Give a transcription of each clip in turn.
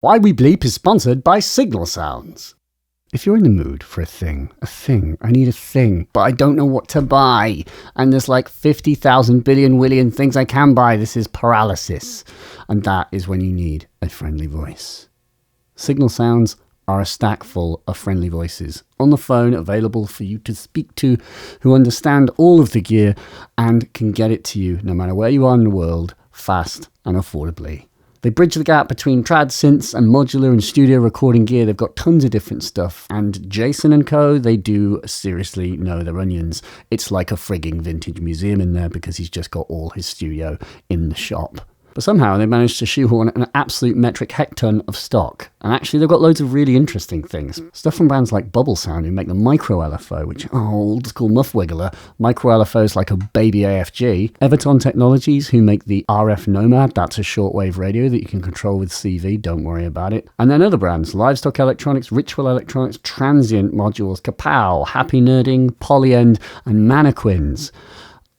Why We Bleep is sponsored by Signal Sounds. If you're in the mood for a thing, I need a thing, but I don't know what to buy, and there's like 50,000 billion things I can buy, this is paralysis. And that is when you need a friendly voice. Signal Sounds are a stack full of friendly voices on the phone, available for you to speak to, who understand all of the gear and can get it to you no matter where you are in the world, fast and affordably. They bridge the gap between trad synths and modular and studio recording gear. They've got tons of different stuff. And Jason and co, they do seriously know their onions. It's like a frigging vintage museum in there because he's just got all his studio in the shop. But somehow they managed to shoehorn an absolute metric hecton of stock. And actually they've got loads of really interesting things. Stuff from bands like Bubble Sound, who make the micro LFO, which old school muff wiggler. Micro LFO's like a baby AFG. Everton Technologies, who make the RF Nomad. That's a shortwave radio that you can control with CV, don't worry about it. And then other brands, Livestock Electronics, Ritual Electronics, Transient Modules, Kapow, Happy Nerding, Polyend, and Mannequins.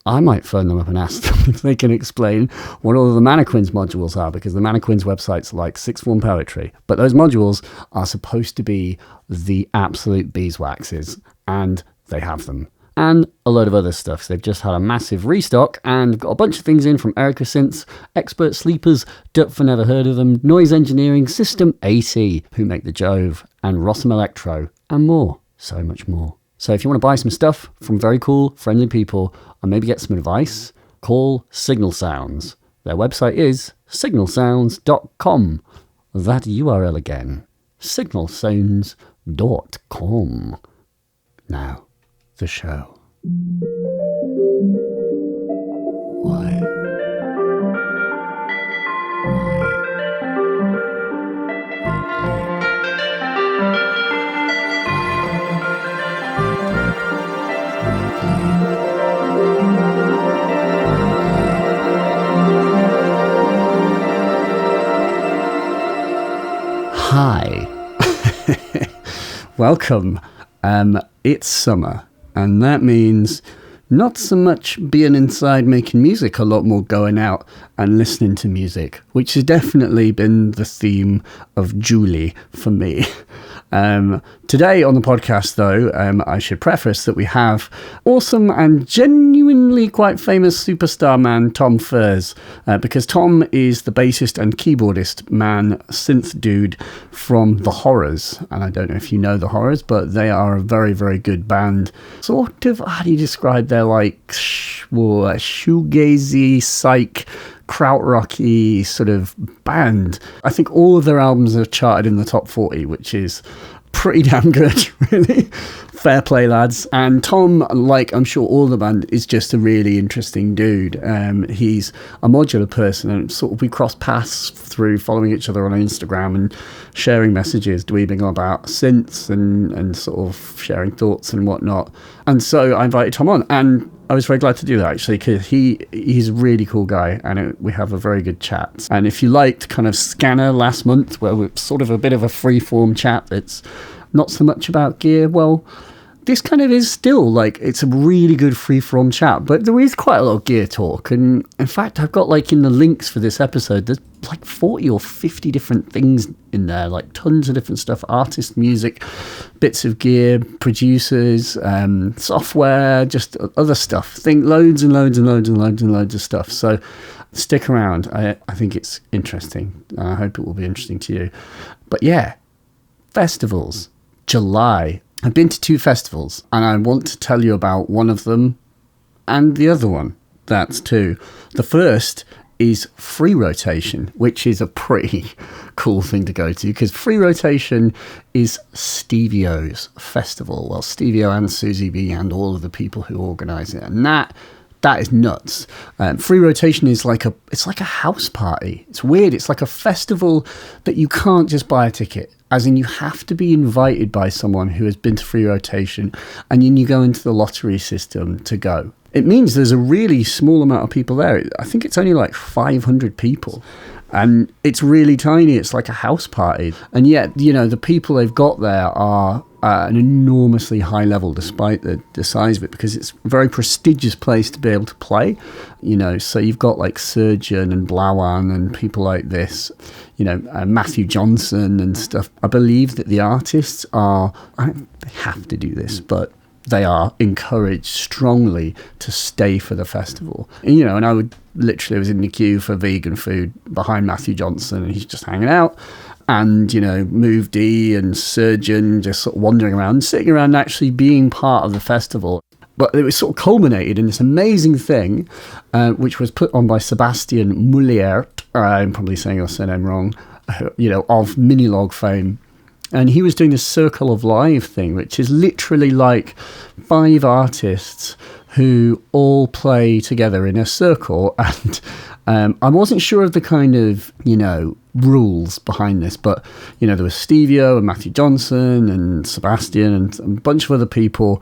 I might phone them up and ask them if they can explain what all of the Mannequins modules are, because the Mannequins website's like sixth form poetry. But those modules are supposed to be the absolute beeswaxes, and they have them. And a load of other stuff. So they've just had a massive restock and got a bunch of things in from Erica Synths, Expert Sleepers, Dup for Never Heard of Them, Noise Engineering, System 80, who make the Jove, and Rossum Electro, and more. So much more. So if you want to buy some stuff from very cool, friendly people, and maybe get some advice, call Signal Sounds. Their website is signalsounds.com. That URL again, signalsounds.com. Now, the show. Why? Hi. Welcome. It's summer, and that means not so much being inside making music, a lot more going out and listening to music, which has definitely been the theme of Julie for me. Today on the podcast, though, I should preface that we have awesome and genuinely quite famous superstar man Tom Furse, because Tom is the bassist and keyboardist man, synth dude from The Horrors. And I don't know if you know The Horrors, but they are a very, very good band. Sort of, how do you describe their like shoegazy, psych, krautrocky sort of band. I think all of their albums are charted in the top 40, which is pretty damn good, really. Fair play, lads. And Tom, like I'm sure all the band, is just a really interesting dude. He's a modular person, and sort of we cross paths through following each other on Instagram and sharing messages, dweebing about synths and sort of sharing thoughts and whatnot. And so I invited Tom on, and I was very glad to do that, actually, because he's a really cool guy, and we have a very good chat. And if you liked kind of Scanner last month, where we're sort of a bit of a free-form chat that's not so much about gear, well, this kind of is still, like, it's a really good free-form chat, but there is quite a lot of gear talk. And in fact, I've got, like, in the links for this episode, there's like 40 or 50 different things in there, like tons of different stuff, artist music, bits of gear, producers, software, just other stuff. Think loads and loads and loads and loads and loads of stuff. So stick around. I think it's interesting. I hope it will be interesting to you. But yeah, festivals. July. I've been to 2 festivals, and I want to tell you about one of them and the other one. That's 2. The first is Free Rotation, which is a pretty cool thing to go to, because Free Rotation is Stevio's festival. Well, Stevio and Susie B and all of the people who organise it, and that is nuts. Free Rotation is it's like a house party. It's weird. It's like a festival that you can't just buy a ticket. As in, you have to be invited by someone who has been to Free Rotation, and then you go into the lottery system to go. It means there's a really small amount of people there. I think it's only like 500 people. And it's really tiny. It's like a house party. And yet, you know, the people they've got there are at an enormously high level despite the size of it, because it's a very prestigious place to be able to play, so you've got like Surgeon and Blawan and people like this, Matthew Johnson and stuff. I believe that the artists they have to do this, but they are encouraged strongly to stay for the festival. And I was in the queue for vegan food behind Matthew Johnson, and he's just hanging out. And, Move D and Surgeon just sort of wandering around, sitting around, actually being part of the festival. But it was sort of culminated in this amazing thing, which was put on by Sebastian Mylar. I'm probably saying your surname wrong, of Minilog fame. And he was doing this Circle of Life thing, which is literally like 5 artists who all play together in a circle. And I wasn't sure of the kind of, rules behind this, but, there was Stevio and Matthew Johnson and Sebastian and a bunch of other people.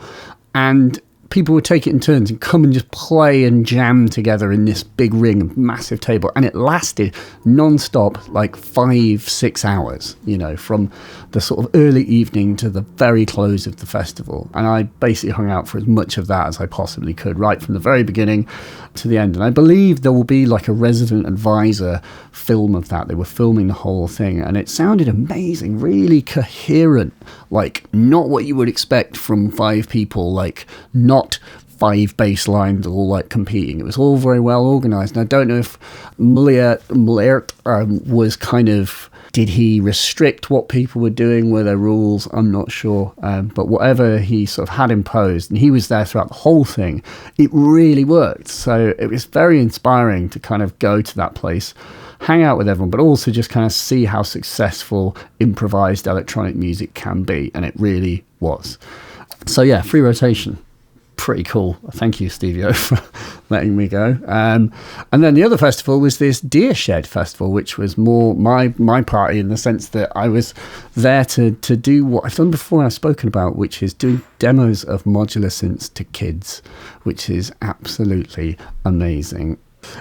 And people would take it in turns and come and just play and jam together in this big ring, massive table. And it lasted non-stop, like 5-6 hours, from the sort of early evening to the very close of the festival. And I basically hung out for as much of that as I possibly could, right from the very beginning to the end. And I believe there will be like a resident advisor film of that. They were filming the whole thing, and it sounded amazing, really coherent, like not what you would expect from 5 people, like not 5 bass lines all like competing. It was all very well organized. And I don't know if Mylar was kind of, did he restrict what people were doing? Were there rules? I'm not sure. But whatever he sort of had imposed, and he was there throughout the whole thing, it really worked. So it was very inspiring to kind of go to that place, hang out with everyone, but also just kind of see how successful improvised electronic music can be. And it really was. So yeah, free rotation. Pretty cool. Thank you, Stevio, for letting me go. And then the other festival was this Deer Shed festival, which was more my party, in the sense that I was there to do what I've done before and I've spoken about, which is doing demos of modular synths to kids, which is absolutely amazing.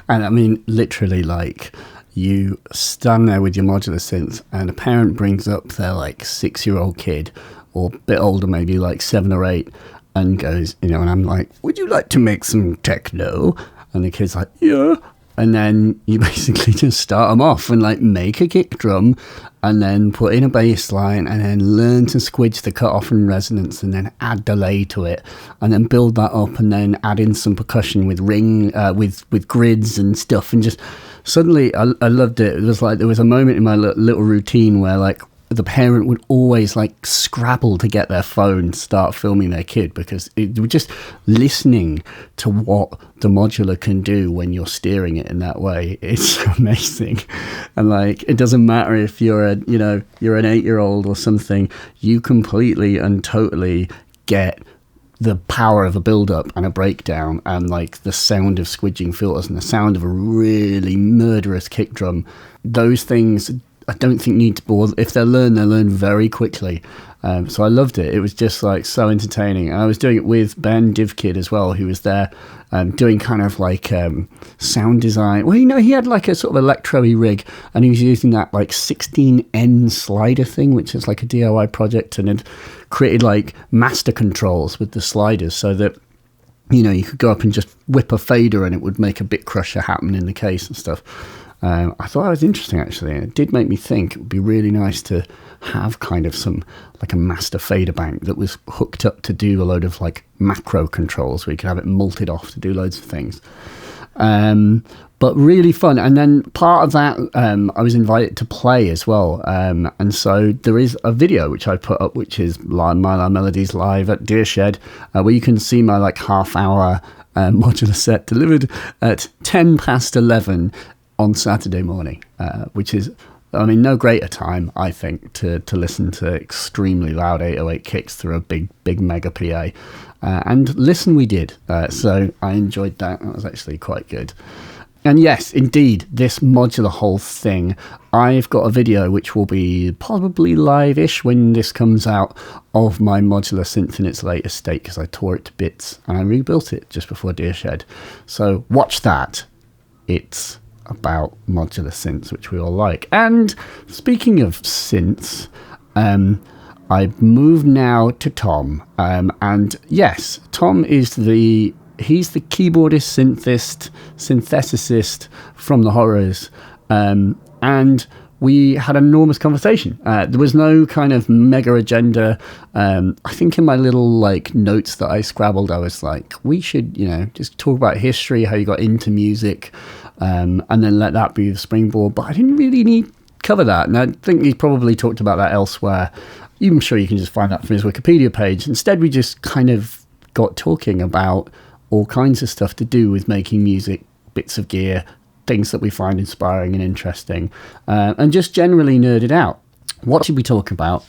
And I mean, literally, like, you stand there with your modular synth and a parent brings up their like 6-year-old kid, or a bit older, maybe like 7 or 8, and goes, and I'm like, would you like to make some techno? And the kid's like, yeah. And then you basically just start them off and like make a kick drum and then put in a bass line and then learn to squidge the cutoff and resonance and then add delay to it and then build that up and then add in some percussion with with grids and stuff. And just suddenly I loved it. It was like there was a moment in my little routine where like the parent would always like scrabble to get their phone, start filming their kid, because it was just listening to what the modular can do when you're steering it in that way. It's amazing. And like, it doesn't matter if you're an 8-year-old or something, you completely and totally get the power of a build-up and a breakdown and like the sound of squidging filters and the sound of a really murderous kick drum. Those things I don't think need to bore. If they learn very quickly. So I loved it. It was just like so entertaining. And I was doing it with Ben Divkid as well, who was there doing kind of like sound design. Well, he had like a sort of electro-y rig, and he was using that like 16N slider thing, which is like a DIY project, and had created like master controls with the sliders so that you could go up and just whip a fader and it would make a bit crusher happen in the case and stuff. I thought that was interesting, actually, and it did make me think it would be really nice to have kind of some like a master fader bank that was hooked up to do a load of like macro controls where you could have it multed off to do loads of things. But really fun. And then part of that, I was invited to play as well. And so there is a video which I put up, which is Mylar Melodies live at Deer Shed, where you can see my like half-hour modular set delivered at 11:10 on Saturday morning, which is, I mean, no greater time, I think, to listen to extremely loud 808 kicks through a big mega PA. And listen we did. So I enjoyed that. That was actually quite good. And yes, indeed, this modular whole thing, I've got a video which will be probably live-ish when this comes out, of my modular synth in its latest state, because I tore it to bits and I rebuilt it just before Deer Shed. So watch that. It's about modular synths, which we all like. And speaking of synths, I move now to Tom. And yes, Tom is he's the keyboardist, synthesicist from the Horrors. And we had an enormous conversation. There was no kind of mega agenda. I think in my little like notes that I scrabbled, I was like, we should, just talk about history, how you got into music, and then let that be the springboard. But I didn't really need cover that. And I think he's probably talked about that elsewhere. I'm sure you can just find that from his Wikipedia page. Instead, we just kind of got talking about all kinds of stuff to do with making music, bits of gear, things that we find inspiring and interesting, and just generally nerded out. What should we talk about?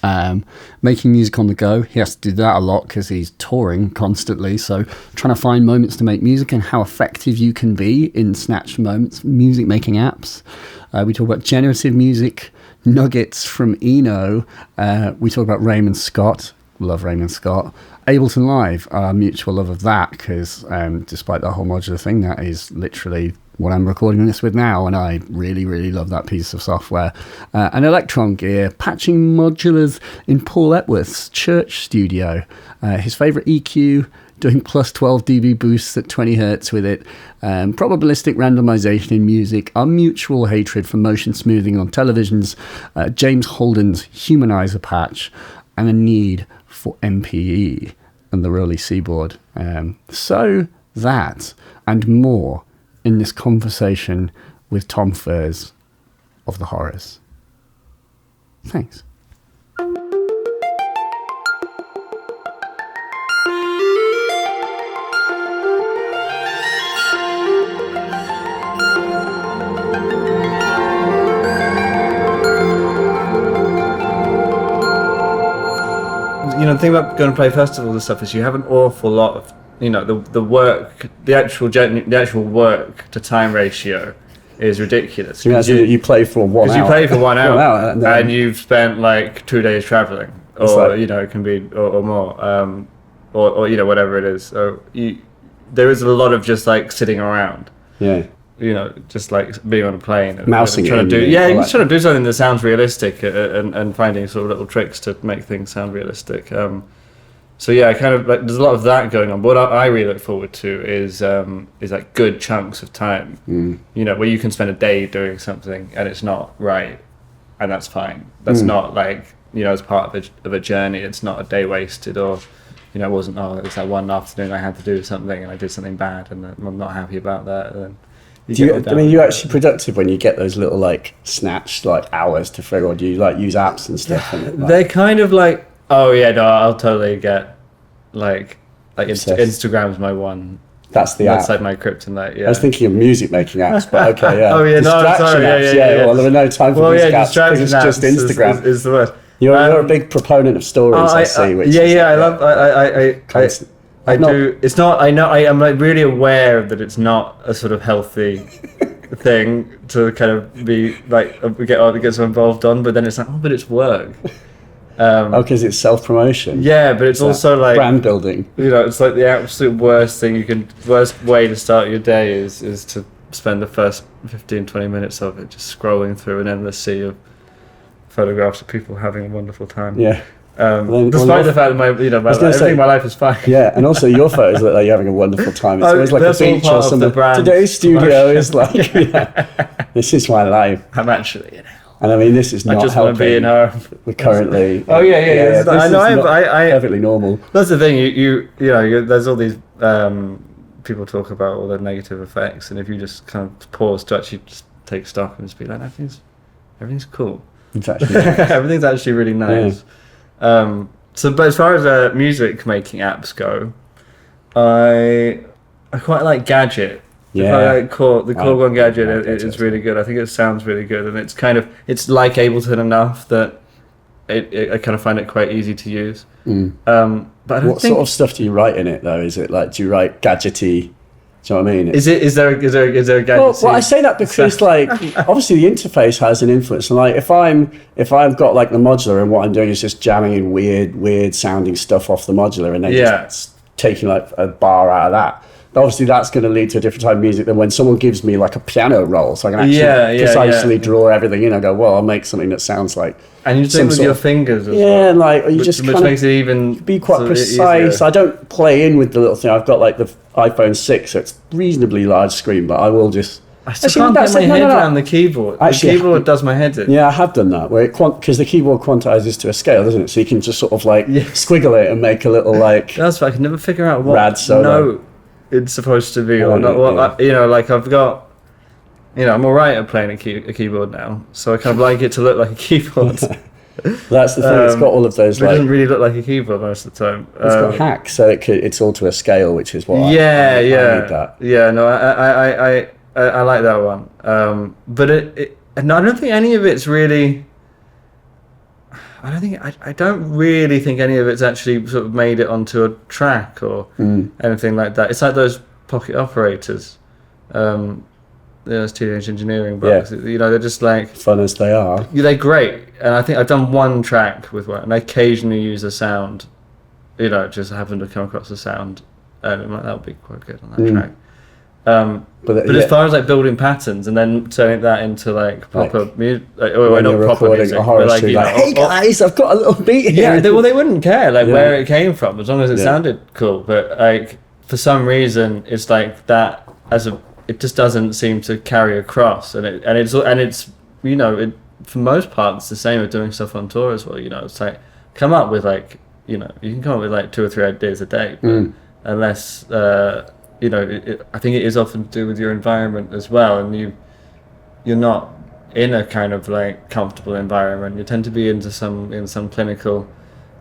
Making music on the go. He has to do that a lot because he's touring constantly. So trying to find moments to make music and how effective you can be in snatched moments. Music making apps. We talk about generative music, nuggets from Eno. We talk about Raymond Scott. Love Raymond Scott. Ableton Live, our mutual love of that, because despite the whole modular thing, that is literally what I'm recording this with now, and I really, really love that piece of software. And Electron Gear, patching modulars in Paul Epworth's church studio. His favourite EQ, doing plus 12 dB boosts at 20 hertz with it. Probabilistic randomization in music, our mutual hatred for motion smoothing on televisions, James Holden's Humanizer patch, and a need for MPE and the Rolly Seaboard. So that and more in this conversation with Tom Furse of the Horrors. Thanks. The thing about going to play festivals and stuff is you have an awful lot of, the work, the actual work to time ratio is ridiculous. You play for 1 hour. Because you play for 1 hour, 1 hour and you've spent like 2 days traveling, or it can be or more, or whatever it is. So there is a lot of just like sitting around. Yeah. Just like being on a plane and mousing trying to do you're trying to do something that sounds realistic, and finding sort of little tricks to make things sound realistic. So yeah, kind of like there's a lot of that going on. But what I really look forward to is like good chunks of time, where you can spend a day doing something and it's not right, and that's fine. That's not like as part of a journey. It's not a day wasted, or it wasn't. Oh, it was that one afternoon I had to do something and I did something bad and I'm not happy about that. And then you're actually productive when you get those little like snatched like hours to figure, or do you like use apps and stuff? They're kind of like, oh yeah, no, I'll totally get like Instagram's my one. That's the app. That's like my kryptonite. Yeah. I was thinking of music making apps, but okay, yeah. Oh yeah, no, sorry, apps, yeah. Well, there are no time for music apps. Distraction It's just Instagram. Is the worst. You're a big proponent of stories. I see. Which I love. I do. It's not. I know. I'm like really aware that it's not a sort of healthy thing to kind of be like get so involved on. But then it's like, but it's work. Because it's self-promotion. Yeah, but it's also like brand building. It's like the absolute worst way to start your day is to spend the first 15-20 minutes of it just scrolling through an endless sea of photographs of people having a wonderful time. Yeah. Despite the fact that my life is fine. Yeah, and also your photos look like you're having a wonderful time. It's always like a beach or something. Today's studio is like, this is my life. I'm actually in hell. And I mean, this is not helping. I just want to be in her. We're currently. Oh yeah. I know. I perfectly normal. That's the thing. You there's all these people talk about all the negative effects, and if you just kind of pause to actually just take stock and just be like, everything's cool. It's actually nice. Everything's actually really nice. Yeah. But as far as music making apps go, I quite like Gadget. Yeah. I like the Korgon Gadget is really good. I think it sounds really good, and it's like Ableton enough that I kind of find it quite easy to use. But what sort of stuff do you write in it though? Is it like, do you write gadgety? Do you know what I mean? Is there a gadget? Well, I say that because like obviously the interface has an influence, and like if I've got like the modular and what I'm doing is just jamming in weird sounding stuff off the modular, and then just taking like a bar out of that, obviously that's going to lead to a different type of music than when someone gives me like a piano roll, so I can actually precisely draw everything in. I go, well, I'll make something that sounds like. And you do it with your fingers as well. Yeah, like you which kind makes it even be quite precise. easier. I don't play in with the little thing. I've got like the iPhone 6, so it's reasonably large screen, but I will just. I still can't get my head around the keyboard. Actually, the keyboard does my head in. Yeah, I have done that, where because the keyboard quantizes to a scale, doesn't it? So you can just sort of like squiggle it and make a little like. That's why I can never figure out what rad solo note it's supposed to be or not. Like I've got, I'm alright at playing a keyboard now, so I kind of like it to look like a keyboard. That's the thing. It's got all of those. It doesn't really look like a keyboard most of the time. It's got hacks, so it's all to a scale, which is what. I need that. Yeah. No, I like that one. But and I don't think any of it's really. I don't really think any of it's actually sort of made it onto a track or anything like that. It's like those pocket operators. Those Teenage Engineering books. They're just like fun as they are. Yeah, they're great, and I think I've done one track with one, and I occasionally use a sound. Just happen to come across a sound, and I'm like, that would be quite good on that track. But as far as like building patterns and then turning that into like proper music, or not proper music, a horror but stream, hey guys, I've got a little beat here. Yeah, they wouldn't care where it came from as long as it sounded cool. But like for some reason, it's like that it just doesn't seem to carry across, and it's for most parts the same with doing stuff on tour as well. It's like come up with you can come up with like 2 or 3 ideas a day, but unless I think it is often to do with your environment as well, and you're not in a kind of like comfortable environment. You tend to be in some clinical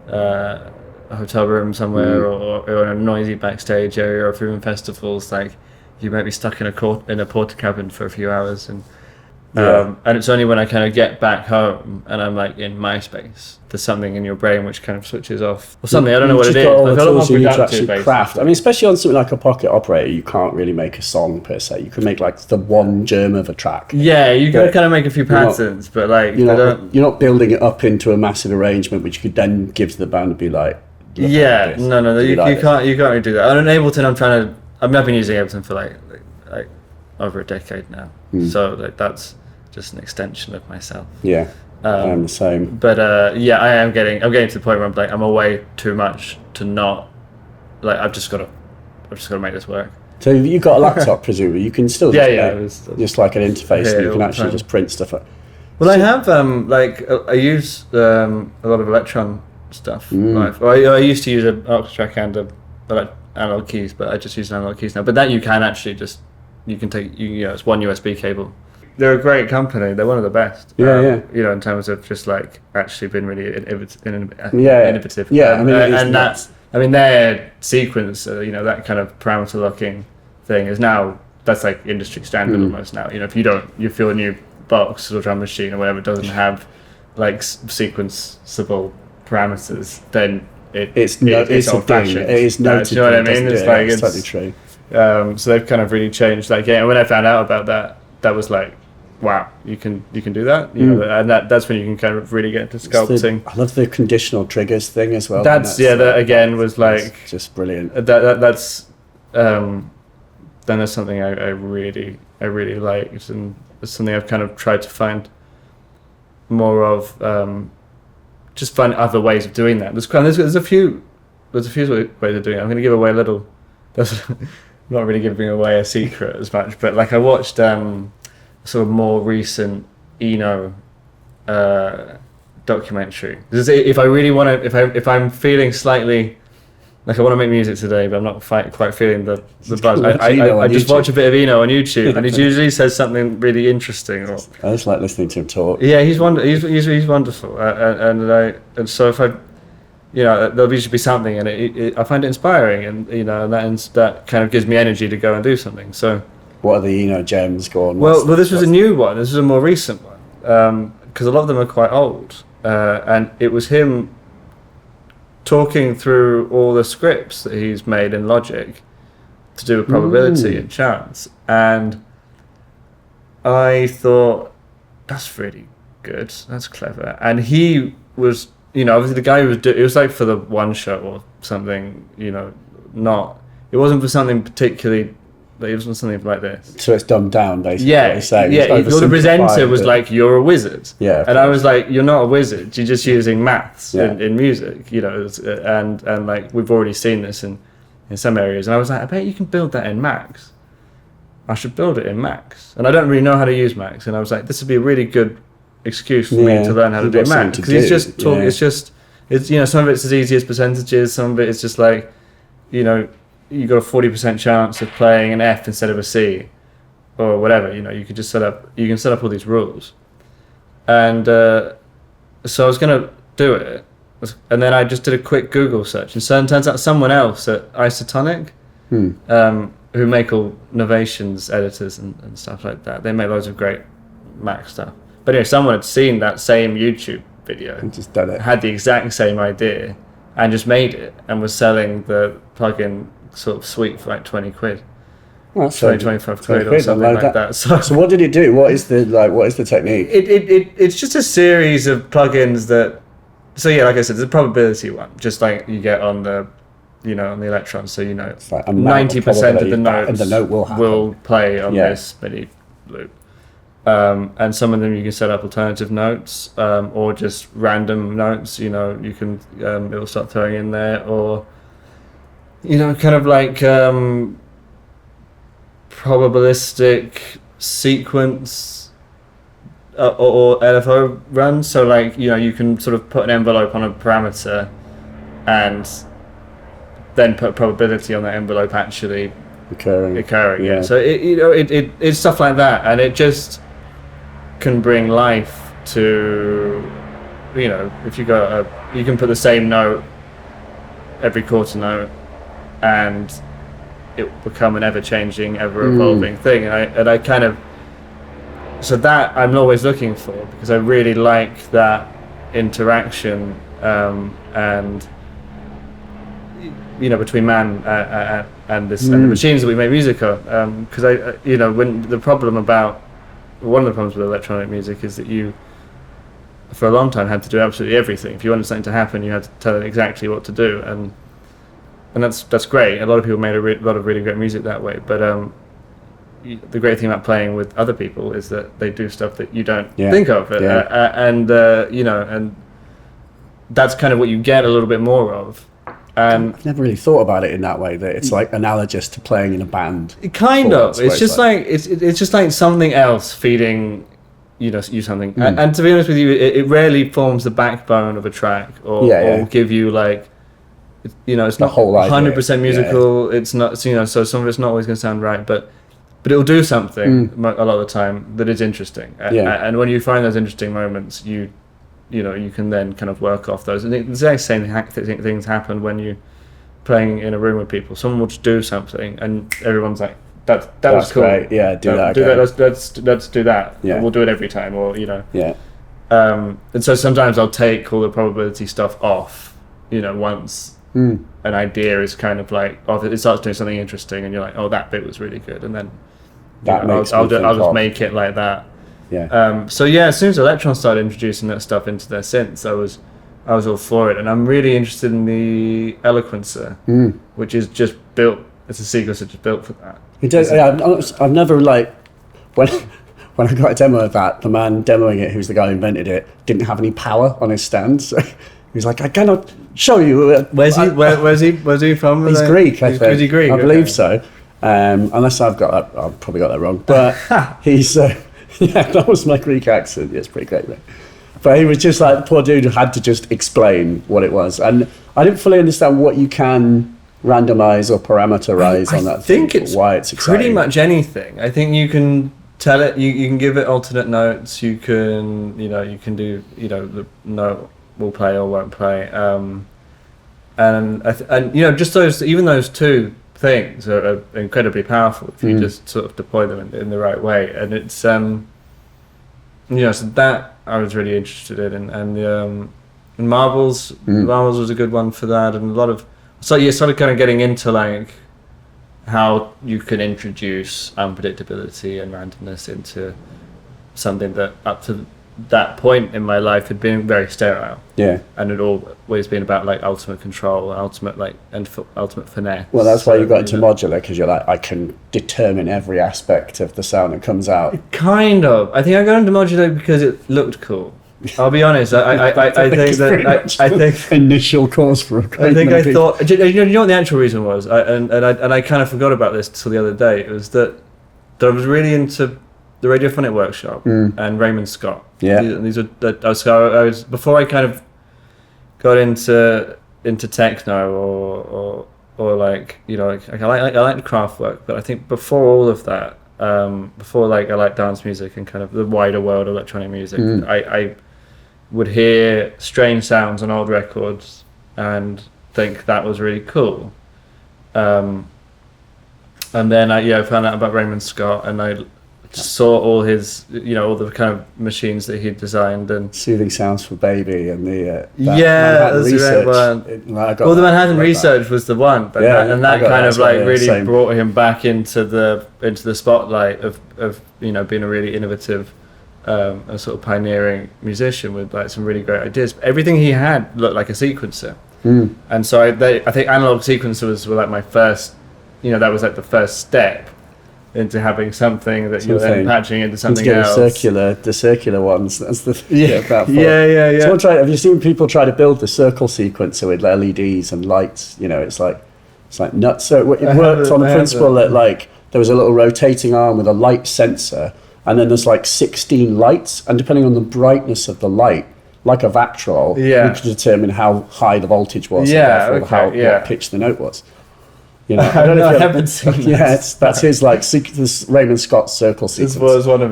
hotel room somewhere, or in a noisy backstage area, or if you're in festivals, like you might be stuck in a porta cabin for a few hours, and it's only when I kind of get back home and I'm like in my space, there's something in your brain which kind of switches off or something. I don't know what it is. All the tools you need to actually craft. I mean, especially on something like a pocket operator, you can't really make a song per se. You can make like the one germ of a track. Yeah, you got to kind of make a few patterns, but like you're not building it up into a massive arrangement, which you could then give to the band and be like, no, you can't really do that. On Ableton, I've been using Ableton for like over a decade now, so that's just an extension of myself. Yeah, I'm the same. But I'm getting to the point where I'm like I'm away too much to not I've just got to make this work. So you've got a laptop, presumably you can still just like an interface, and you can actually just print stuff. Well, I have I use a lot of Electron stuff. I used to use an aux track and analog keys, but I just use analog keys now. But that you can actually it's one USB cable. They're a great company. They're one of the best. In terms of just like actually been really innovative. Their sequence, that kind of parameter locking thing is now that's like industry standard almost now. If you feel a new box or drum machine or whatever doesn't have like sequenceable parameters, then it's old fashioned. It is noted. You know what I mean? It's totally true. So they've kind of really changed that game. And when I found out about that was like, wow, you can do that, and that's when you can kind of really get into sculpting. I love the conditional triggers thing as well. That again was like just brilliant. That's then there's something I really liked, and it's something I've kind of tried to find more of. Just find other ways of doing that. There's a few ways of doing it. I'm going to give away a little. That's not really giving away a secret as much, but like I watched sort of more recent Eno documentary. If I really want to, if I'm feeling slightly like I want to make music today, but I'm not quite feeling the buzz, I just watch a bit of Eno on YouTube, and he usually says something really interesting. I just like listening to him talk. Yeah, he's wonderful, and so if I, there'll usually be something, and I find it inspiring, and that kind of gives me energy to go and do something. So. What are the gems going? Well, this was a new one. This was a more recent one because a lot of them are quite old, and it was him talking through all the scripts that he's made in Logic to do with probability and chance, and I thought that's really good. That's clever, and he was, obviously the guy who was it was like for the one shot or something, not. it wasn't for something particularly. It wasn't something like this. So it's dumbed down, basically. Yeah, what you're saying. yeah. It's The presenter oversimplified, was but- like, "You're a wizard," Yeah, and I was like, "You're not a wizard. You're just using maths Yeah. in music, you know." And like we've already seen this in some areas, and I was like, "I bet you can build that in Max. I should build it in Max." And I don't really know how to use Max, and I was like, "This would be a really good excuse for me to learn how to you've do got something Max," to because he's do, just talking. yeah. It's you know, some of it's as easy as percentages, some of it is just like, you know, you got a 40% chance of playing an F instead of a C, or whatever. You know, you can set up all these rules, and so I was gonna do it, and then I just did a quick Google search, and so it turns out someone else at Isotonic, who make all Novations editors and stuff like that. They make loads of great Mac stuff. But anyway, someone had seen that same YouTube video And just done it. had the exact same idea and just made it and was selling the plugin sort of suite for like 20 quid. Well, 25 quid or something like that. So what did it do? What is the technique? It's just a series of plugins that, so yeah, like I said, it's a probability one, just like you get on the, you know, on the Electron. So, you know, It's like amount of 90% of the probability that- notes and the note will play on Yeah. this MIDI loop. And some of them you can set up alternative notes, or just random notes, you know, you can, it will start throwing in there, or, you know, kind of like probabilistic sequence or LFO runs. So like, you know, you can sort of put an envelope on a parameter and then put probability on that envelope actually Occurring. yeah. So it's stuff like that, and it just can bring life to, you know, if you you can put the same note every quarter note and it will become an ever-changing, ever-evolving thing, and I kind of, so that I'm always looking for, because I really like that interaction, and you know, between man and this and the machines that we make music on, because I you know, when one of the problems with electronic music is that you, for a long time, had to do absolutely everything. If you wanted something to happen, you had to tell it exactly what to do, and that's great. A lot of people made a lot of really great music that way, but the great thing about playing with other people is that they do stuff that you don't think of, and you know, and that's kind of what you get a little bit more of. I've never really thought about it in that way, that it's like analogous to playing in a band. Kind of. It's just like it's just like something else feeding, you know, you something. And to be honest with you, it rarely forms the backbone of a track, or give you like, you know, it's The not whole idea. 100% musical. It's not, you know, so some of it's not always going to sound right, but it'll do something a lot of the time that is interesting. And when you find those interesting moments, you know, you can then kind of work off those. And the exact same things happen when you're playing in a room with people. Someone will just do something, and everyone's like, "That was cool. Great. Yeah, do that. Let's do that. Yeah. We'll do it every time." Or, you know. Yeah. And so sometimes I'll take all the probability stuff off. You know, once an idea is kind of like, it starts doing something interesting, and you're like, "Oh, that bit was really good," and then I'll just make it like that. Yeah. So yeah, as soon as Electron started introducing that stuff into their synths, I was all for it, and I'm really interested in the Eloquencer, which is just built. It's a sequencer just built for that. It does. Yeah, I've never like when I got a demo of that, the man demoing it, who's the guy who invented it, didn't have any power on his stand, so he was like, "I cannot show you." Where's he from? He's Greek, I think. Is he Greek? I believe so. Unless I've probably got that wrong. But he's yeah, that was my Greek accent. Yeah, it's pretty great, mate. But he was just like, poor dude had to just explain what it was, and I didn't fully understand what you can randomize or parameterize on that. I think thing, it's why it's exciting. pretty much anything. I think you can tell it. You can give it alternate notes. You can do, you know, the note will play or won't play. And you know, just those two things are incredibly powerful if you just sort of deploy them in the right way. And it's you know, so that I was really interested in, and Marvels was a good one for that, and a lot of, so you started kind of getting into like how you can introduce unpredictability and randomness into something that up to that point in my life had been very sterile. Yeah. And it always been about like ultimate control, ultimate ultimate finesse. Well, that's why you got into modular, because you're like, I can determine every aspect of the sound that comes out. Kind of. I think I got into modular because it looked cool. I'll be honest. I think that I think initial cause for a great I melody. thought. Do you know what the actual reason was? I kind of forgot about this till the other day. It was that I was really into the Radiophonic Workshop and Raymond Scott. Yeah. These were I was before I kind of got into techno or like, you know, like I like the craft work, but I think before all of that, before like I like dance music and kind of the wider world of electronic music, I would hear strange sounds on old records and think that was really cool. And then I found out about Raymond Scott, and I saw all his, you know, all the kind of machines that he'd designed and Soothing Sounds for Baby and the that's the one. The Manhattan Research was the one, but that kind of like really brought him back into the spotlight of you know, being a really innovative a sort of pioneering musician with like some really great ideas. Everything he had looked like a sequencer, and so I think analog sequencers were like my first, you know, that was like the first step into having something that you're then patching into something else. The circular ones. That's the thing about. Yeah. Have you seen people try to build the circle sequencer with LEDs and lights? You know, it's like nuts. So it worked on the principle that like there was a little rotating arm with a light sensor, and then there's like 16 lights, and depending on the brightness of the light, like a Vactrol, you could determine how high the voltage was, and therefore what pitch the note was. You know, I haven't seen that. Yeah, that's his like this Raymond Scott circle sequence. This was one of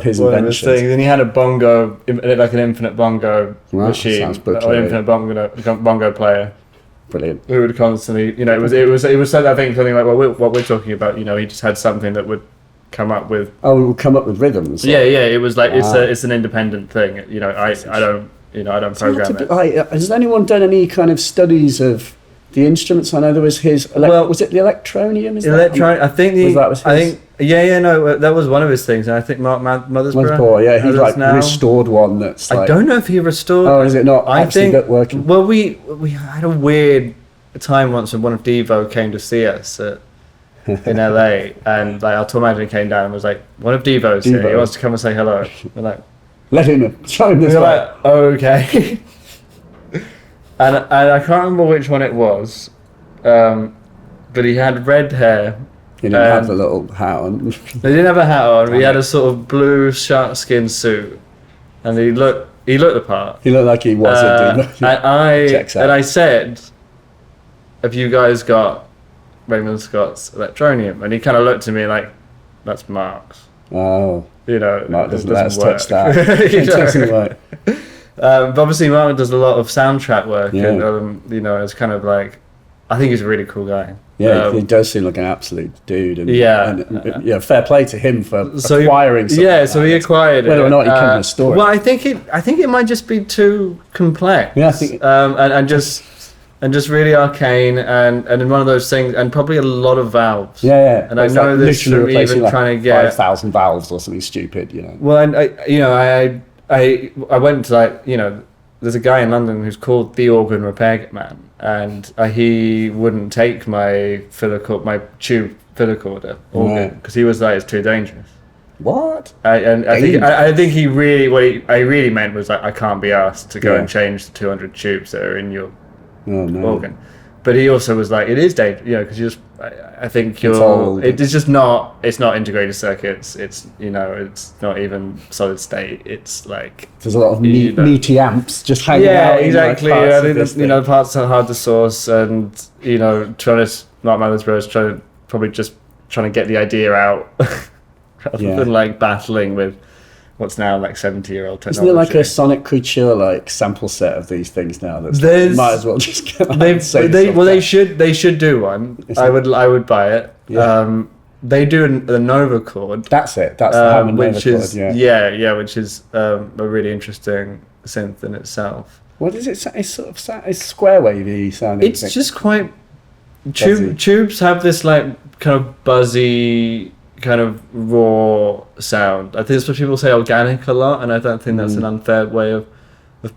his inventions. Things. And he had a bongo, like an infinite bongo machine, or infinite bongo player. Brilliant. Who would constantly, you know, it was said, I think something like what we're talking about. You know, he just had something that would come up with. Oh, it would come up with rhythms. Yeah. It was like it's an independent thing. You know, I don't program it. Has anyone done any kind of studies of the instruments? I know there was his. Was it the Electronium? I think that was one of his things, and I think Mark Mothersbaugh. Yeah, he like restored one that's. Like, I don't know if he restored. Oh, is it not? I think working. Well, we had a weird time once when one of Devo came to see us in LA, and like our tour manager came down and was like, "One of Devo's here. He wants to come and say hello." We're like, "Let him in. Show him this." We're like, "Oh, okay." And I can't remember which one it was, but he had red hair. He didn't have the little hat on. They didn't have a hat on. He had a sort of blue shark skin suit, and he looked the part. He looked like he was and I said, "Have you guys got Raymond Scott's Electronium?" And he kind of looked at me like, "That's Mark's." Oh, you know, Mark doesn't let us touch that. It doesn't work. But obviously Mark does a lot of soundtrack work, and you know, it's kind of like, I think he's a really cool guy. Yeah, he does seem like an absolute dude. And, fair play to him for acquiring something. Yeah, so he acquired it. Whether or not he can restore it. Well, I think it might just be too complex. Yeah, I think. And just really arcane, and in one of those things, and probably a lot of valves. Yeah. And I know this from even like trying to get 5,000 valves or something stupid, you know. Well, and I went to, like, you know, there's a guy in London who's called the Organ Repair Man, and he wouldn't take my tube filler recorder organ because he was like, it's too dangerous. What? I think he really, I really meant was like, I can't be asked to go and change the 200 tubes that are in your organ. But he also was like, it is dangerous, you know, because you just, I think it's just not, it's not integrated circuits, it's, you know, it's not even solid state, it's like... There's a lot of meaty amps just hanging out. Yeah, exactly, I think, you know, the parts are hard to source, and, you know, Mark Mothersbaugh is trying to get the idea out, rather than like battling with what's now like 70-year-old technology. Isn't it like a Sonic Couture like sample set of these things now? Might as well just get they should do one. I would buy it. Yeah. They do the Nova chord. That's it. That's the Hammond Nova chord. Which is a really interesting synth in itself. What is it? It's sort of it's square wavy sounding. It's just quite tubes have this like kind of buzzy kind of raw sound. I think that's what people say organic a lot, and I don't think that's an unfair way of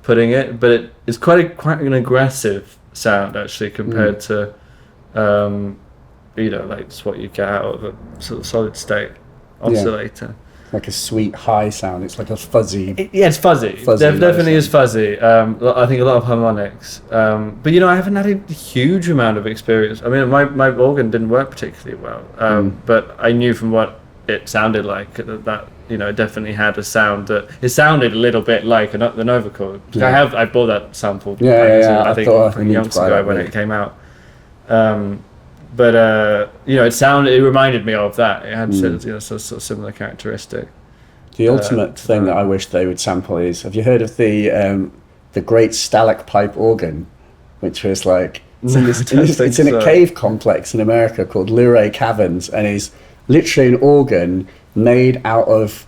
putting it. But it's quite an aggressive sound actually compared to, like just what you get out of a sort of solid state oscillator. Like a sweet high sound. It's like a fuzzy. It's fuzzy. Definitely is fuzzy. I think a lot of harmonics. But I haven't had a huge amount of experience. I mean, my organ didn't work particularly well. But I knew from what it sounded like that it definitely had a sound that it sounded a little bit like the Nova Chord. Yeah. I bought that sample. I think from yonks ago when it came out. But it reminded me of that. It had sort of similar characteristic. The ultimate thing that I wish they would sample is, have you heard of the Great Stalag Pipe Organ, which was like it's in a cave complex in America called Luray Caverns, and is literally an organ made out of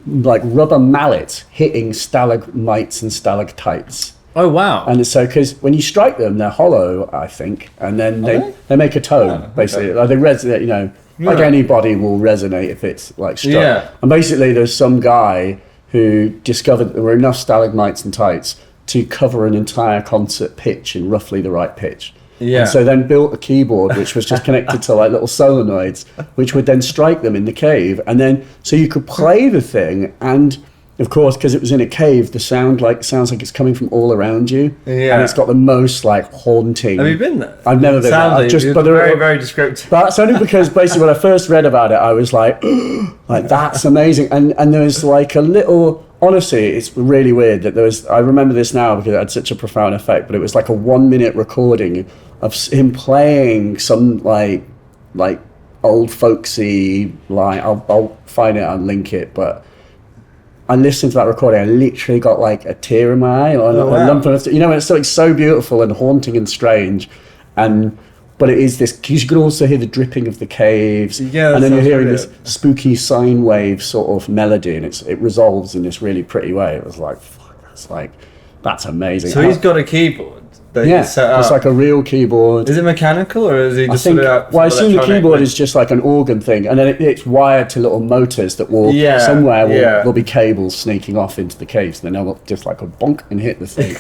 like rubber mallets hitting stalagmites and stalactites. Oh wow! And so, because when you strike them, they're hollow, I think, and then they make a tone. Basically, like they resonate. Like anybody will resonate if it's like struck. Yeah. And basically, there's some guy who discovered that there were enough stalagmites and tights to cover an entire concert pitch in roughly the right pitch. Yeah. And so then built a keyboard which was just connected to like little solenoids, which would then strike them in the cave, and then so you could play the thing and. Of course, because it was in a cave, the sounds like it's coming from all around you, and it's got the most like haunting. Have you been there? I've never been there. But very, very descriptive. But that's only because basically when I first read about it, I was like, like that's amazing. And there was like a little. Honestly, it's really weird that there was. I remember this now because it had such a profound effect. But it was like a 1-minute recording of him playing some like old folksy line. I'll find it and link it, but. I listened to that recording. I literally got like a tear in my eye, or a lump of, it's like so beautiful and haunting and strange, but it is this because you can also hear the dripping of the caves, and then you're hearing this spooky sine wave sort of melody, and it resolves in this really pretty way. It was like, fuck, that's amazing. So he's got a keyboard. It's like a real keyboard. Is it mechanical or is he just I assume the keyboard is just like an organ thing, and then it's wired to little motors that will somewhere there'll be cables sneaking off into the caves, and then they'll just like a bonk and hit the thing.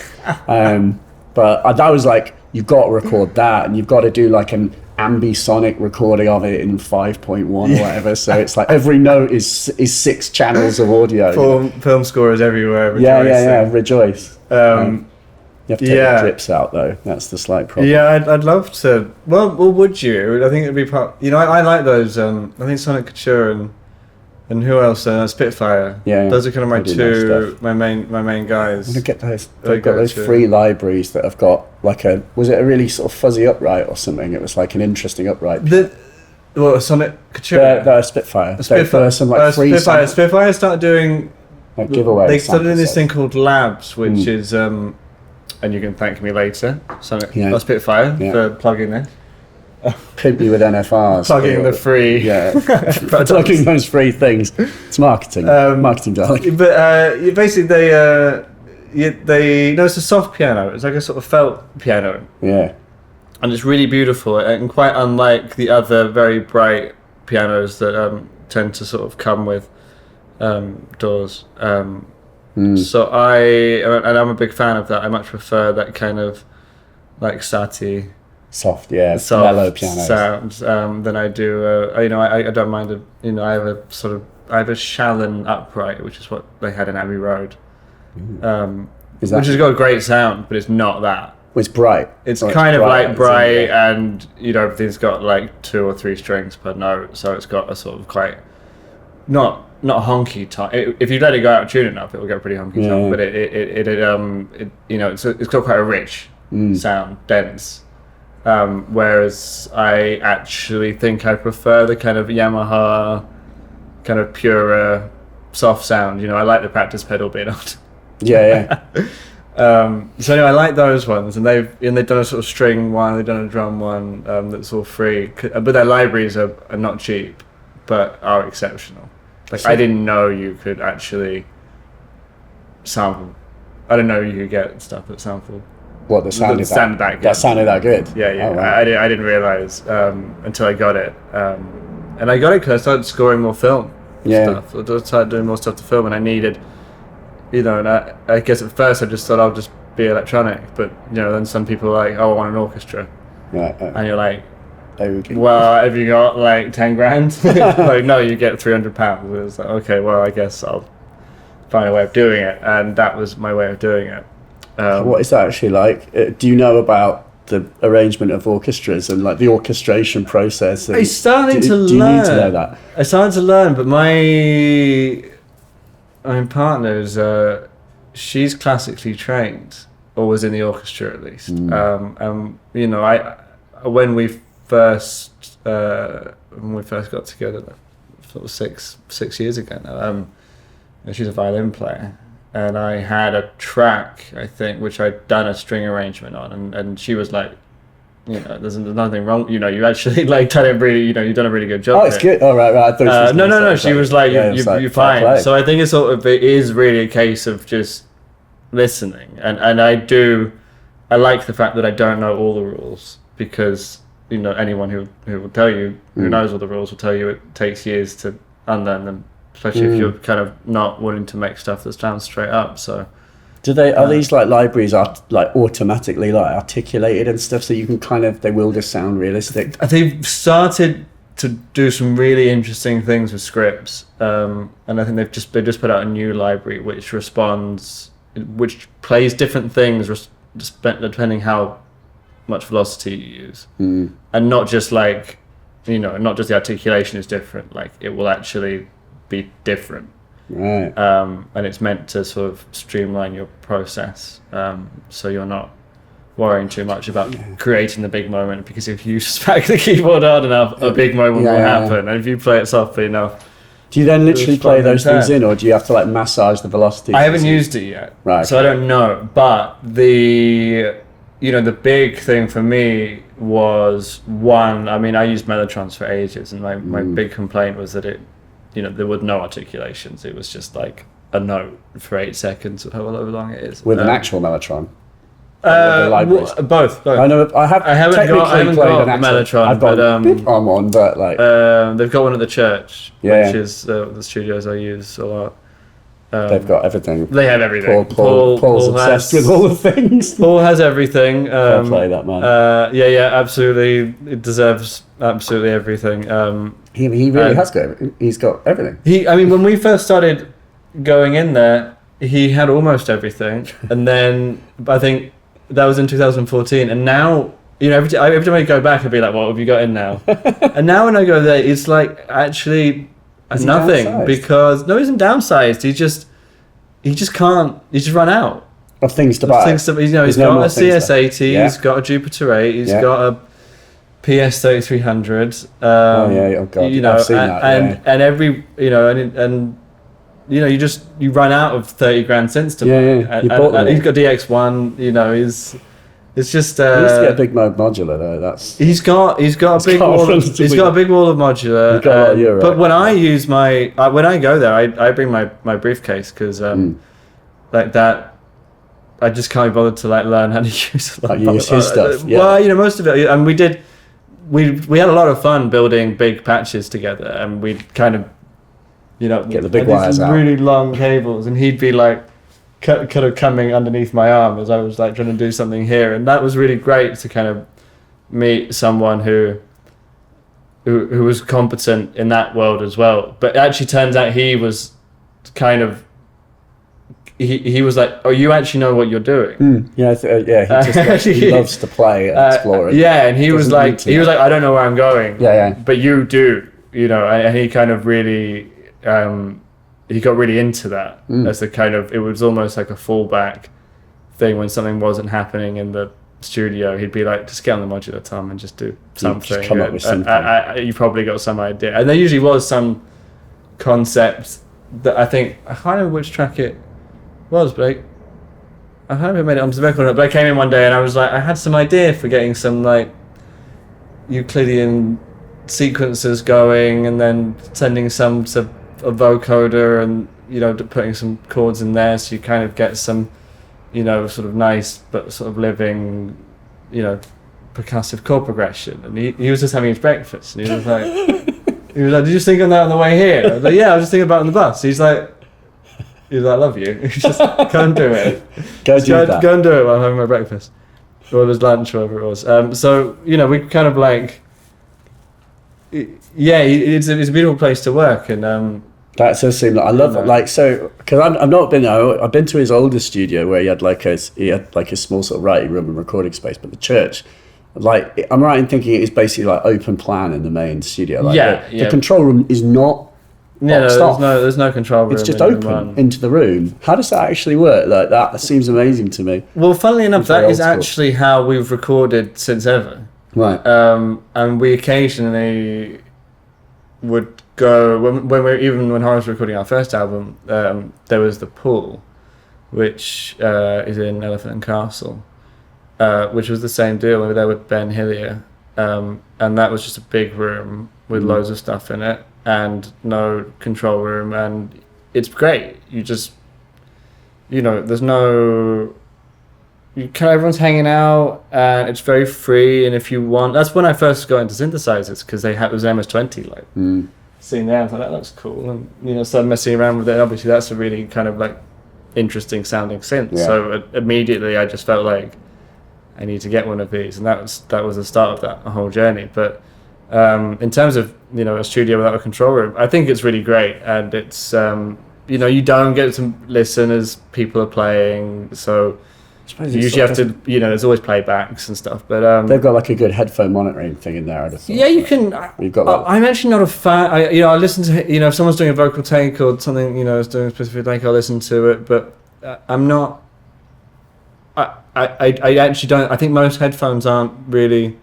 But that was like, you've got to record that, and you've got to do like an ambisonic recording of it in 5.1 or whatever. So it's like every note is 6 channels of audio. Film scorers everywhere. Rejoice. You have to take the drips out, though. That's the slight problem. Yeah, I'd love to. Well, would you? I think it'd be part. I like those. I think Sonic Couture and who else? Spitfire. Yeah, those are kind of my main guys. I'm gonna get those. They've got those free libraries that have got like was it a really sort of fuzzy upright or something? It was like an interesting upright. Sonic Couture. The Spitfire. Spitfire. Some like free. Spitfire started doing like giveaways. They started doing this thing called Labs, which is. And you can thank me later, Spitfire, for plugging this. Pimp you with NFRs. Plugging the free. Yeah. Plugging those free things. It's marketing. Marketing, darling. But basically, it's a soft piano. It's like a sort of felt piano. Yeah. And it's really beautiful and quite unlike the other very bright pianos that tend to sort of come with doors. So I'm a big fan of that. I much prefer that kind of like soft mellow piano sounds than I do. I don't mind I have a Shallon upright, which is what they had in Abbey Road, which has got a great sound, but it's not that. It's bright. It's kind of like bright, and everything's got like 2 or 3 strings per note, so it's got a sort of quite not honky tone. If you let it go out tune enough, it will get pretty honky tone. But it's got quite a rich sound, dense. Whereas I actually think I prefer the kind of Yamaha, kind of purer, soft sound. I like the practice pedal bit on. So anyway, I like those ones, and they've done a sort of string one, they've done a drum one that's all free. But their libraries are not cheap, but are exceptional. Like, I didn't know you could actually sample. I didn't know you could get stuff that sampled. What, that sounded that good? That sounded that good? Yeah. Oh, wow. I didn't realise until I got it. And I got it because I started scoring more film stuff. I started doing more stuff to film, and I needed, and I guess at first I just thought I'll just be electronic, but then some people are like, oh, I want an orchestra. Right. And you're like, okay. well, have you got like 10 grand? Like, no, you get £300. It was like, okay, well, I guess I'll find a way of doing it, and that was my way of doing it. What is that actually like? Do you know about the arrangement of orchestras and like the orchestration process? I started to learn. Do you need to know that? I started to learn, but my partner's she's classically trained, or was in the orchestra at least. When we first got together, sort of six years ago now. She's a violin player, and I had a track, I think, which I'd done a string arrangement on, and she was like, there's nothing wrong. You actually like done it really. You've done a really good job. Oh, it's good. Oh, right. I thought no. She was like, you're fine. So I think it is really a case of just listening, and I like the fact that I don't know all the rules, because anyone who will tell you, who knows all the rules, will tell you it takes years to unlearn them, especially if you're kind of not willing to make stuff that sounds straight up. So are these like libraries are like automatically like articulated and stuff, so you can they will just sound realistic? They've started to do some really interesting things with scripts, and I think they've just put out a new library which plays different things depending how much velocity you use, and not just like not just the articulation is different, like it will actually be different, right? And it's meant to sort of streamline your process, so you're not worrying too much about creating the big moment, because if you smack the keyboard hard enough, a big moment will happen, and if you play it softly enough. Do you then literally play those things in, or do you have to like massage the velocity? I haven't used it yet, right? So I don't know, but the big thing for me was I used Mellotrons for ages, and my big complaint was that it, there were no articulations. It was just like a note for 8 seconds, or however long it is. With an actual Mellotron. Both. I know. I haven't got a Mellotron. I've got on one, but like they've got one at the church, which is the studios I use a lot. They've got everything. They have everything. Paul's obsessed with all the things. Paul has everything. Fair play, that man. Absolutely. It deserves absolutely everything. He really has got everything. He's got everything. When we first started going in there, he had almost everything, and then I think that was in 2014. And now, every time I go back, I'd be like, "What have you got in now?" And now when I go there, it's like actually. Nothing, because no, he isn't downsized. He just can't. He just run out of things to buy. He's got a CS80. He's got a Jupiter 8. He's got a PS3300. Oh God! I've seen that. And every you run out of 30 grand cents to buy. And he's got DX1. It's just. He needs to get a big modular though. He's got a big wall. He's got a big wall of modular. But when I use when I go there, I bring my briefcase, because like that, I just can't be bothered to like learn how to use his stuff. Yeah. Well, most of it, and we had a lot of fun building big patches together, and we'd kind of get the big wires out, really long cables, and he'd be like. Kind of coming underneath my arm as I was like trying to do something here, and that was really great to kind of meet someone who was competent in that world as well. But it actually turns out he was kind of he was like, oh, you actually know what you're doing. He loves to play and explore it. And he was like I don't know where I'm going, but you do, and he kind of really he got really into that as the kind of, it was almost like a fallback thing when something wasn't happening in the studio. He'd be like, just get on the modular, Tom, and just do something. Just come up with something. You probably got some idea. And there usually was some concept that I can't remember which track it was, but I can't remember if I made it onto the record or not, but I came in one day and I was like, I had some idea for getting some like Euclidean sequences going, and then sending some to a vocoder, and putting some chords in there, so you kind of get some sort of nice but sort of living percussive chord progression. And he was just having his breakfast, and he was like He was like, did you just think on that on the way here? I was like, yeah, I was just thinking about it on the bus. He's like, I love you. Just go and do it. Go and do it while I'm having my breakfast. Or his lunch, whatever it was. So, you know, we kind of like, yeah, it's a beautiful place to work. And that does seem like, I love it. Like, so, because I've not been, I've been to his older studio where he had like a small sort of writing room and recording space, but the church, like, I'm right in thinking it is basically like open plan in the main studio. Like the control room is not. Yeah, there's no control room. It's just open into the room. How does that actually work? Like, that seems amazing to me. Well, funnily enough, that is actually how we've recorded since ever. Right. And we occasionally would go when Horace was recording our first album. There was the pool, which is in Elephant and Castle, which was the same deal. We were there with Ben Hillier, and that was just a big room with loads of stuff in it. And no control room, and it's great. You just, you know, there's no, everyone's hanging out, and it's very free. And if you want, that's when I first got into synthesizers, because it was MS-20, like seeing that, I was like, that looks cool, and you know, started messing around with it. Obviously, that's a really kind of like interesting sounding synth. Yeah. So immediately, I just felt like I need to get one of these, and that was the start of that whole journey. But in terms of, you know, a studio without a control room, I think it's really great, and it's you know, you don't get to listen as people are playing, so you usually have to, you know, there's always playbacks and stuff, but they've got like a good headphone monitoring thing in there. Yeah, you can. You've got I'm actually not a fan. I listen to, you know, if someone's doing a vocal take or something, you know, is doing a specific take, I'll listen to it, but I'm not. I actually don't. I think most headphones aren't really.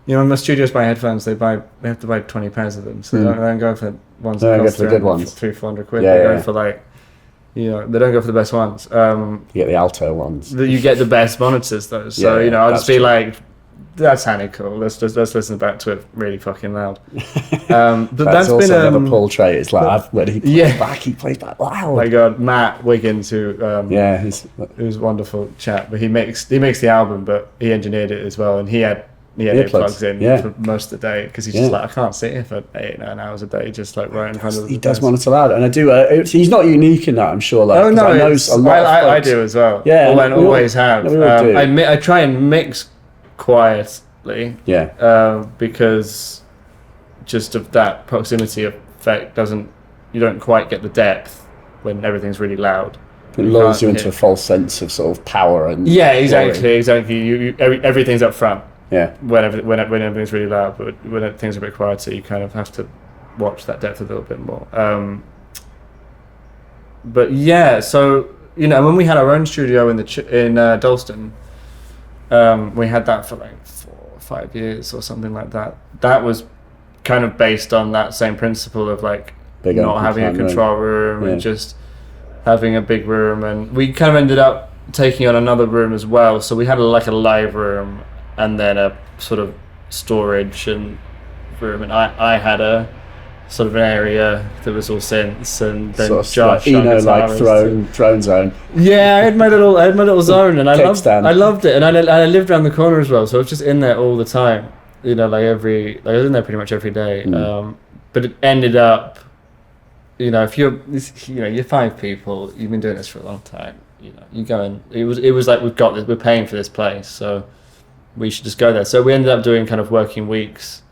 You know, when most studios buy headphones, they have to buy 20 pairs of them. So they don't go for ones that cost the good ones. £300-400 quid. They go for like, you know, they don't go for the best ones. You get the alto ones. You get the best monitors though. So, you know, I'll just be like, that's handy cool. Let's listen back to it really fucking loud. But that's also been another Paul trait. It's like when he plays back loud. Oh my God, Matt Wiggins, who's a wonderful chap, but he makes the album, but he engineered it as well, and he had earplugs in for most of the day, because he's just like, I can't sit here for 8-9 hours a day just like right in front of the He does monitor loud, and I do. He's not unique in that, I'm sure. Like, oh no, I know a lot of folks. I do as well. Yeah, always have. I try and mix quietly. Yeah. Because just of that proximity effect you don't quite get the depth when everything's really loud. It lulls you into a false sense of sort of power and. Yeah, exactly. Everything's up front. Yeah. When everything's really loud, but when things are a bit quieter, you kind of have to watch that depth a little bit more. But yeah, so you know, when we had our own studio in Dalston, we had that for like 4 or 5 years or something like that. That was kind of based on that same principle of like not having a control room and just having a big room, and we kind of ended up taking on another room as well. So we had like a live room, and then a sort of storage and room, and I had a sort of an area that was all synths, and then sort of Josh, like throne zone. Yeah, I had my little zone, and I loved it, and I lived around the corner as well, so I was just in there all the time. You know, I was in there pretty much every day. But it ended up, you know, if you're 5 people, you've been doing this for a long time. You know, you go and it was like, we've got this, we're paying for this place, so we should just go there. So we ended up doing kind of working weeks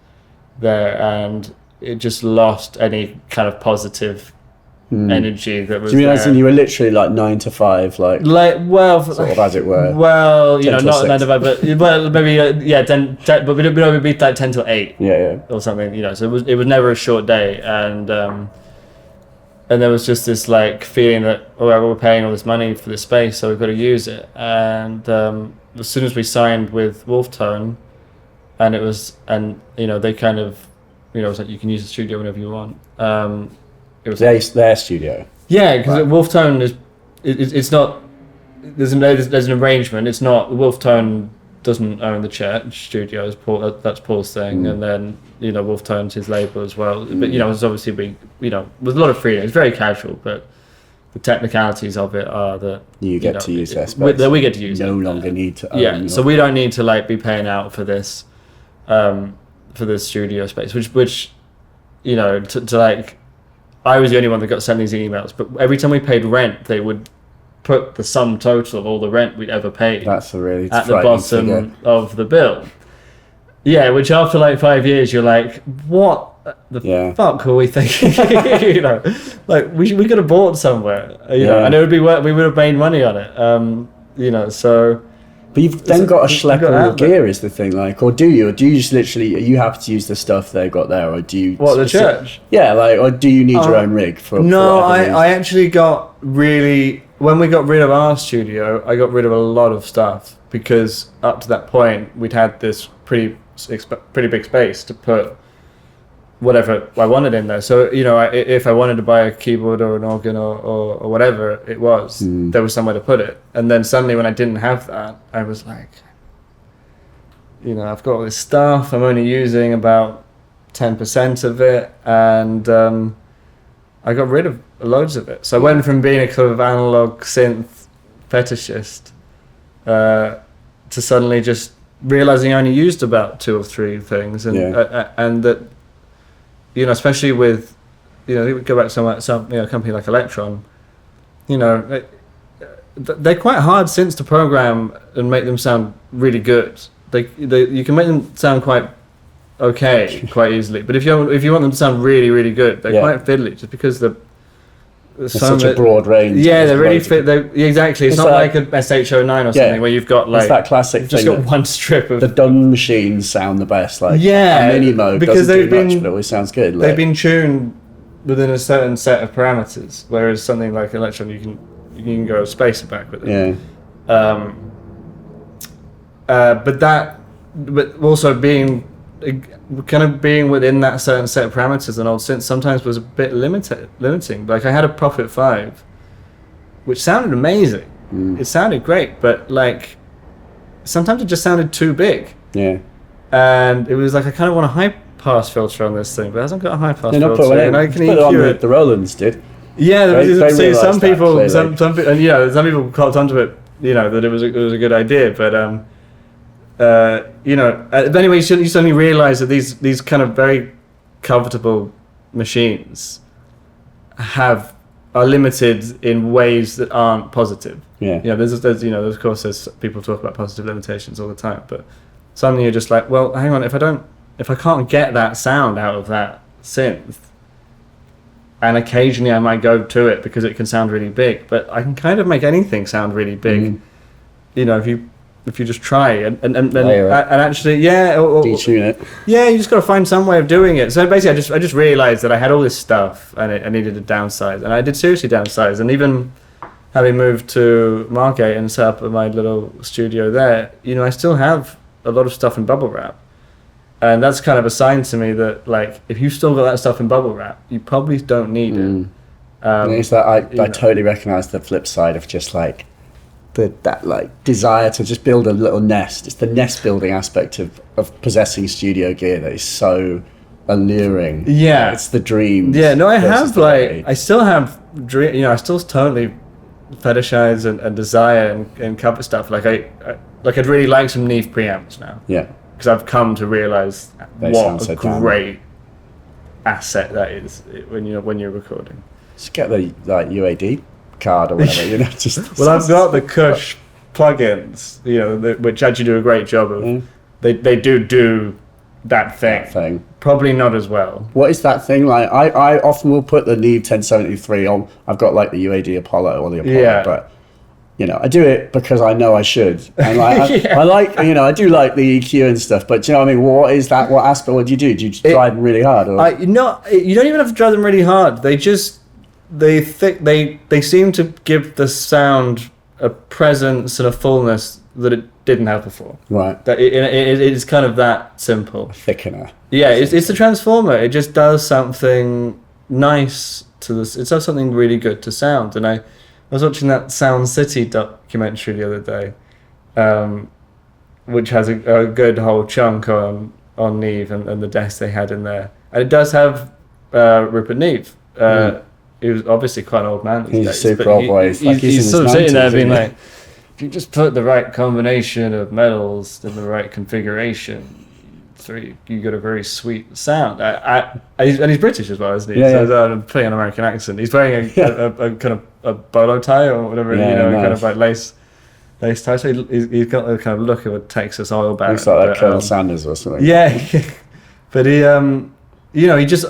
there, and it just lost any kind of positive energy that was. Do you mean as in you were literally like 9 to 5, like well, sort of as it were? Well, you know, not 9 to 5, but well, maybe 10, but we'd be like 10 to 8, or something. You know, so it was never a short day, and there was just this like feeling that we're paying all this money for this space, so we've got to use it. And as soon as we signed with Wolftone, and you know, they kind of, you know, it was like, you can use the studio whenever you want. It was their studio. Yeah, because Wolftone it's not. There's an arrangement. It's not, Wolftone doesn't own the church studio. That's Paul's thing, and then, you know, Wolftone's his label as well. But you know, it's obviously with a lot of freedom. It's very casual, but the technicalities of it are that you get to use their space. That we get to use. No longer need to own. Yeah, so we don't need to like be paying out for this studio space, which you know, to like, I was the only one that got sent these emails, but every time we paid rent, they would put the sum total of all the rent we'd ever paid That's a really at the bottom figure. of the bill. Yeah, which after like 5 years, you're like, what the fuck were we thinking? You know, like we could have bought somewhere, you know, and it would be we would have made money on it. You know, so. But you've then got to schlep all the gear is the thing, like, or do you just literally, are you happy to use the stuff they've got there, or do you... What, the church? Yeah, like, or do you need your own rig for... No, I actually got really... When we got rid of our studio, I got rid of a lot of stuff, because up to that point, we'd had this pretty big space to put whatever I wanted in there. So, you know, if I wanted to buy a keyboard or an organ or whatever it was, there was somewhere to put it. And then suddenly when I didn't have that, I was like, you know, I've got all this stuff, I'm only using about 10% of it, and I got rid of loads of it. So I went from being a kind of analog synth fetishist to suddenly just realizing I only used about 2 or 3 things, and that, you know, especially with, you know, go back to some you know, company like Electron, you know, they're quite hard synths to program and make them sound really good. You can make them sound quite okay quite easily, but if you want them to sound really, really good, they're quite fiddly, just because there's such a broad range. Yeah, they're really fit. Exactly. It's not like a SH09 or something where you've got like... It's that classic thing. Just got one strip of... The done machines sound the best. Like, a mini mode because doesn't do much, but it always sounds good. Like, they've been tuned within a certain set of parameters, whereas something like Electron, you can go a space back with it. Yeah. But also being within that certain set of parameters, an old synth sometimes was a bit limiting. Like I had a Prophet 5, which sounded amazing. It sounded great, but like sometimes it just sounded too big. Yeah. And it was like, I kind of want a high pass filter on this thing, but it hasn't got a high pass filter. And I can EQ it. The Rolands did. Yeah, some people, and you know, some people caught onto it. You know, that it was a good idea, but you know, but anyway, you suddenly realize that these kind of very comfortable machines are limited in ways that aren't positive. Yeah. You know, there's you know, of course, there's people talk about positive limitations all the time, but suddenly you're just like, well, hang on, if I can't get that sound out of that synth, and occasionally I might go to it because it can sound really big, but I can kind of make anything sound really big. You know, if you just try and actually, detune it. Yeah, you just got to find some way of doing it. So basically, I just realized that I had all this stuff and I needed to downsize, and I did seriously downsize. And even having moved to Margate and set up my little studio there, you know, I still have a lot of stuff in bubble wrap, and that's kind of a sign to me that, like, if you still got that stuff in bubble wrap, you probably don't need it. It's that I totally recognize the flip side of just like that like desire to just build a little nest. It's the nest building aspect of possessing studio gear that is so alluring. Yeah, it's the dream. Yeah, no, I have like, I still have dream. You know, I still totally fetishize and desire and cover stuff. Like I'd really like some Neve preamps now. Yeah, because I've come to realize what a great asset that is when you're recording. Just get the like UAD card or whatever, you know. Just well, I've got the Kush plugins, you know, which actually do a great job of. They do that thing. Probably not as well. What is that thing like? I often will put the Neve 1073 on. I've got like the UAD Apollo or the Apollo, but you know, I do it because I know I should. And like, I like, you know, I do like the EQ and stuff, but do you know what I mean? What is that? What aspect? What do you do? Do you drive them really hard? Or? You don't even have to drive them really hard. They seem to give the sound a presence and a fullness that it didn't have before. Right. That it is kind of that simple. A thickener. Yeah, it's a transformer. It just does something nice to this. It does something really good to sound. And I was watching that Sound City documentary the other day, which has a good whole chunk on Neve and the desk they had in there. And it does have Rupert Neve. He was obviously quite an old man. He's a super old boy. He's sort of sitting there being like, if you just put the right combination of metals in the right configuration, three, you got a very sweet sound. And he's British as well, isn't he? Yeah, so I'm playing an American accent. He's wearing a kind of a bolo tie or whatever, nice. kind of like lace tie. So he's got the kind of look of a Texas oil baron. Looks like Colonel Sanders or something. Yeah, but he he just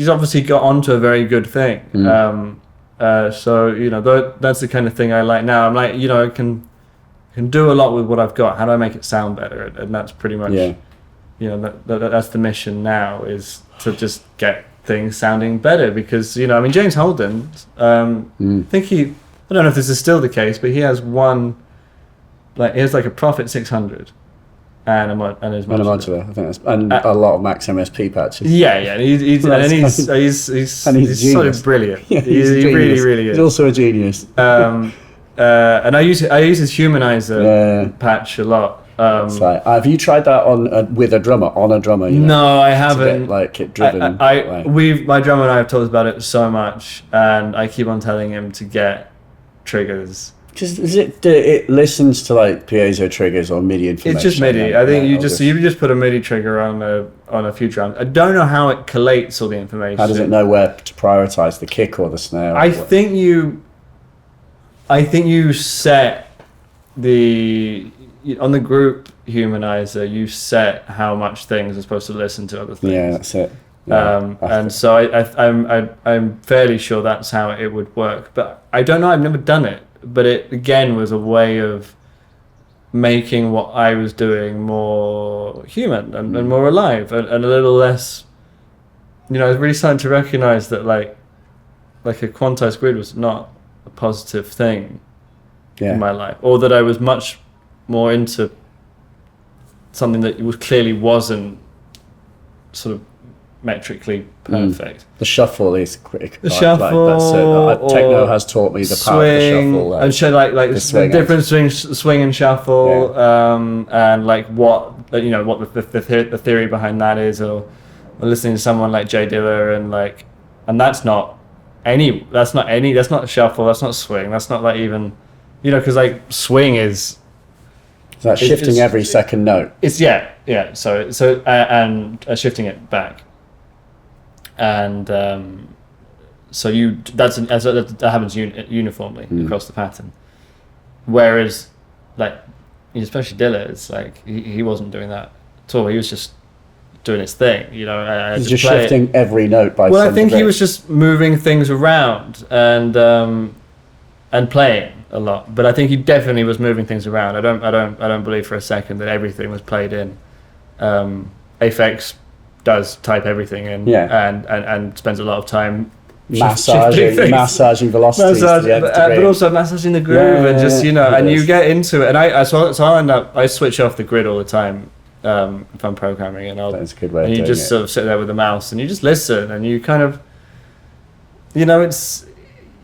obviously got onto a very good thing. So that's the kind of thing I like now. I'm like, I can do a lot with what I've got. How do I make it sound better? And that's pretty much, that's the mission now, is to just get things sounding better. Because James Holden, I think I don't know if this is still the case, but he has he has like a Prophet 600. And his modulator, I think that's, and a lot of Max MSP patches. Yeah, and he's so brilliant. Yeah, he really is. He's also a genius. And I use his humanizer patch a lot. Have you tried that with a drummer? On a drummer? No, I haven't. To get, it driven. My drummer and I have talked about it so much, and I keep on telling him to get triggers. Because it listens to like piezo triggers or MIDI information. It's just MIDI. I think you just put a MIDI trigger on a few drums. I don't know how it collates all the information. How does it know where to prioritize the kick or the snare? I think you set on the group humanizer. You set how much things are supposed to listen to other things. Yeah, that's it. Yeah, and so I'm fairly sure that's how it would work. But I don't know. I've never done it. But it again was a way of making what I was doing more human and more alive and a little less. I was really starting to recognize that like a quantized grid was not a positive thing in my life, or that I was much more into something that clearly wasn't sort of metrically perfect. The shuffle is quick. The shuffle, techno has taught me the power of the shuffle. And show like the difference between swing and shuffle, and like what the theory behind that is, or listening to someone like Jay Diller and that's not shuffle, that's not swing, that's not like even, because like swing is. It's like shifting every second note. It's So shifting it back. And that happens uniformly across the pattern, whereas like especially Dilla, it's like he wasn't doing that at all. He was just doing his thing, He's just shifting every note by. Well, I think he was just moving things around and playing a lot, but I think he definitely was moving things around. I don't believe for a second that everything was played in. Aphex does type everything in, and spends a lot of time massaging velocities, but also massaging the groove and just and you get into it. And I switch off the grid all the time if I'm programming, and that's a good way. And you just sort of sit there with the mouse and you just listen, and you kind of, it's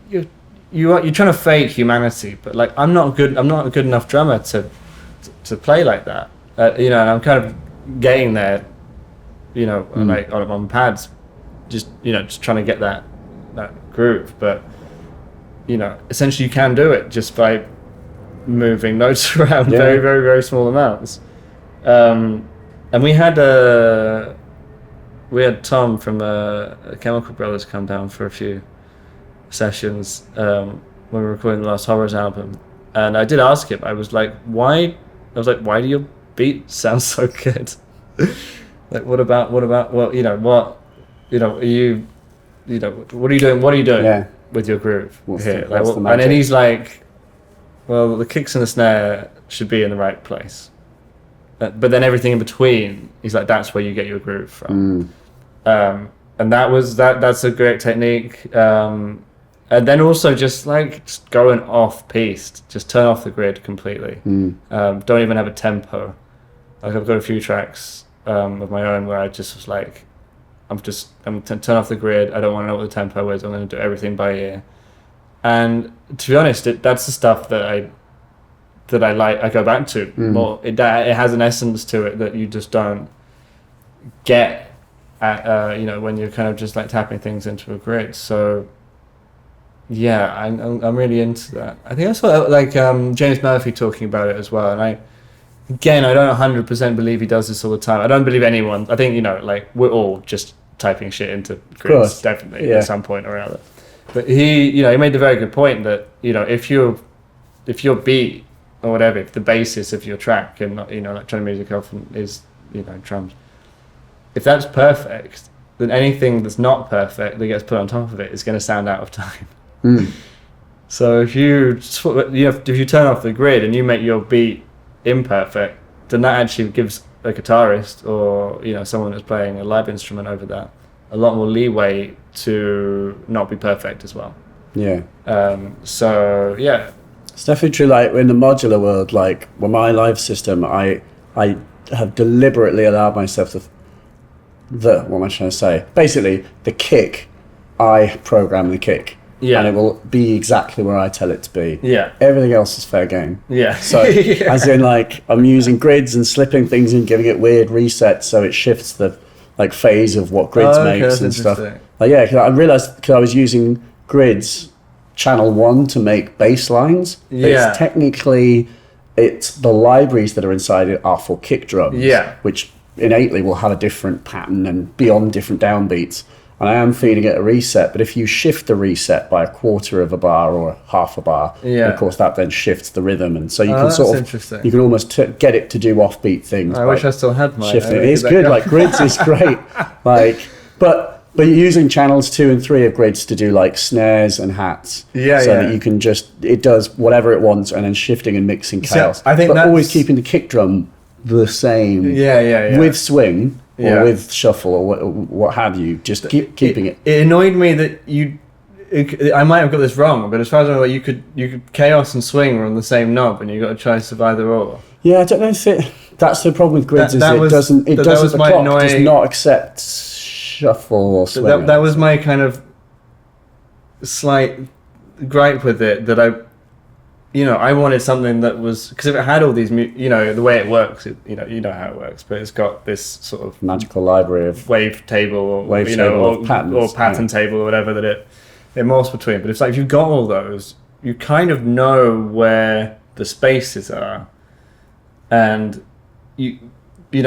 you're trying to fake humanity, but like I'm not a good enough drummer to play like that, and I'm kind of getting there. Like on pads, just trying to get that groove. But essentially you can do it just by moving notes around very, very, very small amounts. And we had Tom from Chemical Brothers come down for a few sessions when we were recording the last Horrors album, and I did ask him. I was like, why do your beats sound so good? Like, what are you doing with your groove here? And then he's like, well, the kicks and the snare should be in the right place, but then everything in between, he's like, that's where you get your groove from. And that's a great technique. And then also just going off piste, just turn off the grid completely. Don't even have a tempo. Like I've got a few tracks of my own where I just was like, I'm turn off the grid. I don't want to know what the tempo is. I'm going to do everything by ear. And to be honest, that's the stuff that I like. I go back to more. It has an essence to it that you just don't get at when you're kind of just like tapping things into a grid. So yeah, I'm really into that. I think I saw James Murphy talking about it as well, and again, I don't 100% believe he does this all the time. I don't believe anyone. I think, like, we're all just typing shit into grids, definitely, at some point or another. But he made the very good point that, if your beat or whatever, if the basis of your track, and, electronic music often is, drums, if that's perfect, then anything that's not perfect that gets put on top of it is going to sound out of time. So if you turn off the grid and you make your beat imperfect, then that actually gives a guitarist or someone that's playing a live instrument over that a lot more leeway to not be perfect as well. So yeah, it's definitely true. Like in the modular world, like with my live system, I have deliberately allowed myself what am I trying to say? Basically, the kick, I program the kick. And it will be exactly where I tell it to be. Everything else is fair game. So, as in, like, I'm using grids and slipping things and giving it weird resets so it shifts the phase of what grids makes and stuff. Cause I realized because I was using grids channel 1 to make bass lines. It's technically the libraries that are inside it are for kick drums. Which innately will have a different pattern and be on different downbeats. And I am feeding it a reset, but if you shift the reset by a quarter of a bar or half a bar, of course that then shifts the rhythm, and so you can you can almost get it to do offbeat things. I wish I still had mine. Shifting. It's good. Like grids is great. But you're using channels 2 and 3 of grids to do like snares and hats, so that you can it does whatever it wants, and then shifting and mixing chaos. I think but always keeping the kick drum the same. With swing. Or with shuffle or what have you, just keeping it. It annoyed me that I might have got this wrong, but as far as I know, you could chaos and swing were on the same knob, and you got a choice of either or. Yeah, I don't know if that's the problem with grids. The clock does not accept shuffle or swing. That was my kind of slight gripe with it, that I wanted something that was, because if it had all these, the way it works, you know how it works, but it's got this sort of magical library of wave table or patterns, or pattern table or whatever that it morphs between. But it's like if you've got all those, you kind of know where the spaces are, and you can.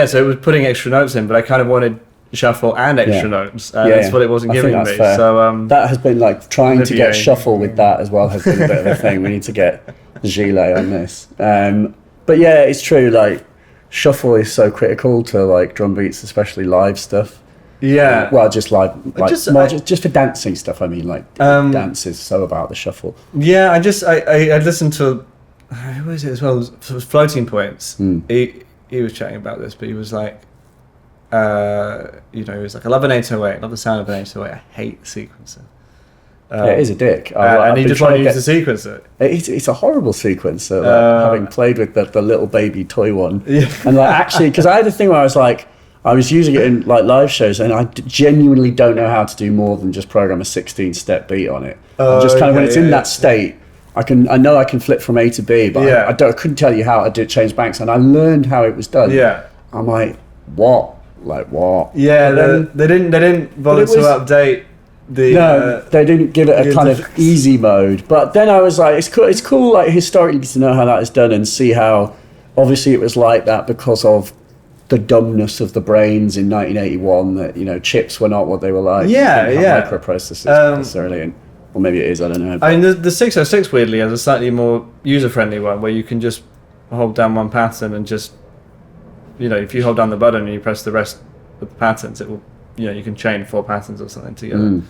So it was putting extra notes in, but I kind of wanted shuffle and extra notes, and that's what it wasn't giving me. Fair. So that has been like trying to get shuffle with that as well has been a bit of a thing. We need to get Gilet on this. But yeah, it's true. Like shuffle is so critical to like drum beats, especially live stuff. Well, just live, just for dancing stuff. I mean, like dance is so about the shuffle. I listened to who was it as well? It was Floating Points. He was chatting about this, but he was like, he was like, I love an 808, I love the sound of an 808, I hate the sequencer. It is a dick. And he just wanted to use the sequencer. It's a horrible sequencer, having played with the little baby toy one. And like actually, because I had a thing where I was using it in like live shows, and I genuinely don't know how to do more than just program a 16-step beat on it. Just kind of when it's in that state, I know I can flip from A to B, but I couldn't tell you how to change banks, and I learned how it was done. I'm like, what? Like what? They didn't bother to update the. They didn't give it a kind of easy mode. But then I was like, it's cool, like historically to know how that is done and see how obviously it was like that because of the dumbness of the brains in 1981. That chips were not what they were like. Microprocessors necessarily. Or maybe it is. I don't know. I mean, the 606 weirdly has a slightly more user-friendly one where you can just hold down one pattern and just. If you hold down the button and you press the rest of the patterns, it will, you can chain 4 patterns or something together,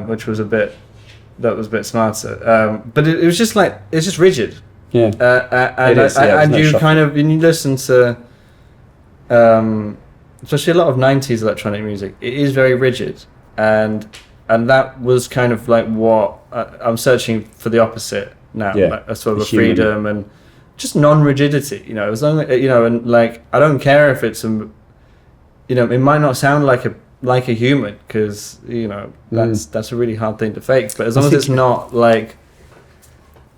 which was a bit smarter. But it was just like, it's just rigid. And you listen to, especially a lot of 90s electronic music, it is very rigid. And that was kind of like what, I'm searching for the opposite now, like a sort of a freedom and just non-rigidity, as long as, and like I don't care if it's it might not sound like a human, because that's a really hard thing to fake, but as long as it's not like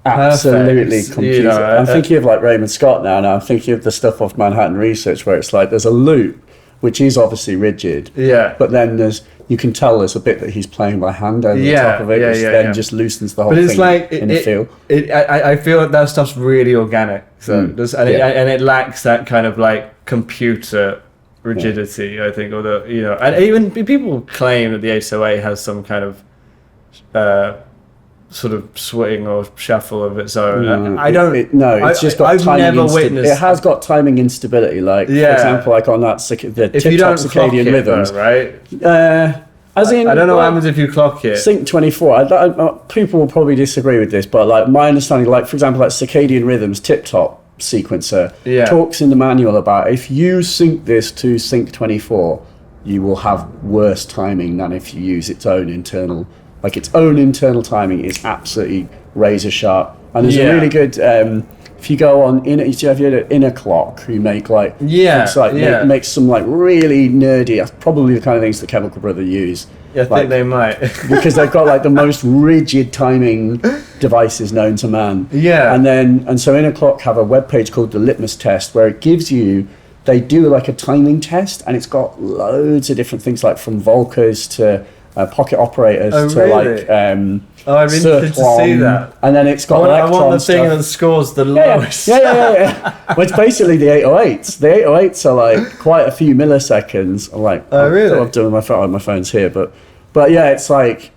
absolutely perfect, confusing. I'm thinking of like Raymond Scott now I'm thinking of the stuff off Manhattan Research where it's like there's a loop which is obviously rigid. Yeah. But then you can tell there's a bit that he's playing by hand over the top of it, which then just loosens the whole thing in the feel. I feel like that stuff's really organic, and it lacks that kind of like computer rigidity. I think, or and even people claim that the 808 has some kind of sort of swing or shuffle of its own. I don't. It's just got timing. I've never witnessed. It has got timing instability. Like for example, like on that the tip-top circadian rhythms, right? As in, I don't know what happens if you clock it. Sync 24. People will probably disagree with this, but like my understanding, like for example, like circadian rhythms tip-top sequencer talks in the manual about if you sync this to Sync 24, you will have worse timing than if you use its own internal. Like its own internal timing is absolutely razor sharp, and there's a really good. If you go on Inner Clock, who make like makes some like really nerdy, probably the kind of things that Chemical Brother use. Yeah, I think they might because they've got like the most rigid timing devices known to man. Yeah, and so Inner Clock have a webpage called the Litmus Test where it gives you. They do like a timing test, and it's got loads of different things like from Volcas to pocket operators to like I'm interested to see that. And then it's got I want the thing that scores the lowest. Yeah. Well, it's basically the 808s. The 808s are like quite a few milliseconds. I'm like, really? I've done my phone. My phone's here, but yeah, it's like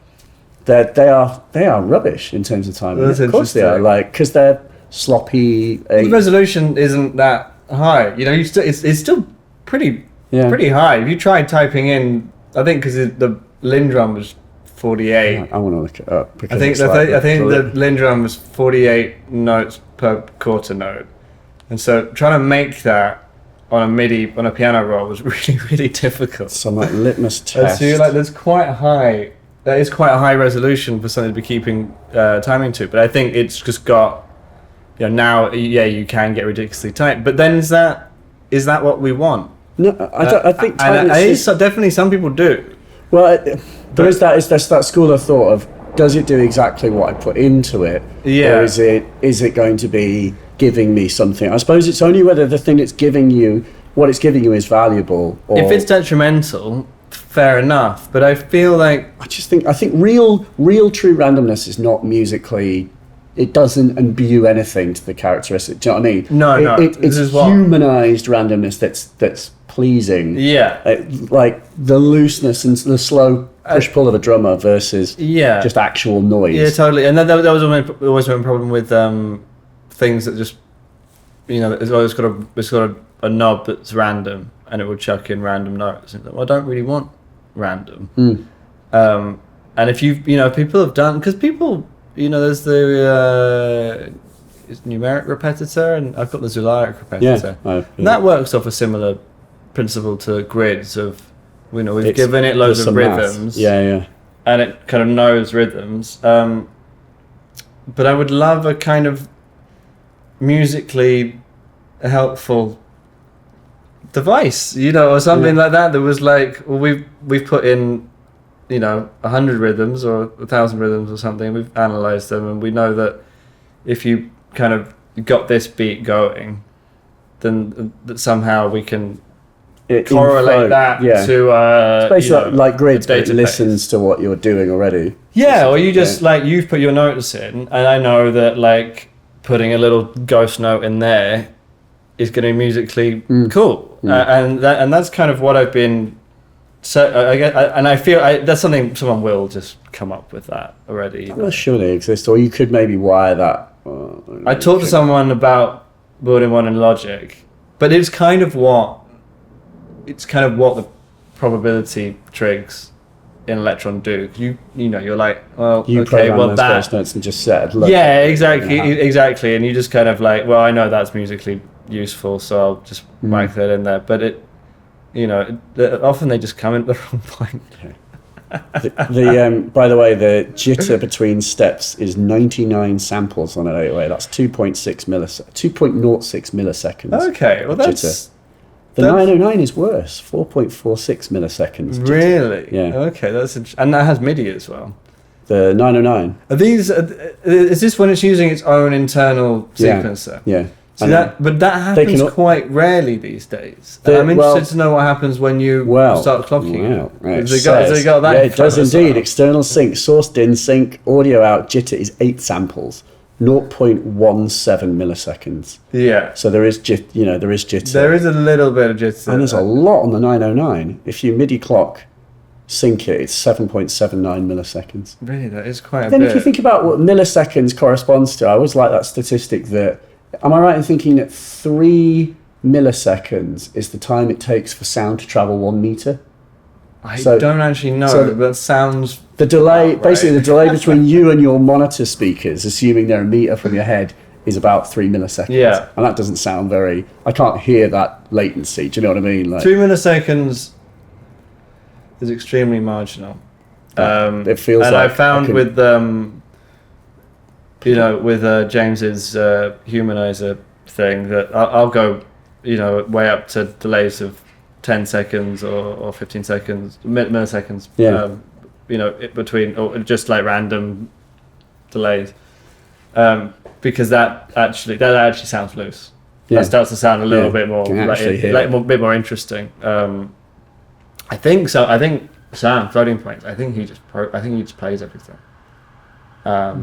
they are rubbish in terms of timing. That's of course they are, like because they're sloppy. The resolution isn't that high. It's still pretty high. If you tried typing in, I think because the Lindrum was 48. I want to look it up. I think the Lindrum was 48 notes per quarter note, and so trying to make that on a MIDI on a piano roll was really, really difficult. So like Litmus Test. So there's quite a high. That is quite a high resolution for something to be keeping timing to, but I think it's just got. Now you can get ridiculously tight, but then is that what we want? No, I think definitely some people do. Well, there's that school of thought of does it do exactly what I put into it, or is it going to be giving me something? I suppose it's only whether the thing it's giving you, what it's giving you, is valuable. Or if it's detrimental, fair enough. But I feel like I think real true randomness is not musically. It doesn't imbue anything to the characteristic. Do you know what I mean? No. It's humanized randomness that's pleasing. Yeah. Like the looseness and the slow push-pull of a drummer versus just actual noise. Yeah, totally. And that was always my problem with things that just, it's always got a knob that's random and it will chuck in random notes. And I don't really want random. And if people have done, because people... there's the numeric repetitor, and I've got the Zularic repetitor. And that works off a similar principle to grids of, we've given it loads of rhythms. And it kind of knows rhythms. But I would love a kind of musically helpful device, or something like that was like, well, we've put in 100 rhythms or 1,000 rhythms or something. We've analysed them, and we know that if you kind of got this beat going, then that somehow we can correlate that to it's basically like grids, but it listens to what you're doing already. Yeah, or you just you've put your notes in, and I know that like putting a little ghost note in there is going to be musically cool, and that's kind of what I've been. So I feel that's something someone will just come up with that already. I'm not sure they exist, or you could maybe wire that. I talked to someone about building one in Logic, but it's kind of what the probability trigs in Electron do. You're like, well, that notes and just set. Exactly, and you just kind of like, well, I know that's musically useful, so I'll just whack that in there, but it. Often they just come in at the wrong point. By the way, the jitter between steps is 99 samples on an 808. That's 2.06 milliseconds. Okay, well that's... The 909 is worse, 4.46 milliseconds. Jitter. Really? Yeah. Okay, and that has MIDI as well. The 909. Is this when it's using its own internal sequencer? Yeah. But that happens quite rarely these days. I'm interested to know what happens when you start clocking. Has it got that? Yeah, it does indeed. External sync, source in sync, audio out, jitter is 8 samples, 0.17 milliseconds. Yeah. So there is jitter. There is a little bit of jitter. And there's a lot on the 909. If you MIDI clock sync it's 7.79 milliseconds. Really, that is quite a bit. Then if you think about what milliseconds corresponds to, I always like that statistic that, am I right in thinking that 3 milliseconds is the time it takes for sound to travel 1 meter? I don't actually know, but that sounds... The delay, basically the delay between you and your monitor speakers, assuming they're a meter from your head, is about 3 milliseconds. Yeah. And that doesn't sound very... I can't hear that latency, do you know what I mean? 2 milliseconds is extremely marginal. It feels and like... I found with James's humanizer thing that I'll go, way up to delays of 10 seconds or 15 seconds, milliseconds. Yeah. Between, or just like random delays. Because that actually sounds loose. Yeah. That starts to sound a little bit more, a bit more interesting. I think so. I think Sam, Floating Points, I think he just plays everything.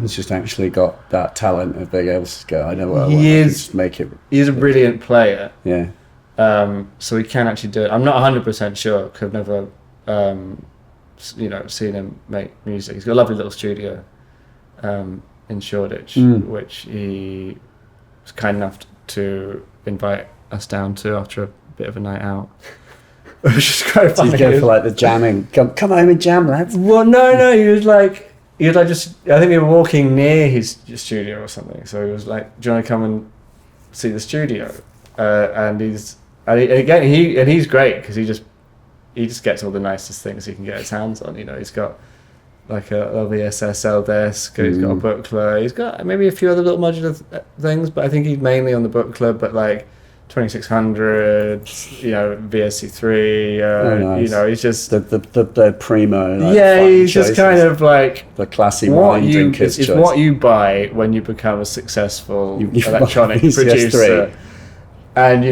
He's just actually got that talent of being able to go, I know what I want, make it. He's a brilliant player. Yeah. So he can actually do it. I'm not 100% sure because I've never, seen him make music. He's got a lovely little studio in Shoreditch, which he was kind enough to invite us down to after a bit of a night out. Which is quite funny. So you go for like the jamming. Come home and jam, lads. Well, no. He was like just. I think we were walking near his studio or something. So he was like, "Do you want to come and see the studio?" And he's great because he just gets all the nicest things he can get his hands on. He's got like a lovely SSL desk. He's got a booklet. He's got maybe a few other little modular things, but I think he's mainly on the booklet. But like 2600, VSC3, nice. He's just the primo. He's just kind of like the classy wine drinker's choice. It's what you buy when you become a successful electronic producer. producer. And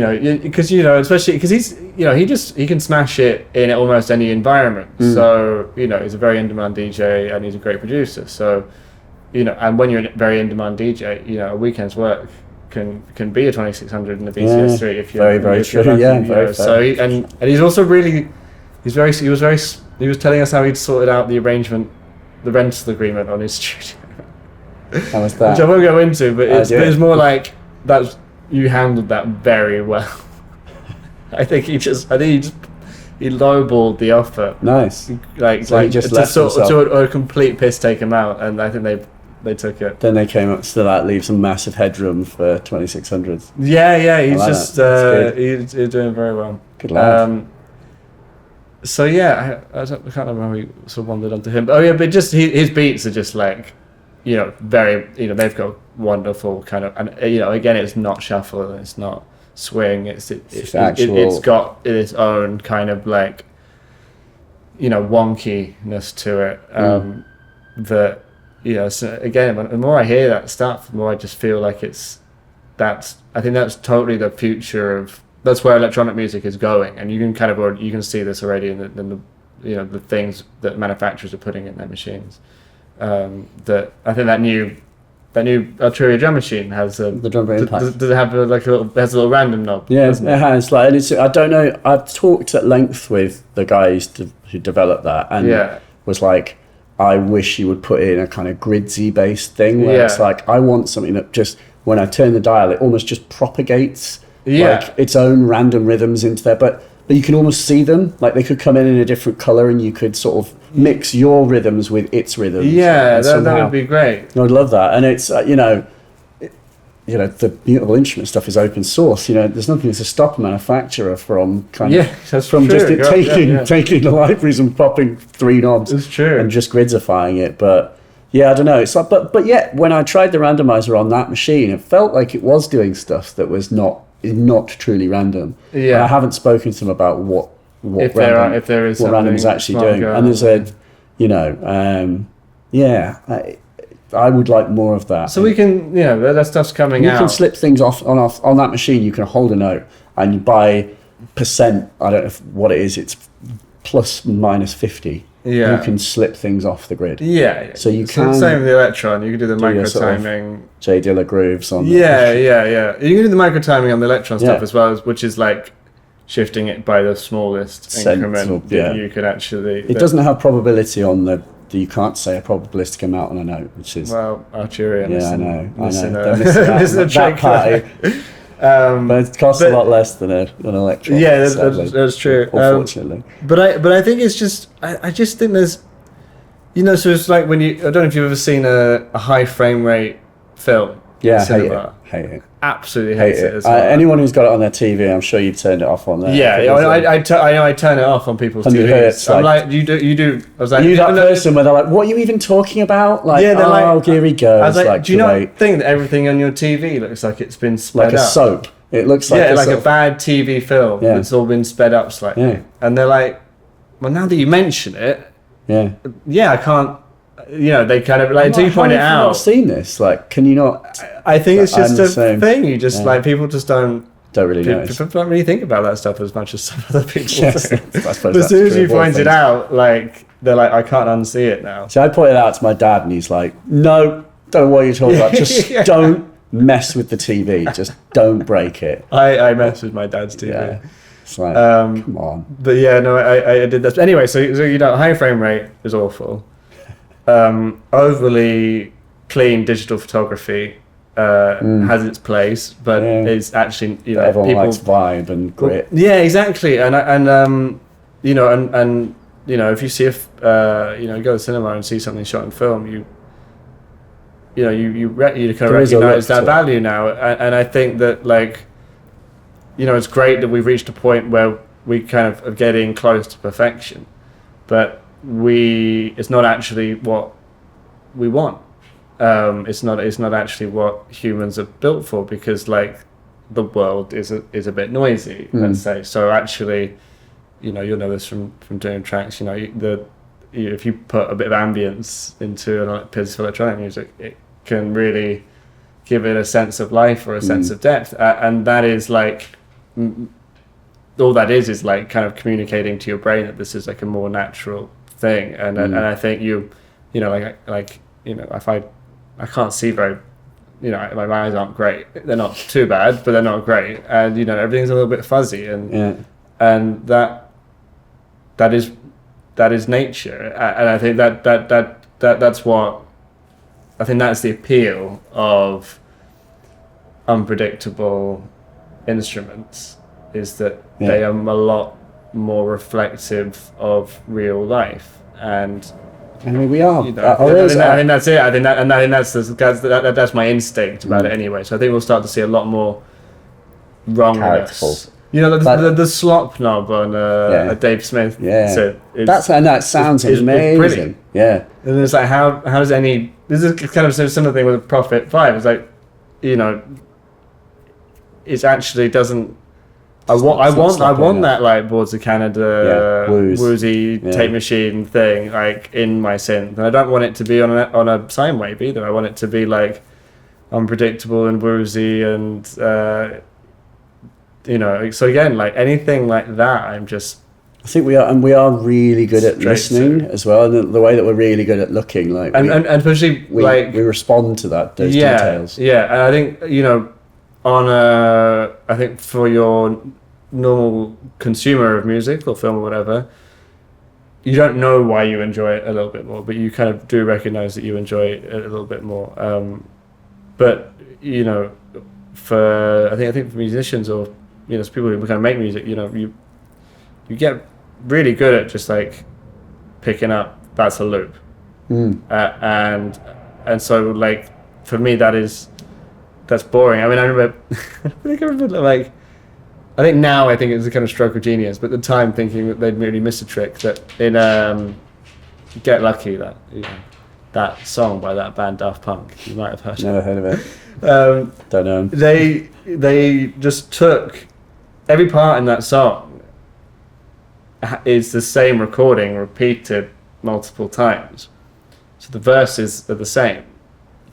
because especially because he can smash it in almost any environment. So he's a very in-demand DJ and he's a great producer. So and when you're a very in-demand DJ, a weekend's work can be a 2600 in the VCS3 if you're very true. Very so and he's also he was telling us how he'd sorted out the rental agreement on his studio. How was that? Which I won't go into, but it's more like that's. You handled that very well. I think he lowballed the offer. Nice. So he just left to a complete piss take him out, and I think they took it. Then they came up to that leaves some massive headroom for 2600s. Yeah. He's he's doing very well. Good lad. So yeah, I can't remember how we sort of wandered onto him. But just his beats are just like. Very, they've got wonderful kind of, and again, it's not shuffle, it's not swing, it's got its own kind of like, wonkiness to it. That so again, the more I hear that stuff, the more I just feel like I think that's totally the future of. That's where electronic music is going, and you can kind of you can see this already in the the things that manufacturers are putting in their machines. That I think that new Arturia drum machine has the drum brain impact. Does it have has a little random knob? Yeah, it has. I don't know. I've talked at length with the guys who developed that, and was like, I wish you would put in a kind of gridsy based thing where it's like I want something that just when I turn the dial, it almost just propagates like its own random rhythms into there, but you can almost see them. Like they could come in a different color, and you could sort of mix your rhythms with its rhythms. Yeah, that would be great. I'd love that. And it's the beautiful instrument stuff is open source. There's nothing to stop a manufacturer from taking the libraries and popping 3 knobs. It's true. And just gridsifying it. But yeah, I don't know. It's like, but yet when I tried the randomizer on that machine, it felt like it was doing stuff that was not truly random. Yeah. And I haven't spoken to them about what random is actually doing. And there's I would like more of that. So we can, that stuff's coming out. You can slip things off on that machine. You can hold a note, and you buy percent. I don't know what it is. It's plus minus 50. Yeah. You can slip things off the grid. Yeah. So you can. Same with the Electron. You can do the micro timing. J Dilla grooves on. Yeah. You can do the micro timing on the Electron stuff as well, which is like shifting it by the smallest increment that you could actually. It doesn't have probability on the. You can't say a probabilistic amount on a note, which is Arturia. Yeah, I know. They're missing a trick. Party. But it costs a lot less than an Electron. Yeah, that's true. Unfortunately, but I think it's just I just think there's, so it's like when I don't know if you've ever seen a high frame rate film. Yeah, hate it. Absolutely hate it as well. Anyone who's got it on their TV, I'm sure you've turned it off on there. Yeah, I turn it off on people's TVs. I'm like, you do. I was like, you that person where they're like, what are you even talking about? Like, they're like, here he goes. I was like, do you not think that everything on your TV looks like it's been sped up? Like a soap. It looks like a bad TV film that's all been sped up slightly. Yeah. And they're like, well, now that you mention it, I can't. They kind of like until you point it out. I've not seen this. Like, can you not? I think it's just a thing. You just like people just don't really notice. People don't really think about that stuff as much as some other people. Yes, I suppose but as soon as you point it out, like they're like, I can't unsee it now. So I pointed out to my dad, and he's like, "No, don't know what you're talking about. Just don't mess with the TV. Just don't break it." I mess with my dad's TV. Yeah. It's like, come on. But I did that. Anyway, so high frame rate is awful. Overly clean digital photography has its place, but it's actually everyone likes vibe and grit. Yeah, exactly. And if you see you go to the cinema and see something shot in film, you kind of recognize that value now. And I think that it's great that we've reached a point where we kind of are getting close to perfection, but it's not actually what we want. It's not actually what humans are built for, because the world is a bit noisy, let's say. So actually, you'll know this from doing tracks. If you put a bit of ambience into a piece of electronic music, it can really give it a sense of life or a sense of depth, and that is all that is kind of communicating to your brain that this is a more natural thing. And I think if I can't see very, my eyes aren't great. They're not too bad, but they're not great, and everything's a little bit fuzzy, and that is nature, and I think that's what I think that's the appeal of unpredictable instruments, is that they are a lot more reflective of real life. And I mean, we are. I think that's it. I think that's my instinct about it anyway. So I think we'll start to see a lot more wrongness. The slop knob on a Dave Smith. Yeah, that sounds amazing. Brilliant. Yeah, and it's like how does any? This is kind of similar thing with Prophet 5. It's like, it actually doesn't. I want that Boards of Canada woozy tape machine thing in my synth, and I don't want it to be on a sine wave either. I want it to be unpredictable and woozy, and so again, anything like that, I think we are really good at listening as well, and the way that we're really good at looking, and especially we respond to those details. Yeah, and I think I think for your normal consumer of music or film or whatever, you don't know why you enjoy it a little bit more, but you kind of do recognize that you enjoy it a little bit more. But for I think for musicians or people who kind of make music, you get really good at just picking up that's a loop, and so for me that's boring. I mean, I remember I think now I think it's a kind of stroke of genius, but at the time thinking that they'd really missed a trick, that in Get Lucky, that song by that band Daft Punk, you might have heard it. Never heard of it. Don't know. They just took every part in that song is the same recording repeated multiple times. So the verses are the same,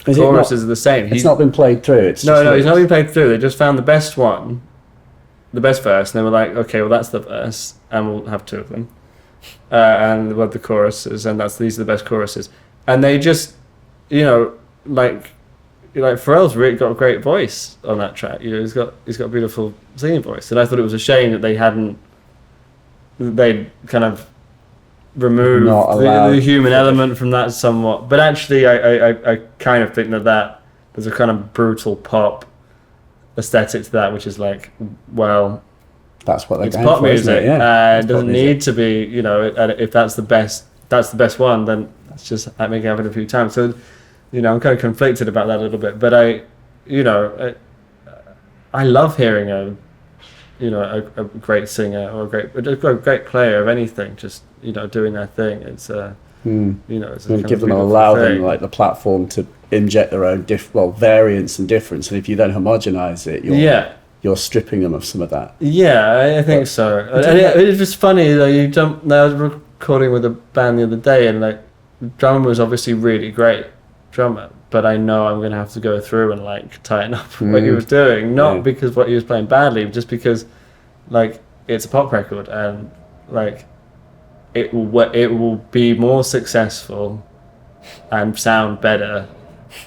choruses are the same. It's not been played through. It's not been played through. They just found the best one, the best verse, and they were like, okay, well that's the verse, and we'll have 2 of them, and we'll have the choruses, and these are the best choruses, and they just, like Pharrell's really got a great voice on that track. He's got a beautiful singing voice, and I thought it was a shame that they'd kind of removed the human element from that somewhat. But actually, I kind of think that there's a kind of brutal pop aesthetic to that, which is like, well, that's what it's pop music. It doesn't need to be, if that's the best one, then let's just make it happen a few times. So, I'm kind of conflicted about that a little bit. But I love hearing a great singer or a great player of anything, just doing their thing. It's it's give them them like the platform to inject their own variance and difference, and if you then homogenize it, you're stripping them of some of that. I think so. And it's just funny that I was recording with a band the other day, and like the drummer was obviously really great drummer, but I know I'm going to have to go through and like tighten up what he was doing, not because what he was playing badly, just because like it's a pop record, and like it will be more successful and sound better,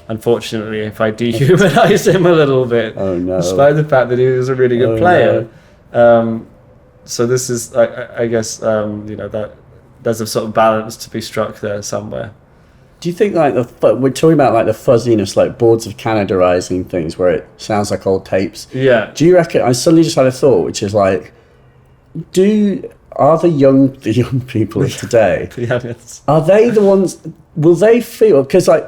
unfortunately, if I dehumanize him a little bit. Oh no! Despite the fact that he was a really good player. No. So this is, I guess, that there's a sort of balance to be struck there somewhere. Do you think like we're talking about like the fuzziness, like Boards of Canada-izing things, where it sounds like old tapes? Yeah. Do you reckon? I suddenly just had a thought, which is like, are the young people of today? Are they the ones? Will they feel? Because like,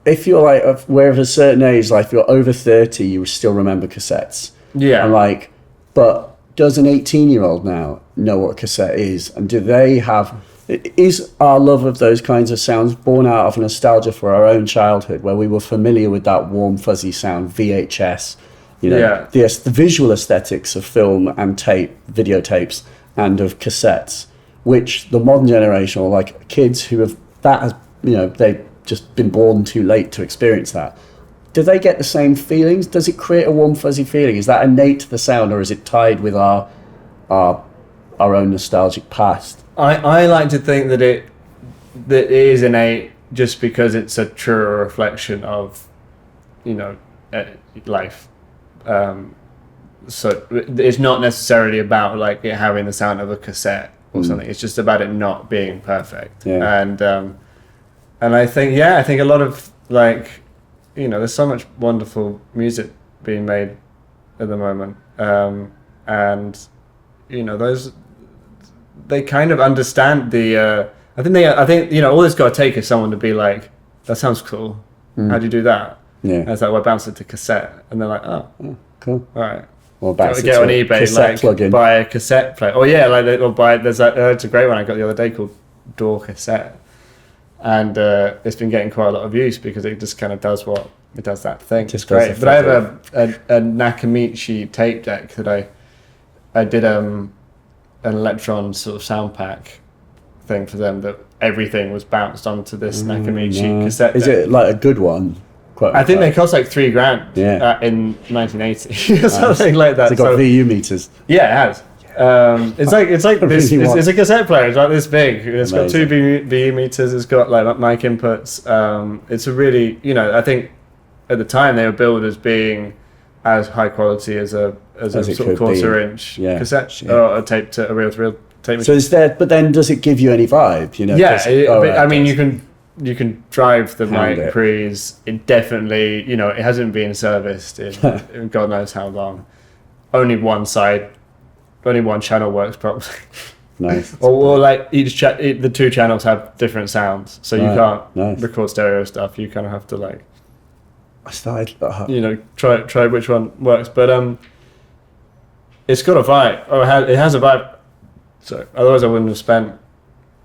if you're like we're of a certain age, like if you're over 30, you still remember cassettes. Yeah. And like, but does an 18-year-old now know what a cassette is? And do they have? Is our love of those kinds of sounds born out of nostalgia for our own childhood, where we were familiar with that warm, fuzzy sound, VHS, the visual aesthetics of film and videotapes, and of cassettes, which the modern generation, or like kids who have they've just been born too late to experience that. Do they get the same feelings? Does it create a warm, fuzzy feeling? Is that innate to the sound, or is it tied with our own nostalgic past? I like to think that it is innate, just because it's a truer reflection of, life. So it's not necessarily about like it having the sound of a cassette or something. It's just about it not being perfect. Yeah. And I think a lot of like, there's so much wonderful music being made at the moment, and those. They kind of understand the. I think all it's got to take is someone to be like, "That sounds cool. How do you do that?" Yeah. And it's like, well, I bounced it to cassette, and they're like, "Oh, cool. All right." Or get on eBay, like plug-in. Buy a cassette player. Oh yeah, or buy. There's that. It's a great one I got the other day called Door Cassette, and it's been getting quite a lot of use because it just kind of does that thing. It's great. But I have a Nakamichi tape deck that I did an Electron sort of sound pack thing for them, that everything was bounced onto this Nakamichi cassette. Is it like a good one? I think they cost like $3,000 in 1980 or something like that. It's got VU meters. Yeah, it has. It's like this. It's a cassette player. It's like this big. It's got 2 VU meters. It's got like mic inputs. It's a really, I think at the time they were billed as being as high quality as a sort of quarter-inch cassette or a tape to a reel-to-reel tape. So is there? But then, does it give you any vibe? I mean, you can drive the mic pre's. It definitely, it hasn't been serviced in God knows how long. Only one channel works properly. Nice. or like the 2 channels have different sounds, so you can't record stereo stuff. You kind of have to like. I started. Try which one works, but it's got a vibe. It has a vibe. So otherwise, I wouldn't have spent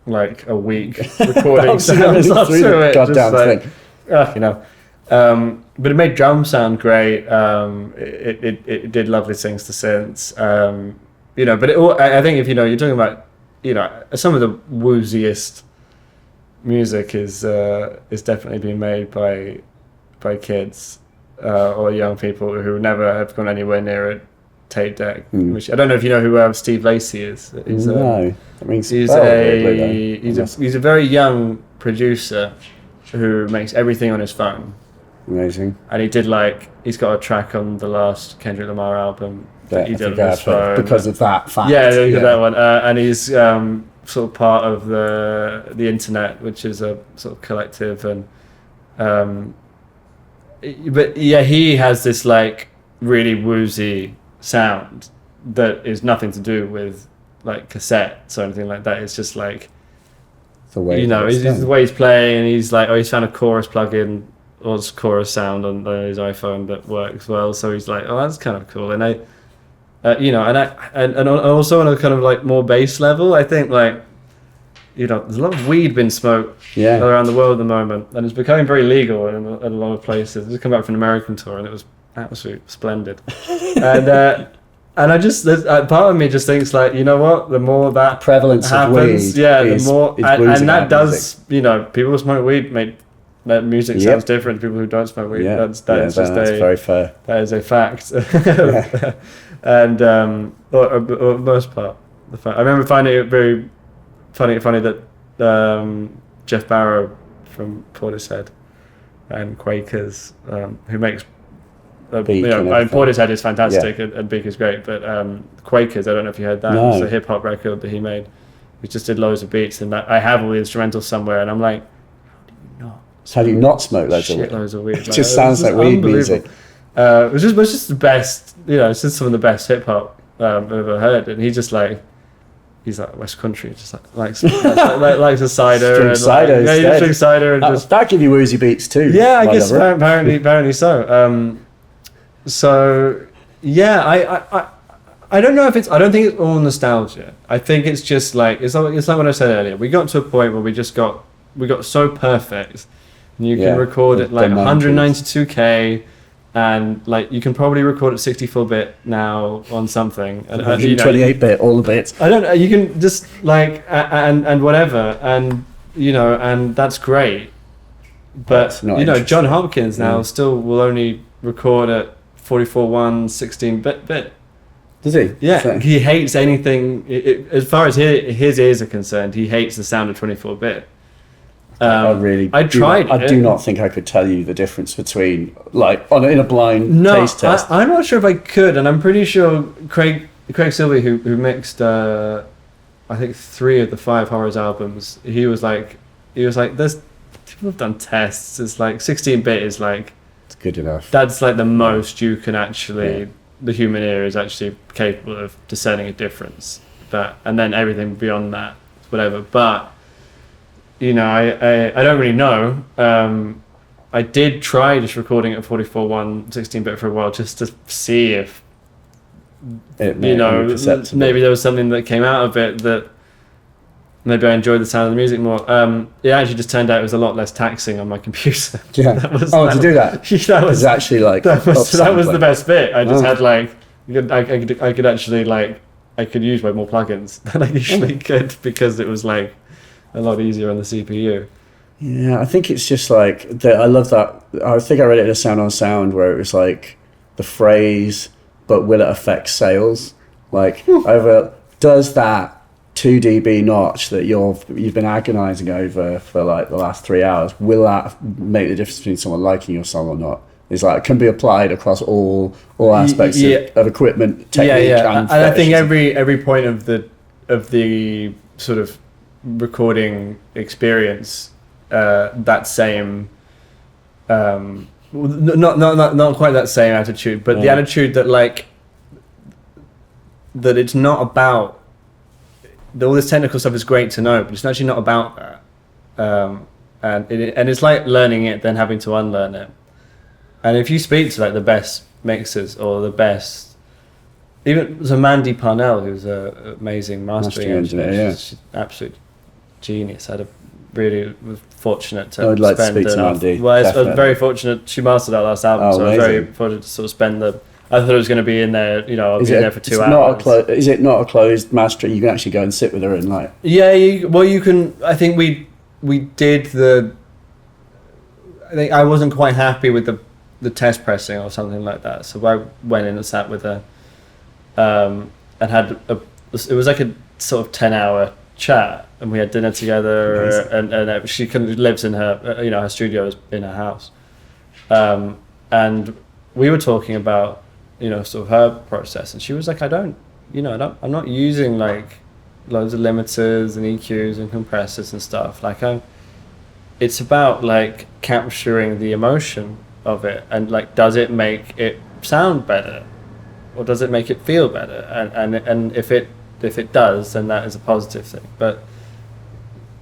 like a week recording sounds through it. Goddamn thing. But it made drums sound great. It did lovely things to synths. But I think if you're talking about some of the wooziest music is definitely being made by kids or young people who never have gone anywhere near a tape deck. Which I don't know if you know who Steve Lacy is. No, that means he's a very young producer who makes everything on his phone. Amazing. And he's got a track on the last Kendrick Lamar album that he did on his phone because of that fact. Yeah, that one. And he's sort of part of the internet, which is a sort of collective, and but yeah, he has this like really woozy sound that is nothing to do with like cassettes or anything like that. It's just like the way it's the way he's playing, and he's like, he's found a chorus plugin or chorus sound on his iPhone that works well. So he's like, that's kind of cool. And and also on a kind of like more base level, I think like, there's a lot of weed being smoked around the world at the moment, and it's becoming very legal in a lot of places. I just come back from an American tour, and it was absolutely splendid. And I just, part of me just thinks like, you know what? The more that prevalence happens, of weed, the more, and that does, people who smoke weed make that music sounds different to people who don't smoke weed. That's very fair. That is a fact. And or most part, I remember finding it very funny that Jeff Barrow from Portishead and Quakers, who makes Portishead is fantastic and Beak is great, but Quakers, I don't know if you heard that. No. It's a hip hop record that he made. He just did loads of beats, and I have all the instrumentals somewhere, and I'm like, how do you not smoke loads of weed? It just sounds like weed music. It was just the best. It's just some of the best hip hop I've ever heard, and he's like West Country, just likes a cider. Drink cider. He just drinks cider and just that give you woozy beats too. Yeah, I guess apparently so. So yeah, I don't know if I don't think it's all nostalgia. I think it's just like it's like what I said earlier. We got to a point where we got so perfect. And you can record it like 192K, and like you can probably record at 64-bit now on something. 128-bit, all the bits. I don't know. You can just like and whatever, and and that's great. But John Hopkins now still will only record at 44.1 16-bit. Does he? Yeah, So. He hates anything. As far as his ears are concerned, he hates the sound of 24-bit. I do not think I could tell you the difference between in a blind taste test. I'm not sure if I could, and I'm pretty sure Craig Silvey, who mixed I think 3 of the 5 Horrors albums, he was like there's people have done tests. It's like 16-bit is like it's good enough. That's like the most you can actually the human ear is actually capable of discerning a difference. And then everything beyond that, whatever. But I don't really know. I did try just recording at 44.1 16-bit for a while just to see if maybe there was something that came out of it that maybe I enjoyed the sound of the music more. It actually just turned out it was a lot less taxing on my computer. Yeah. To do that? That was actually like that was the best bit. I just had like I could actually I could use way more plugins than I usually could because it was like a lot easier on the CPU. Yeah, I think it's just like I love that. I think I read it in a Sound on Sound where it was like the phrase, but will it affect sales? Does that 2 dB notch that you've been agonizing over for like the last 3 hours, will that make the difference between someone liking your song or not? It's like it can be applied across all aspects of equipment, technique, and I think every point of the sort of recording experience, that same not quite that same attitude, but the attitude that that it's not about all this technical stuff is great to know, but it's actually not about that. And it's like learning it, then having to unlearn it. And if you speak to the best mixers or the best, even Mandy Parnell, who's an amazing mastering engineer, she's absolute genius. I was fortunate to I'd like to speak to Mandy. Well, I was very fortunate. She mastered that last album, so amazing. I was very fortunate to sort of spend I thought it was going to be in there, I'll be there for 2 hours. Is it not a closed master? You can actually go and sit with her and Yeah, you can. I think we did I think I wasn't quite happy with the test pressing or something like that. So I went in and sat with her, and it was like a sort of 10-hour chat, and we had dinner together. And she lives in her her studio is in her house, and we were talking about sort of her process, and she was like, I'm not using like loads of limiters and EQs and compressors and stuff. Like it's about like capturing the emotion of it, and like, does it make it sound better, or does it make it feel better? And if it does, then that is a positive thing. But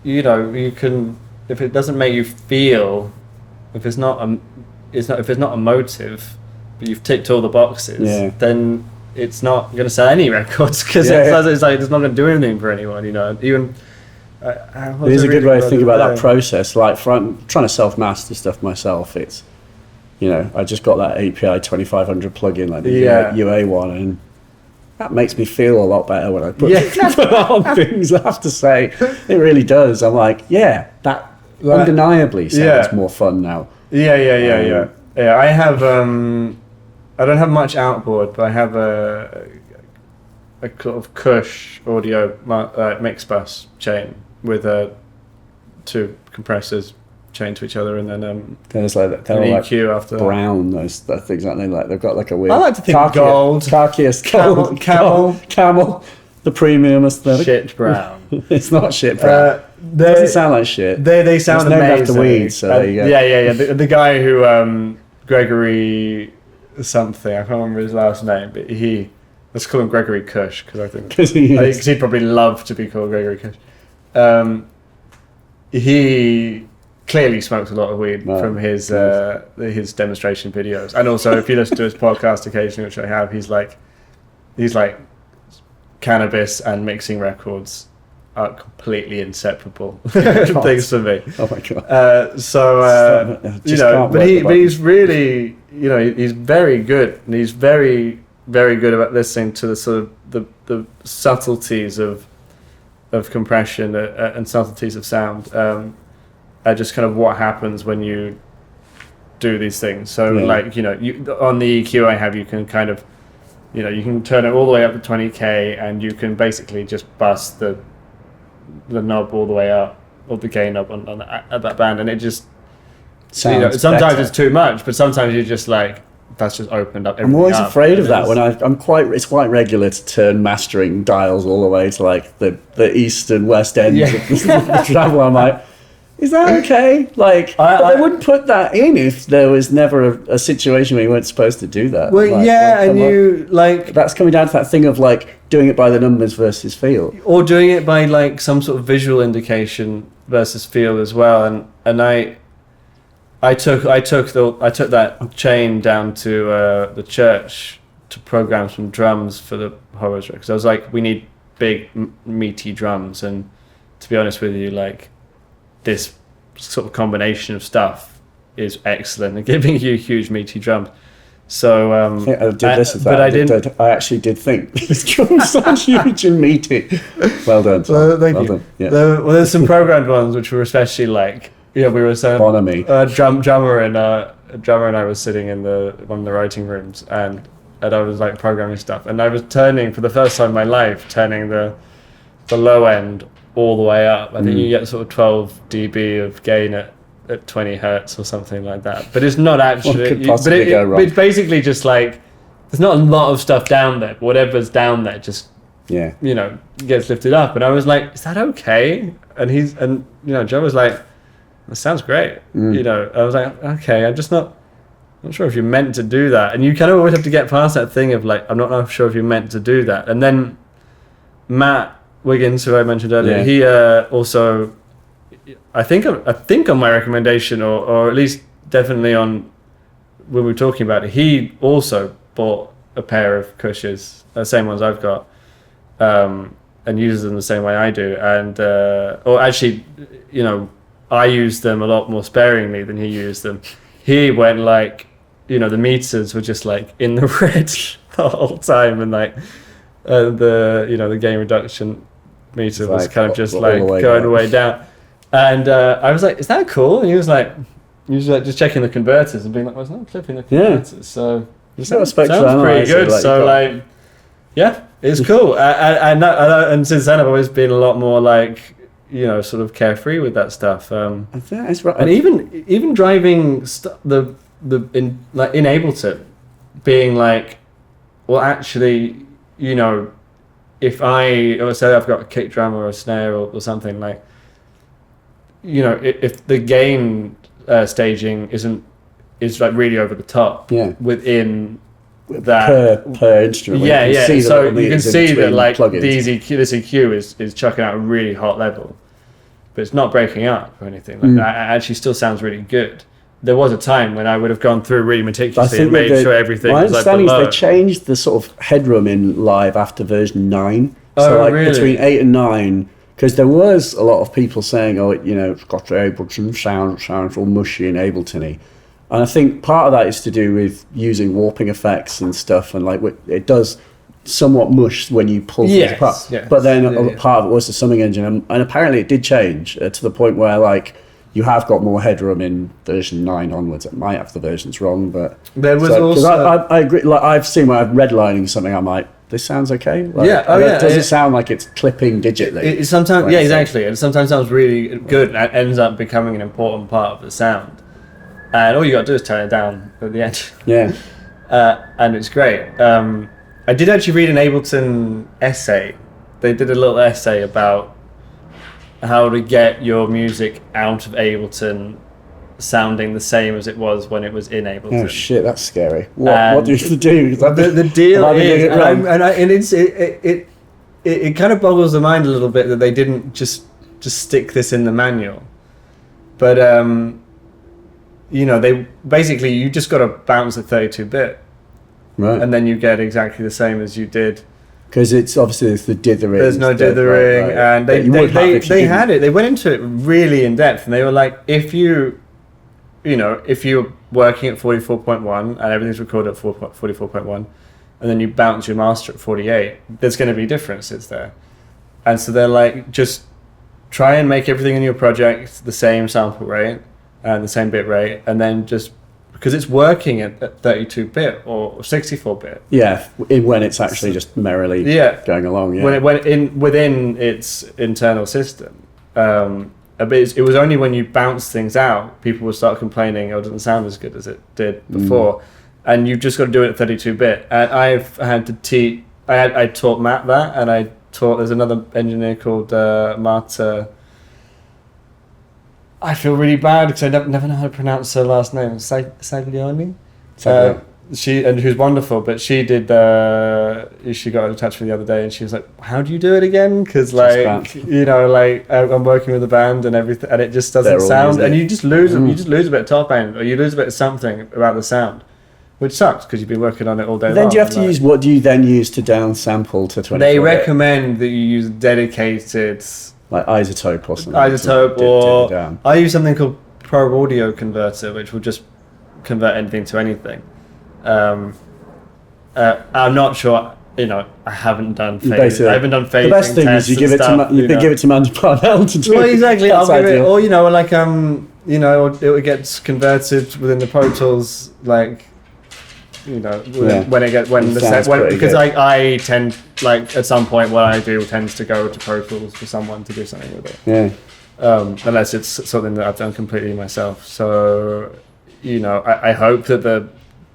you can, if it doesn't make you feel, if it's not emotive, but you've ticked all the boxes, then it's not going to sell any records, because it's like it's not going to do anything for anyone. Even it is a good way to think about that process. Like, I'm trying to self-master stuff myself. It's I just got that API 2500 plugin, like the UA one, and that makes me feel a lot better when I put on things. I have to say, it really does. I'm like, that undeniably sounds more fun now. Yeah. I have I don't have much outboard, but I have a sort of Kush audio mix bus chain with two compressors chained to each other, and then there's like an EQ after brown. Those things, aren't they? Like they've got like a weird. I like to think gold, camel, the premium aesthetic. Shit brown. It's not shit brown. It doesn't sound like shit. They sound amazing. After weeds, so there you go. Yeah. The guy who Gregory something, I can't remember his last name, but let's call him Gregory Kush, because I think he'd probably love to be called Gregory Kush. He clearly smokes a lot of weed from his demonstration videos, and also if you listen to his podcast occasionally, which I have, he's like cannabis and mixing records are completely inseparable things for me. Oh my god! But he's really, he's very good, and he's very, very good about listening to the sort of the subtleties of compression and subtleties of sound, just kind of what happens when you do these things. So like, on the EQ I have, you can kind of, you can turn it all the way up to 20k, and you can basically just bust the knob all the way up, or the gain knob at that band, and it just sounds sometimes better. It's too much, but sometimes you're just like, that's just opened up. I'm always afraid of that when it's quite regular to turn mastering dials all the way to like the east and west end of the travel. I'm like, is that okay? Like, I wouldn't put that in if there was never a situation where you weren't supposed to do that. Well, that's coming down to that thing of like doing it by the numbers versus feel, or doing it by like some sort of visual indication versus feel as well. And I took that chain down to the church to program some drums for the Horrors record. So I was like, we need big meaty drums, and to be honest with you, like, this sort of combination of stuff is excellent at giving you huge meaty drums. So I actually did think this drum sounds huge and meaty. Well done. Thank you. Yeah. There's some programmed ones which were especially like, we were saying drummer and I was sitting in one of the writing rooms, and I was like programming stuff, and I was turning for the first time in my life, turning the low end all the way up. I think you get sort of 12 dB of gain at 20 hertz or something like that. But it's not actually. What could possibly go wrong? It's basically just like, there's not a lot of stuff down there. But whatever's down there just gets lifted up. And I was like, is that okay? And Joe was like, that sounds great. I was like, okay, I'm not sure if you're meant to do that. And you kind of always have to get past that thing of like, I'm not sure if you're meant to do that. And then Matt Wiggins, who I mentioned earlier, he also, I think on my recommendation, or at least definitely on when we were talking about it, he also bought a pair of Kushes, the same ones I've got, and uses them the same way I do. And or actually, I use them a lot more sparingly than he used them. He went like, the meters were just like in the red the whole time, and like the gain reduction meter was kind of just like going the way down. And I was like, "Is that cool?" And he was like just checking the converters and being like, "Well, it's not clipping the converters." So it sounds pretty good. So like, yeah, it's cool. And since then, I've always been a lot more like, sort of carefree with that stuff. I think that's right. And even driving in Ableton, being like, well, actually, if say I've got a kick drum or a snare or something, like, if the gain staging is like really over the top, within that per instrument, so you can see that like this EQ is chucking out a really hot level, but it's not breaking up or anything like that. It actually still sounds really good. There was a time when I would have gone through really meticulously and made sure everything was like below. My understanding is they changed the sort of headroom in live after version 9. Really? Between 8 and 9, because there was a lot of people saying, it's got Ableton sounds all mushy and Ableton-y. And I think part of that is to do with using warping effects and stuff, and like it does somewhat mush when you pull things apart. Yes. But then part of it was the summing engine, and apparently it did change to the point where like you have got more headroom in version 9 onwards. It might have the versions wrong, but there was also I agree. Like I've seen when I'm redlining something, I'm like, this sounds okay. Like, it doesn't sound like it's clipping digitally. It sometimes, exactly. And sometimes sounds really good, and it ends up becoming an important part of the sound. And all you got to do is turn it down at the end. Yeah. And it's great. I did actually read an Ableton essay. They did a little essay about how to get your music out of Ableton sounding the same as it was when it was in Ableton. Oh shit, that's scary. What do you have to do? The deal is, it kind of boggles the mind a little bit that they didn't just stick this in the manual. But they basically, you just got to bounce at 32-bit, right? And then you get exactly the same as you did. Because it's the dithering. There's no dithering, right. And they had it. They went into it really in depth, and they were like, if you're working at 44.1 and everything's recorded at 44.1, and then you bounce your master at 48, there's going to be differences there. And so they're like, just try and make everything in your project the same sample rate and the same bit rate, and then just because it's working at 32-bit or 64-bit. Yeah, when it's actually just merrily going along. Yeah. Within its internal system. But it was only when you bounce things out, people would start complaining, it doesn't sound as good as it did before. And you've just got to do it at 32-bit. And I've had to teach, I taught Matt that, and there's another engineer called Marta. I feel really bad because I never know how to pronounce her last name. Saglioni? Who's wonderful, but she did. She got in touch with me the other day, and she was like, "How do you do it again?" Because I'm working with a band and everything, and it just doesn't sound. And you just lose. You just lose a bit of top end, or you lose a bit of something about the sound, which sucks because you've been working on it all day. Then do you have to use what do you then use to down sample to 24? They recommend that you use dedicated. Like isotope or something. Or I use something called Pro Audio Converter, which will just convert anything to anything. I'm not sure. I haven't done phasing. I haven't done phasing. The best thing is you give it to Mandy Parnell to do. Well, exactly. I'll give it, or it gets converted within the Pro Tools, like. Because I tend, like, at some point what I do tends to go to Pro Tools for someone to do something with it. Yeah. Unless it's something that I've done completely myself. So, I hope that the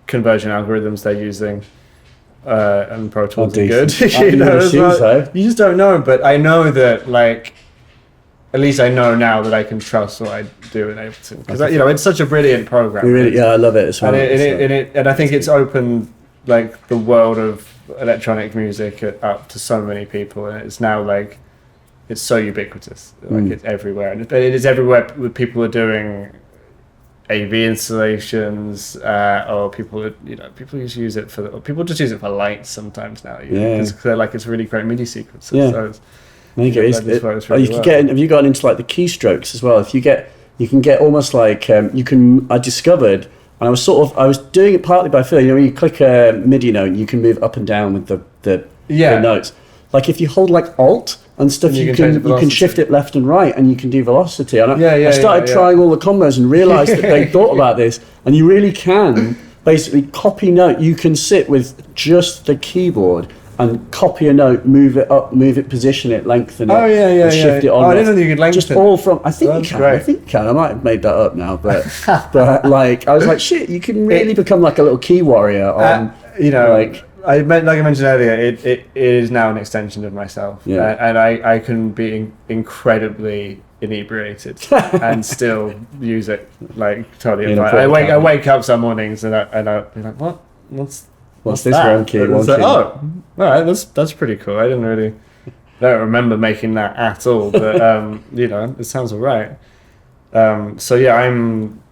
conversion algorithms they're using and Pro Tools are good. You just don't know, but I know that, like, at least I know now that I can trust what I do in Ableton, because it's such a brilliant program. I love it as well. And I think it's opened like the world of electronic music up to so many people, and it's now like it's so ubiquitous, like it's everywhere, and it is everywhere. With people are doing AV installations, or people just use it people just use it for lights sometimes now. Because they're like it's really great MIDI sequences. Yeah. So I think it is. Have you gotten into like the keystrokes as well? You can get almost like I discovered, and I was doing it partly by feel. When you click a MIDI note, you can move up and down with the notes. Like if you hold like Alt and stuff. And You change can the you can velocity. shift it left and right, and you can do velocity. And Yeah, I started yeah. trying all the combos and realised that they thought about this, and you really can basically copy note. You can sit with just the keyboard and copy a note, move it up, move it, position it, lengthen it, and shift it on. I didn't know you could lengthen. Just all from. I think That's you can. great. I think you can. I might have made that up now, but like I was like, shit, you can really become like a little key warrior on. Like I mentioned earlier, it is now an extension of myself. Yeah. And I can be incredibly inebriated and still use it like totally. I wake up some mornings and I'll be like, what's this that? one key? It's like, oh, all right, that's pretty cool. I don't remember making that at all, but it sounds all right. So yeah, I'm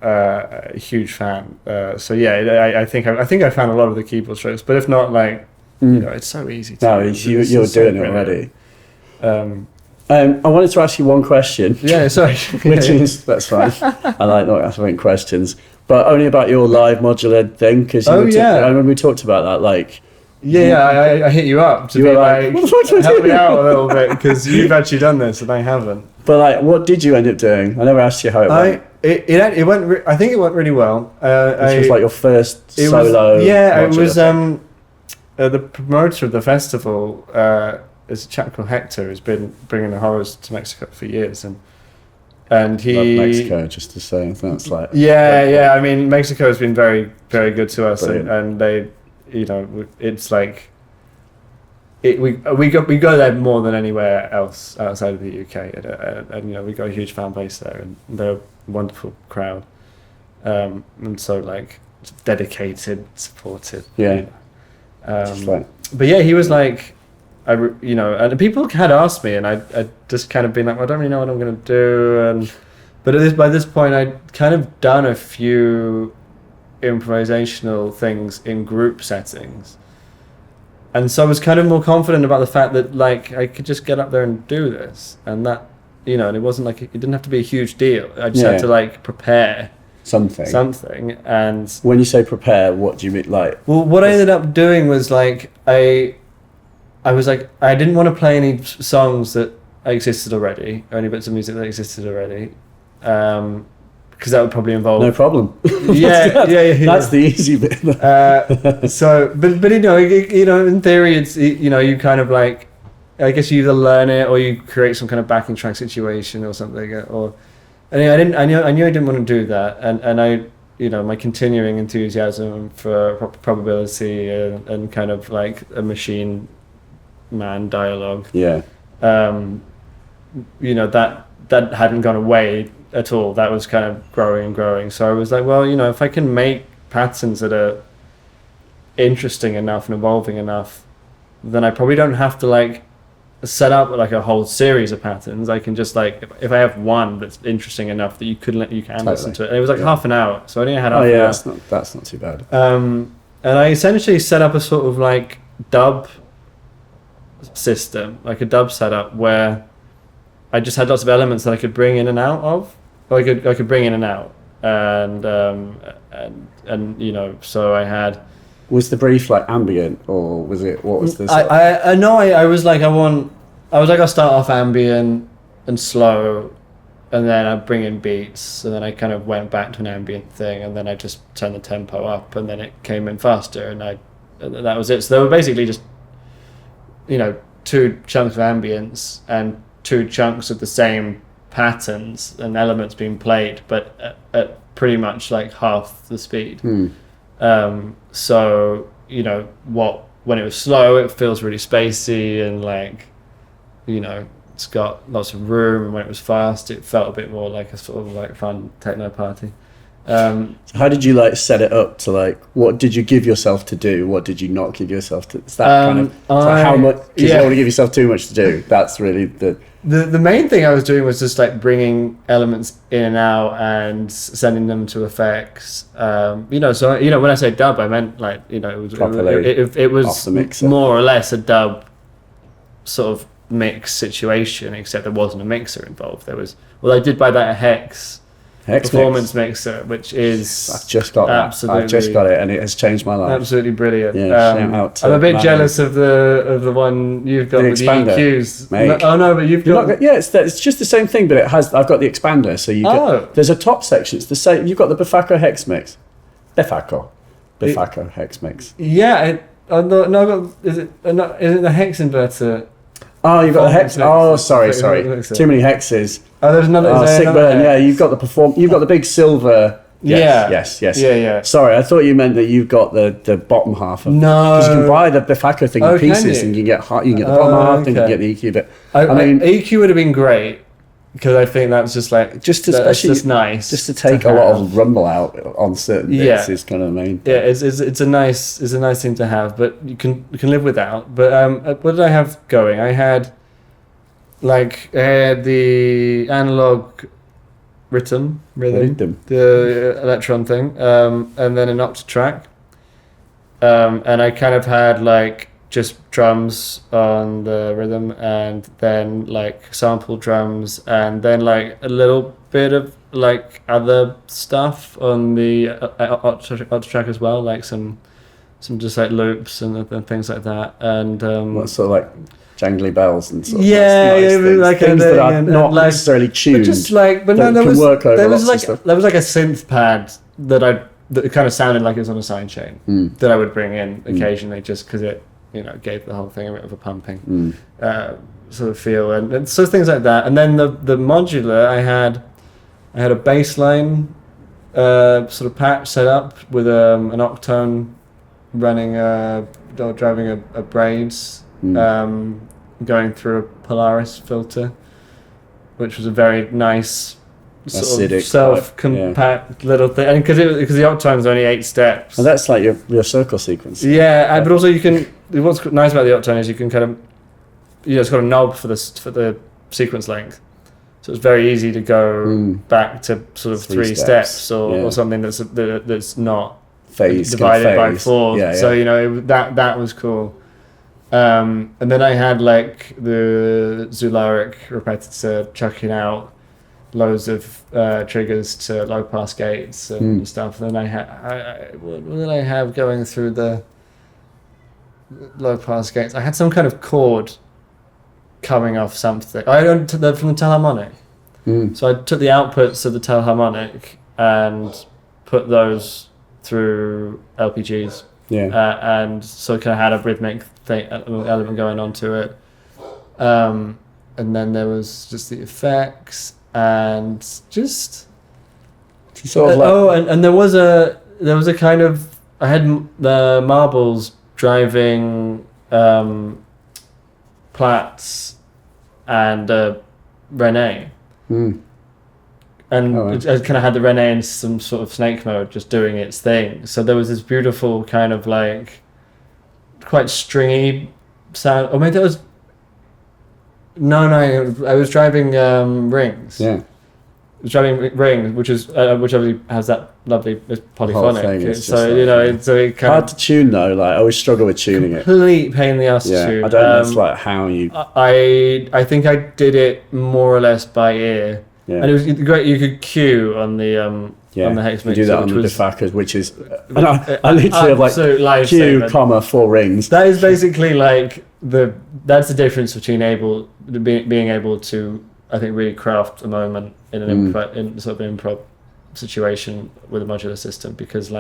a huge fan. So yeah, I think I found a lot of the keyboard strokes, but if not, like it's so easy. You're doing it already. I wanted to ask you one question. Yeah, sorry. Which is, that's fine. I like not answering questions, but only about your live modular thing, because I remember we talked about that. Like, I hit you up to you be were like, what the fuck do I help do? me out a little bit because you've actually done this and I haven't. But like, what did you end up doing? I never asked you how it went. It went. I think it went really well. This was like your first it solo. it was. thing. The promoter of the festival is a chap called Hector, who's been bringing the horrors to Mexico for years, and he Love Mexico, just to say. That's like I mean, Mexico has been very, very good to us, Brilliant. and they, it's like we go there more than anywhere else outside of the UK, and we got a huge fan base there, and they're a wonderful crowd, and so like dedicated, supported. Yeah. But yeah, he was like, and people had asked me, and I just kind of been like, well, I don't really know what I'm going to do, but by this point, I'd kind of done a few improvisational things in group settings, and so I was kind of more confident about the fact that like I could just get up there and do this, and that and it wasn't like it didn't have to be a huge deal. I just had to like prepare something. And when you say prepare, what do you mean? Like, well, what I ended up doing was like I was like, I didn't want to play any songs that existed already, or any bits of music that existed already, because that would probably involve no problem. Yeah. That's the easy bit. So, but in theory, it's you kind of like, I guess you either learn it or you create some kind of backing track situation or something, or. Anyway, I knew I didn't want to do that, and I, my continuing enthusiasm for probability and kind of like a machine man dialogue. Yeah. That hadn't gone away at all. That was kind of growing and growing. So I was like, well, if I can make patterns that are interesting enough and evolving enough, then I probably don't have to like set up like a whole series of patterns. I can just like, if I have one that's interesting enough that you can listen to it. And it was like half an hour, so I only had half an hour. That's not too bad. And I essentially set up a sort of like dub system, like a dub setup where I just had lots of elements that I could bring in and out of. I could bring in and out, and so I had. Was the brief like ambient, or was it, what was this? I was like, I'll start off ambient and slow, and then I bring in beats, and then I kind of went back to an ambient thing, and then I just turned the tempo up, and then it came in faster, and that was it. So there were basically just, 2 chunks of ambience and 2 chunks of the same patterns and elements being played, but at pretty much like half the speed. So when it was slow, it feels really spacey and like, it's got lots of room, and when it was fast, it felt a bit more like a sort of like fun techno party. So how did you like set it up to like, what did you give yourself to do? What did you not give yourself to? It's that kind of, how much, because you don't want to give yourself too much to do. That's really the main thing I was doing was just like bringing elements in and out and sending them to effects. So when I say dub, I meant like, it was more or less a dub sort of mix situation, except there wasn't a mixer involved. I did buy that at Hex, Hex performance mixer, which is I've just got absolutely, that. I've just got it, and it has changed my life. Absolutely brilliant. Yeah, shout out to I'm a bit Maddie. jealous of the one you've got The with expander, the EQs. mate. But you've got. It's just the same thing, but I've got the expander. So there's a top section. It's the same. You've got the Bifaco Hex Mix. Bifaco Hex Mix. Yeah. Is it the hex inverter? Oh, you've got the hex. Oh, sorry. Too many hexes. Oh, there's another. Oh, sick burn. Yeah, you've got the big silver. Yes, Yes. Yeah. Sorry, I thought you meant that you've got the bottom half of. No. Because you can buy the Bifaco thing in pieces, and you can get the bottom half, and you can get the EQ bit. I mean, EQ would have been great. Because I think that's just like especially just nice, just to take a lot of rumble out on certain bits is kind of the main thing. Yeah, it's a nice thing to have, but you can live without. But what did I have going? I had the analog rhythm, the electron thing, and then an octatrack, and I kind of had just drums on the rhythm, and then sample drums, and then a little bit of other stuff on the octatrack as well, some just loops and things like that, and what sort of jangly bells and sort of things that are not necessarily tuned, but just there was a synth pad that kind of sounded like it was on a sidechain that I would bring in occasionally just because it gave the whole thing a bit of a pumping sort of feel, and so things like that. And then the modular, I had a bass line sort of patch set up with an Octone running driving a braids going through a Polaris filter, which was a very nice sort of self-compact little thing, and because the Octone's only 8 steps. And that's your circle sequence. Yeah, but also you can. What's nice about the Octone is you can kind of, it's got a knob for the sequence length, so it's very easy to go back to sort of 3 steps or something that's not divided by 4. Yeah. So that was cool. And then I had the Zularic repetitor chucking out loads of triggers to low pass gates and stuff. And then what did I have going through the low pass gates? I had some kind of chord coming off something. I from the telharmonic. So I took the outputs of the telharmonic and put those through LPGs. And so I kind of had a rhythmic element going onto it. And then there was just the effects and just sort of and there was a kind of, I had the marbles driving Platts and Rene. And it kind of had the Rene in some sort of snake mode, just doing its thing. So there was this beautiful kind of quite stringy sound. Or maybe that was... No, I was driving Rings. Yeah. I was driving Rings, which obviously has that lovely polyphonic. So it kind hard to tune though. I always struggle with tuning it. Complete pain in the ass to tune. I don't know how you... I think I did it more or less by ear. Yeah. And it was great. You could cue on the hex mixer. You do that on the Bifacos, which is I literally have Q, 4 rings. That is basically that's the difference between being able to, I think, really craft a moment in an improv situation with a modular system, because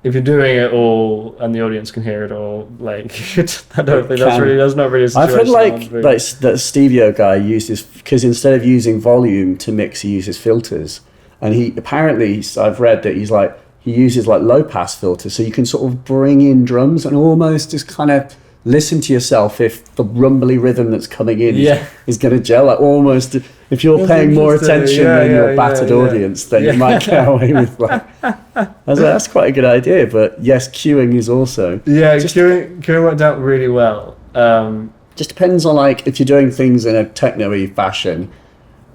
if you're doing it all and the audience can hear it all, I don't think that's not really a situation. I've heard that Stevio guy uses, because instead of using volume to mix, he uses filters, and I've read that he uses low pass filters, so you can sort of bring in drums and almost just kind of listen to yourself if the rumbly rhythm that's coming in is going to gel. Almost, if you're paying more attention than your battered audience, then you might get away with that's quite a good idea. But yes, queuing is also queuing worked out really well. Just depends on if you're doing things in a techno-y fashion.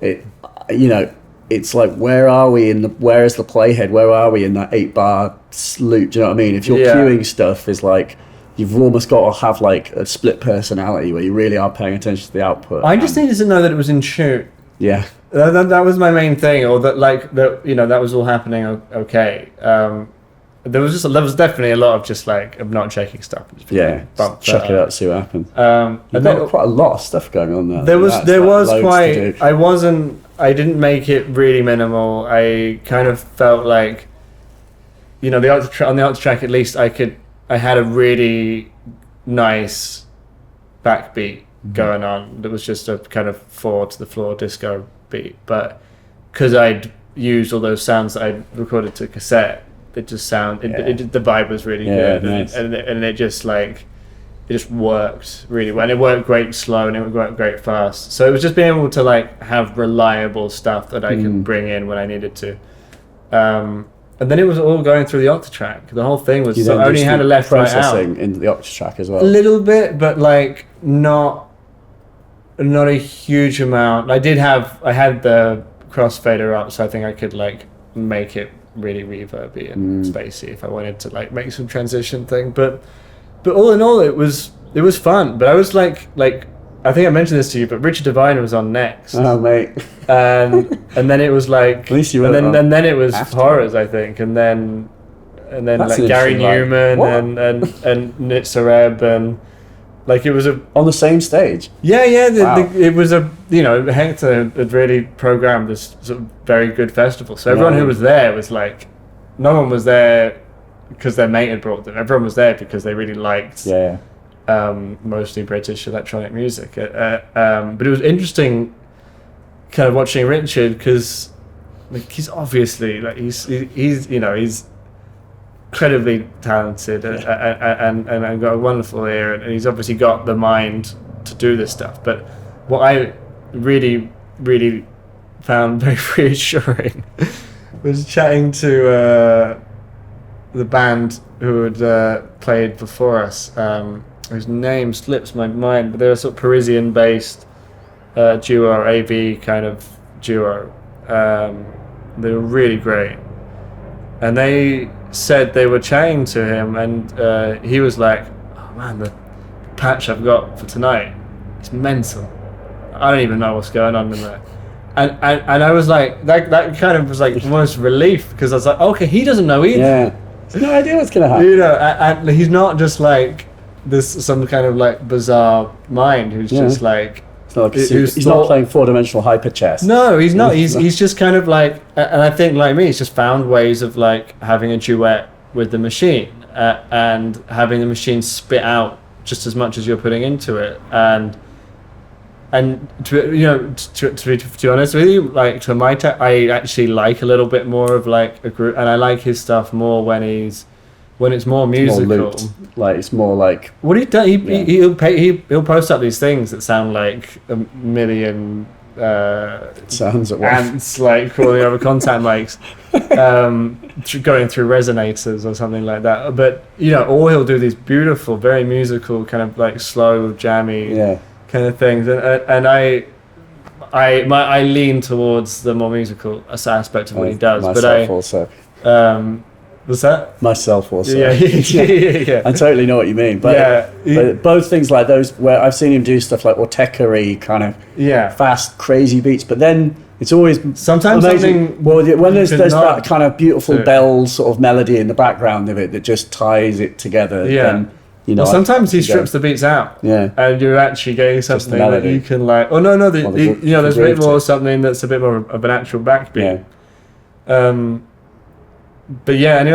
It's where are we where is the playhead? Where are we in that 8-bar loop? Do you know what I mean? If your queuing stuff is you've almost got to have a split personality where you really are paying attention to the output. I just needed to know that it was in tune. Yeah. That was my main thing, or that that was all happening okay. There was definitely a lot of just like of not checking stuff. Chuck it out, see what happens. And got quite a lot of stuff going on there. I didn't make it really minimal. I kind of felt like, on the Ultra track at least, I had a really nice backbeat going on that was just a kind of 4 to the floor disco beat, but because I'd used all those sounds that I'd recorded to cassette, it just the vibe was really good, nice. and it just worked really well. And it worked great slow, and it worked great fast. So it was just being able to like have reliable stuff that I could bring in when I needed to. And then it was all going through the Octatrack. The whole thing was I only had a left right out processing into the Octatrack as well. A little bit, but like not a huge amount. I had the crossfader up, so I think I could like make it really reverby and spacey if I wanted to like make some transition thing. But all in all, it was fun. But I was like I think I mentioned this to you, but Richard Devine was on next. Oh mate. And then it was like at least you and then it was Horrors, I think, and then that's like Gary Newman and Nitzareb, and like it was on the same stage. It was Hector had really programmed this sort of very good festival. So everyone who was there was like, no one was there because their mate had brought them. Everyone was there because they really liked mostly British electronic music. But it was interesting kind of watching Richard, because like he's obviously like he's incredibly talented and got a wonderful ear, and he's obviously got the mind to do this stuff. But what I really, really found very reassuring was chatting to the band who had played before us, whose name slips my mind, but they're a sort of Parisian-based duo, AV kind of duo. They were really great, and they said they were chatting to him, and he was like, "Oh man, the patch I've got for tonight, it's mental. I don't even know what's going on in there." And I was like, that kind of was like almost relief, because I was like, okay, he doesn't know either. Yeah, he's no idea what's gonna happen. And he's not just like this some kind of like bizarre mind who's just like. He's not playing 4-dimensional hyper chess. No, he's not. He's just kind of like, and I think like me, he's just found ways of like having a duet with the machine and having the machine spit out just as much as you're putting into it. And to be honest with you, like to my I actually like a little bit more of like a group, and I like his stuff more when it's more musical. It's more like what he does. He'll post up these things that sound like a million sounds at ants like crawling over contact mics, going through resonators or something like that. But or he'll do these beautiful, very musical, kind of like slow, jammy kind of things. And I lean towards the more musical aspect of what he does. Myself also. What's that? Myself also. Yeah. I totally know what you mean. But, but both things like those, where I've seen him do stuff like Ortega-y kind of fast, crazy beats, but then it's always sometimes amazing. When there's that kind of beautiful bell sort of melody in the background of it that just ties it together. Then, sometimes he strips the beats out. And you're actually getting something that you can like. Oh no, there's a bit more something that's a bit more of an actual backbeat. But anyway,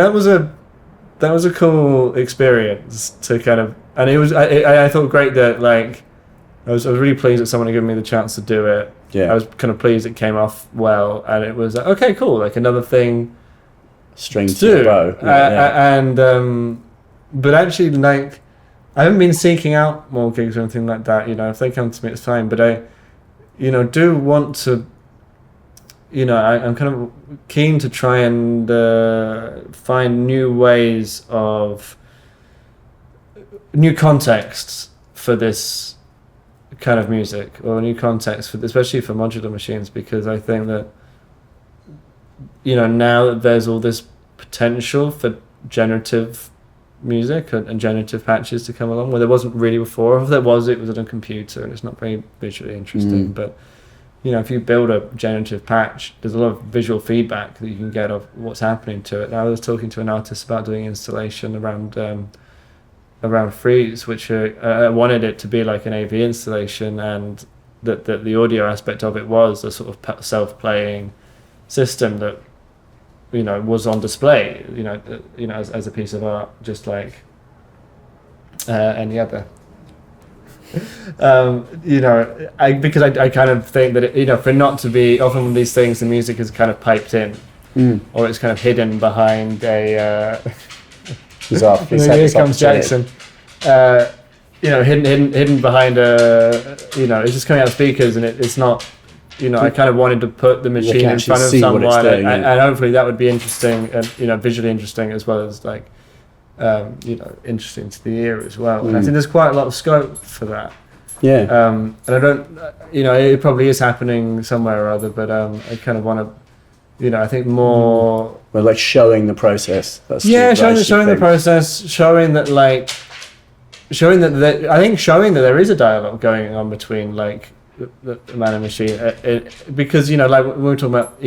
that was a cool experience to kind of, and it was I thought great that like I was really pleased that someone had given me the chance to do it. I was kind of pleased it came off well, and it was like, okay, cool, like another thing string to the bow. But actually, like I haven't been seeking out more gigs or anything like that. If they come to me, it's fine. But I do want to. I'm kind of keen to try and find new ways of new contexts for this kind of music, or new context for, especially for modular machines, because I think that now that there's all this potential for generative music and generative patches to come along, where there wasn't really before. If there was, it was on a computer and it's not very visually interesting, but if you build a generative patch, there's a lot of visual feedback that you can get of what's happening to it. And I was talking to an artist about doing installation around Freeze, which wanted it to be like an AV installation, and that the audio aspect of it was a sort of self-playing system that was on display, as a piece of art, just like any other. Because I kind of think that for not to be, often these things, the music is kind of piped in, or it's kind of hidden behind a. Here comes Jackson. Hidden behind it's just coming out of speakers, and it's not. I kind of wanted to put the machine in front of someone, and hopefully that would be interesting, and visually interesting, as well as like. Interesting to the ear as well. And I think there's quite a lot of scope for that. Yeah. And I don't, it probably is happening somewhere or other, but I kind of want to, I think more. Well, like showing the process. That's showing the process, showing that I think showing that there is a dialogue going on between like the man and machine, because like when we were talking about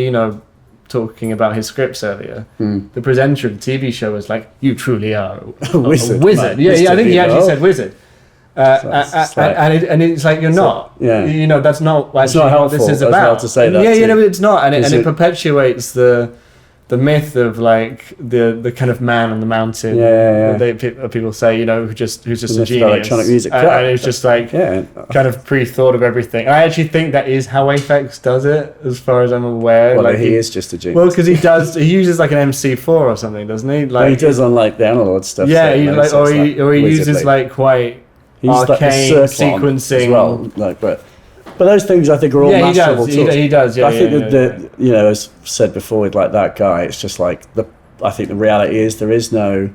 talking about his scripts earlier, the presenter of the TV show was like, "You truly are a wizard." Yeah, I think he actually said wizard. And it's like, you're not. Yeah. That's not actually it's not helpful, what this is about. Well to say that. Yeah, but it's not, and it perpetuates the myth of like the kind of man on the mountain. People say, who's just a genius. Electronic music, and it's just like kind of pre-thought of everything. I actually think that is how Aphex does it, as far as I'm aware. Well, like he is just a genius. Well, because he uses like an MC4 or something, doesn't he? Like he does on like the analog stuff. Yeah, he uses like quite arcane sequencing as well. Like, but those things I think are all masterful tools. He does. Yeah, I think that as said before with like that guy, it's just like I think the reality is there is no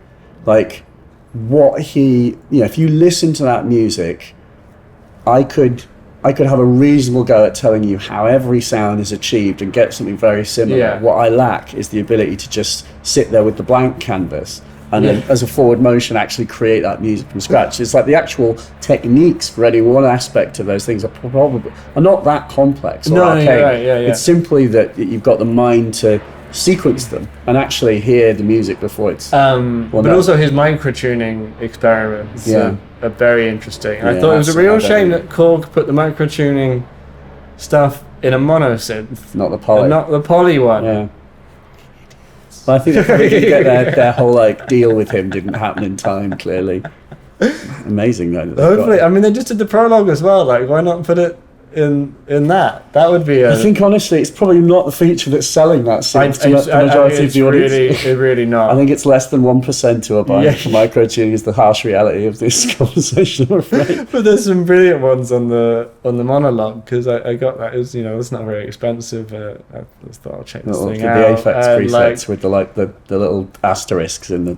like what he if you listen to that music, I could have a reasonable go at telling you how every sound is achieved and get something very similar. Yeah. What I lack is the ability to just sit there with the blank canvas and then as a forward motion actually create that music from scratch. It's like the actual techniques for any one aspect of those things are not that complex or arcane. It's simply that you've got the mind to sequence them and actually hear the music before it's also his micro-tuning experiments are very interesting. And I thought it was a real shame that Korg put the micro-tuning stuff in a mono synth, not the poly, not the poly one. But I think they probably didn't get their whole like deal with him didn't happen in time. Clearly, amazing though. Hopefully, I mean they just did the prologue as well. Like, why not put it in that? That would be. I think honestly, it's probably not the feature that's selling that synth to the majority of the audience. It's really not. I think it's less than 1% who are buying for micro-tuning. Is the harsh reality of this conversation, I'm afraid. But there's some brilliant ones on the monologue, because I got that. It was it's not very expensive. I just thought I'll check this thing out. The Aphex presets with the little asterisks in the.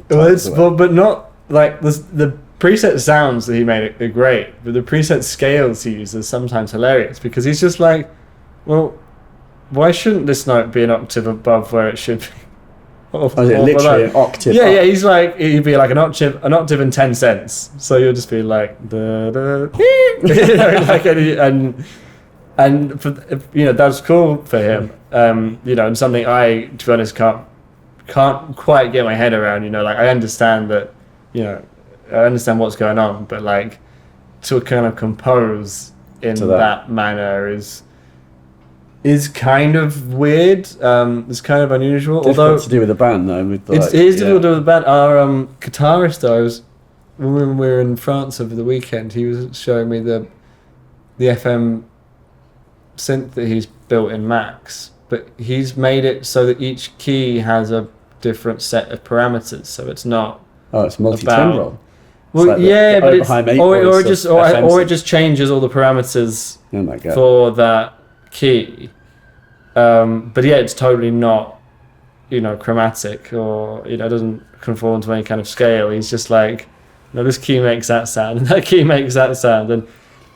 Well, but not like the preset sounds that he made are great, but the preset scales he uses are sometimes hilarious, because he's just like, well, why shouldn't this note be an octave above where it should be? Literally an octave. Yeah, he's like, he'd be like an octave and 10 cents. So you'll just be like, and for, that's cool for him. And something I, to be honest, can't quite get my head around. Like, I understand that, I understand what's going on, but like to kind of compose in that manner is kind of weird. It's kind of unusual. Difficult to do with the band though. It is difficult to do with the band. Our guitarist, when we were in France over the weekend, he was showing me the FM synth that he's built in Max, but he's made it so that each key has a different set of parameters, so it's not. Oh, it's multi-timbral. Well, like it just changes all the parameters for that key. But it's totally not, chromatic, or it doesn't conform to any kind of scale. He's just like, this key makes that sound, and that key makes that sound, and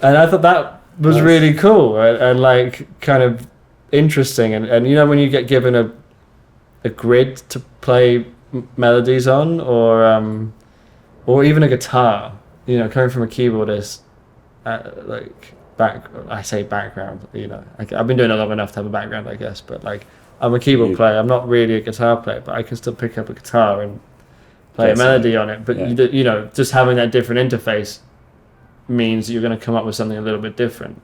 I thought that was really cool and like kind of interesting. And when you get given a grid to play melodies on, or even a guitar, coming from a keyboardist, like I say background, you know, I've been doing it long enough to have a background, I guess, but like I'm a keyboard player. I'm not really a guitar player, but I can still pick up a guitar and play a melody on it. But you know, just having that different interface means you're going to come up with something a little bit different.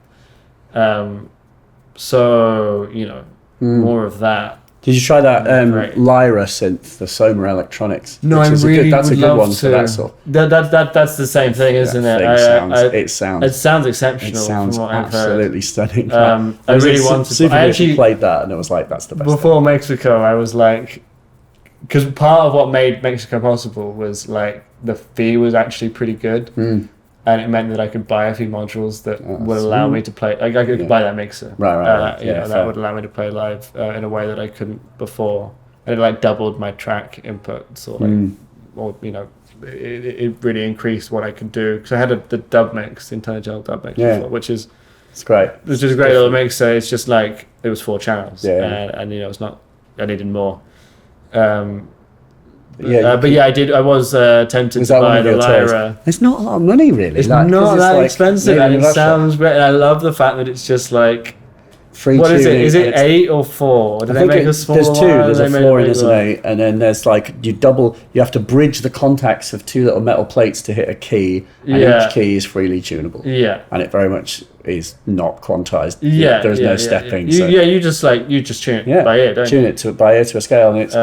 So you know, more of that. Did you try that Lyra synth, the Soma Electronics? No, that's a good one for that sort. That's the same thing, isn't it? It sounds exceptional. It sounds from what absolutely stunning. I really wanted. I actually played that, and it was like, that's the best. Before Mexico, I was like, because part of what made Mexico possible was like the fee was actually pretty good. And it meant that I could buy a few modules that would allow me to play. Like I could buy that mixer, right. You know, that would allow me to play live in a way that I couldn't before, and it like doubled my track input. So like, or you know, it really increased what I could do because I had the dub mix, the Untitled dub mix, before, which is great. Which is a great little mixer. It's just like it was 4 channels, and you know, it's not. I needed more. I was tempted to buy the Lyra. It's not a lot of money, really. It's not that expensive, and it sounds great. And I love the fact that it's just like free. What is it? Is it 8 or 4? Do they make a smaller one? There's 2. There's a 4 and there's an 8, and then there's like you have to bridge the contacts of 2 little metal plates to hit a key, and each key is freely tunable. Yeah, and it very much is not quantized. There's no stepping. You just tune it by ear, don't you? Tune it by ear to a scale, and it's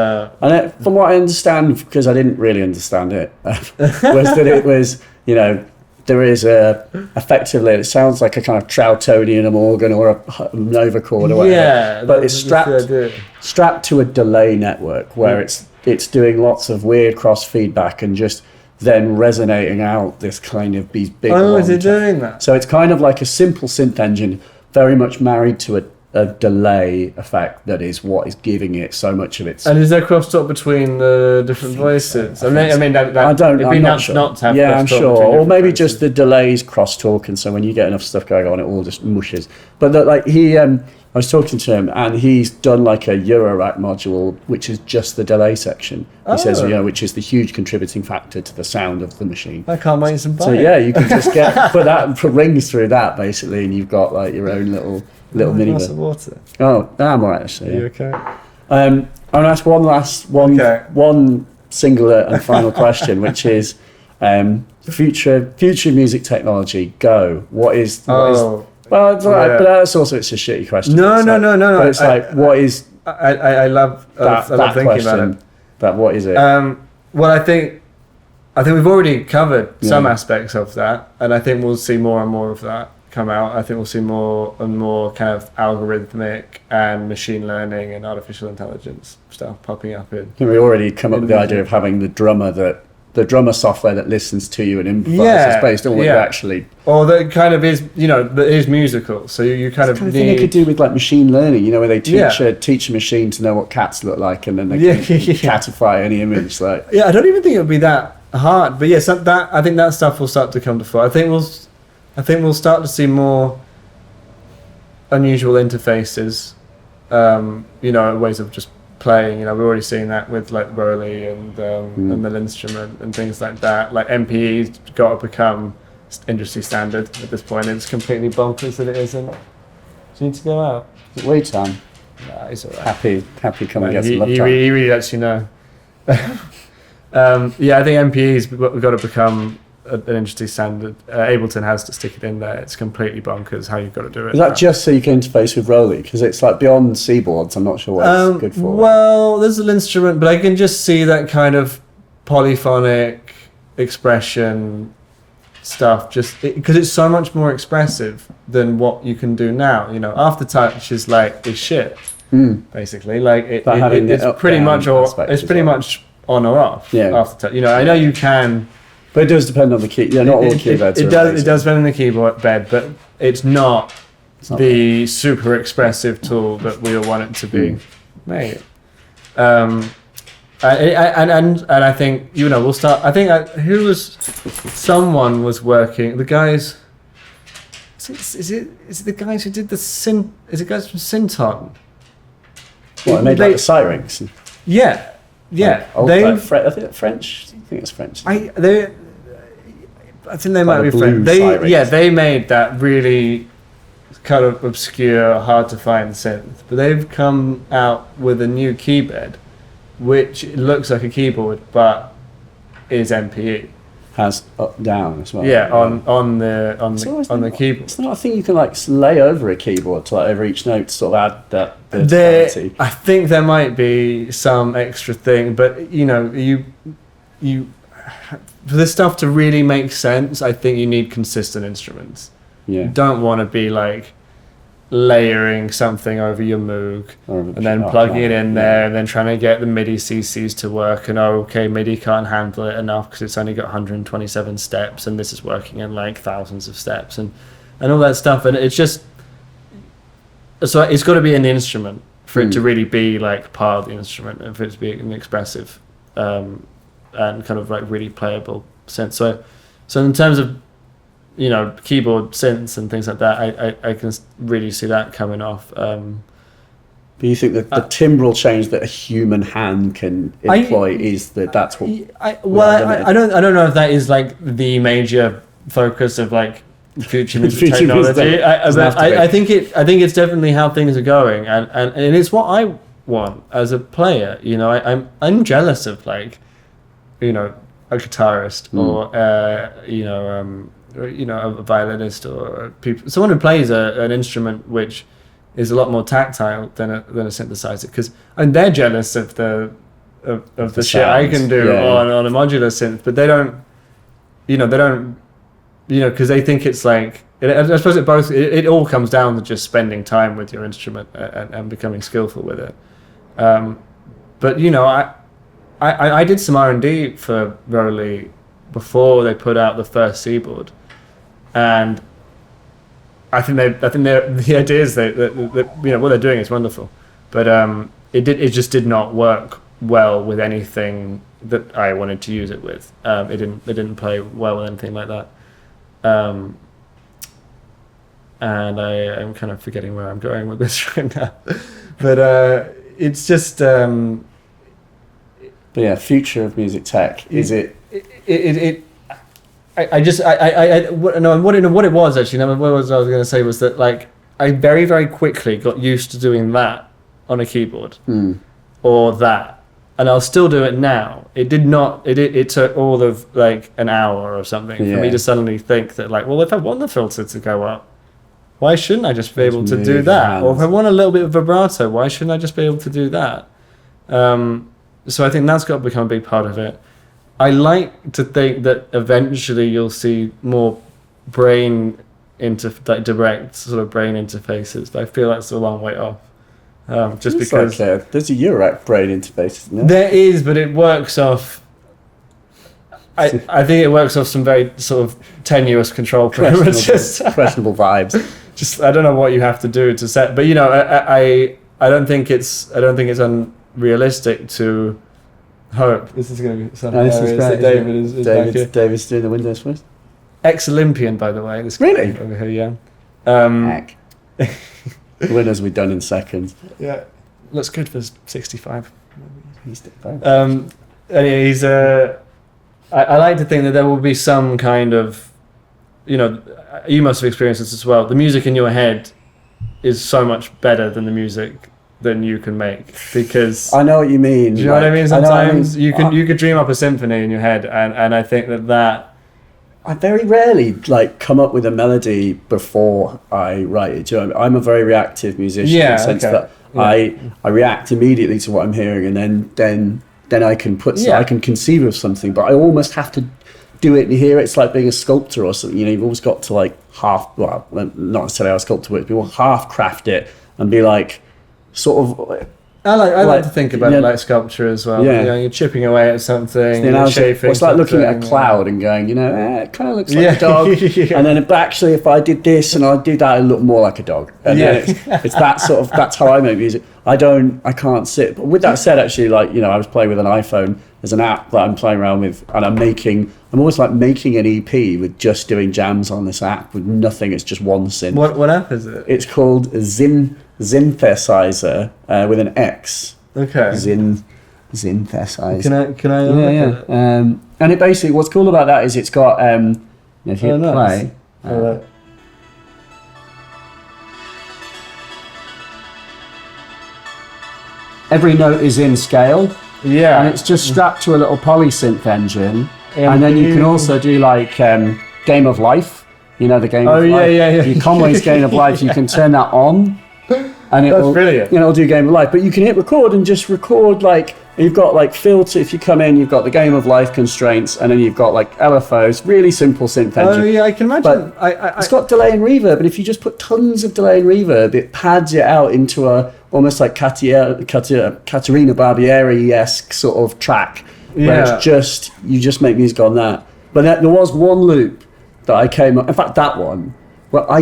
from what I understand, because I didn't really understand it, was that it was, you know, there is effectively, it sounds like a kind of Troutonian organ or a Nova chord or whatever, but it's strapped to a delay network where it's doing lots of weird cross feedback and just then resonating out this kind of these big. Oh, is it doing that? So it's kind of like a simple synth engine, very much married to a delay effect that is what is giving it so much of its. And is there crosstalk between the different voices? I mean, I'm not sure. Not to have I'm sure, or maybe just the delays crosstalk, and so when you get enough stuff going on, it all just mushes. But I was talking to him, and he's done like a Eurorack module, which is just the delay section. He says, you know, which is the huge contributing factor to the sound of the machine. I can't wait to buy it. So you can just put rings through that basically, and you've got like your own little mini bit. Of water. Oh, I'm alright actually. Are you okay? I'm gonna ask one singular and final question, which is future music technology. Go. What is well, it's alright, but that's also it's a shitty question. No. But it's what is? I love thinking question, about it. But what is it? Well, I think we've already covered some aspects of that, and I think we'll see more and more of that come out. I think we'll see more and more kind of algorithmic and machine learning and artificial intelligence stuff popping up in. We already come up with the idea of having the drummer software that listens to you and improvises based on what you actually. Or that kind of is, you know, that is musical. So you kind of need. Thing they could do with like machine learning, you know, where they teach a machine to know what cats look like, and then they can catify any image. Like I don't even think it would be that hard. But yes, I think that stuff will start to come to fore. I think we'll start to see more unusual interfaces. You know, ways of just playing, you know, we're already seeing that with like Rowley and Mill Instrument and things like that. Like MPE's got to become industry standard at this point. It's completely bonkers that it isn't. Do you need to go out? Wait, time. Nah, he's alright. Happy come and get some love time. He really lets you know. I think MPE's got to become an industry standard. Ableton has to stick it in there. It's completely bonkers how you've got to do it. Is that just so you can interface with Rowley? Because it's like beyond keyboards. I'm not sure what it's good for. Well, there's an instrument, but I can just see that kind of polyphonic expression stuff, just because it's so much more expressive than what you can do now. You know, Aftertouch is shit, basically. Like it's pretty much on or off. Aftertouch. You know, I know you can. But it does depend on the key. Yeah, not all keyboards. It does depend on the keyboard bed, but it's not the super expressive tool that we all want it to be. Mate. And I think, you know, we'll start. I think someone was working. The guys. Is it the guys who did the synth? Is it guys from Synton? What, they made like the sight rings? Yeah. French. I think it's French. I think they might be French. They made that really kind of obscure, hard to find synth, but they've come out with a new keyboard, which looks like a keyboard but is MPE. Has up down as well. Yeah, on the keyboard. It's not a thing you can like lay over a keyboard to like over each note to sort of add that verticality. I think there might be some extra thing, but you for this stuff to really make sense, I think you need consistent instruments. Yeah. You don't want to be like layering something over your Moog and then plugging it in there and then trying to get the MIDI CCs to work, and MIDI can't handle it enough because it's only got 127 steps and this is working in like thousands of steps and all that stuff, and it's just, so it's got to be an instrument for it to really be like part of the instrument and for it to be an expressive and kind of like really playable sense. So in terms of keyboard synths and things like that, I can really see that coming off. But you think that the timbral change that a human hand can employ that's what? I don't know if that is like the major focus of like future music technology. I think it's definitely how things are going, and it's what I want as a player. I'm jealous of like a guitarist or a violinist or someone who plays an instrument which is a lot more tactile than a synthesizer, because they're jealous of the shit I can do on a modular synth, but they don't because they think it's like, I suppose it all comes down to just spending time with your instrument and becoming skillful with it. But I did some R&D for Rowley before they put out the first C-board, and I think the idea is that what they're doing is wonderful, but it just did not work well with anything that I wanted to use it with. It didn't play well with anything like that, and I'm kind of forgetting where I'm going with this right now, but it's just. But yeah, future of music tech, is it? What it was actually. What I was going to say was that like I very very quickly got used to doing that on a keyboard, or that, and I'll still do it now. It did not. It took all of like an hour or something for me to suddenly think that like, well, if I want the filter to go up, why shouldn't I just be able to do that? Or if I want a little bit of vibrato, why shouldn't I just be able to do that? So I think that's got to become a big part of it. I like to think that eventually you'll see more direct sort of brain interfaces, but I feel that's a long way off. Just because there's a Eurorack brain interface, isn't there? There is, but it works off. I think it works off some very sort of tenuous control parameters. Questionable vibes. Just I don't know what you have to do to set, but I don't think it's unrealistic to hope. This is going to be something. This is great. David's doing the Windows first. Ex-Olympian, by the way. This really? Over here, Heck. Windows will be done in seconds. Yeah, looks good for 65. He's I like to think that there will be some kind of, you must have experienced this as well. The music in your head is so much better than the music than you can make, because I know what you mean. Do you know what I mean? Sometimes you could dream up a symphony in your head, and I think that I very rarely come up with a melody before I write it. Do you know what I mean? I'm a very reactive musician in the sense that I react immediately to what I'm hearing, and then I can I can conceive of something, but I almost have to do it and hear it. It's like being a sculptor or something. You've always got to not necessarily how a sculptor works, but half craft it and be like sort of. I like to think about it like sculpture as well. Yeah. You're chipping away at something. You're shaping. It's like looking at a cloud and going, it kind of looks like a dog. And then actually, if I did this and I did that, it looked more like a dog. And then it's that sort of. That's how I make music. I can't sit. But with that said, actually, I was playing with an iPhone. There's an app that I'm playing around with, and I'm always making an EP with just doing jams on this app with nothing. It's just one synth. What app is it? It's called Synthesizer with an X. Okay. Synthesizer. Can I? Yeah. And it basically, what's cool about that is it's got if you play. every note is in scale. Yeah. And it's just strapped to a little polysynth engine. And then you can also do like Game of Life. You know the Game of Life? Oh, yeah. Your Conway's Game of Life, you can turn that on. And That's brilliant. It'll do Game of Life. But you can hit record and just record like, you've got like filter, if you come in, you've got the Game of Life constraints, and then you've got like LFOs, really simple synth engine. Oh yeah, I can imagine. It's got delay and reverb, and if you just put tons of delay and reverb, it pads it out into a almost like Caterina Barbieri-esque sort of track, where it's just, you just make music on that. But there was one loop that I came up, in fact that one, where I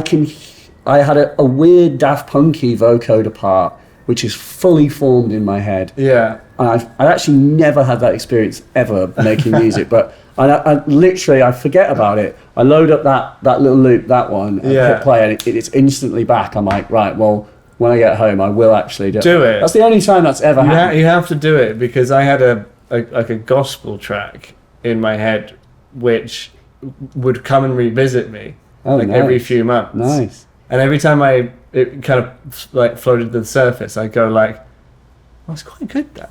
had a weird Daft Punky vocoder part, which is fully formed in my head. Yeah. And I actually never had that experience ever making music, but I literally, I forget about it. I load up that little loop, that one, and hit play, and it's instantly back. I'm like, right, well, when I get home, I will actually do it. That's the only time that's ever happened. You have to do it, because I had a gospel track in my head, which would come and revisit me every few months. Nice. And every time it kind of like floated to the surface, I go like, "Oh, it's quite good. That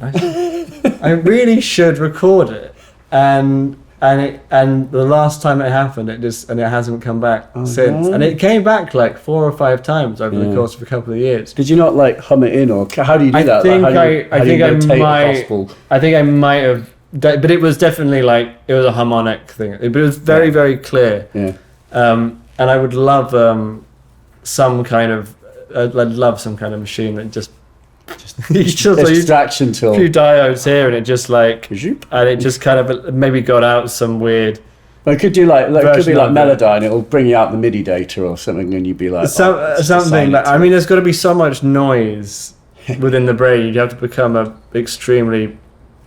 I really should record it." And the last time it happened, it hasn't come back since. No. And it came back like 4 or 5 times over the course of a couple of years. Did you not like hum it in, or how do you do that? I think I might have, but it was definitely like, it was a harmonic thing. But it was very, very clear. Yeah. And I would love some kind of, I'd love some kind of machine that just extraction tool. A few diodes here, and it just like, and it just kind of maybe got out some weird. Well, it could do like it could be like Melody, and it'll bring you out the MIDI data or something, and you'd be like, something. Like, I mean, there's got to be so much noise within the brain. You'd have to become a extremely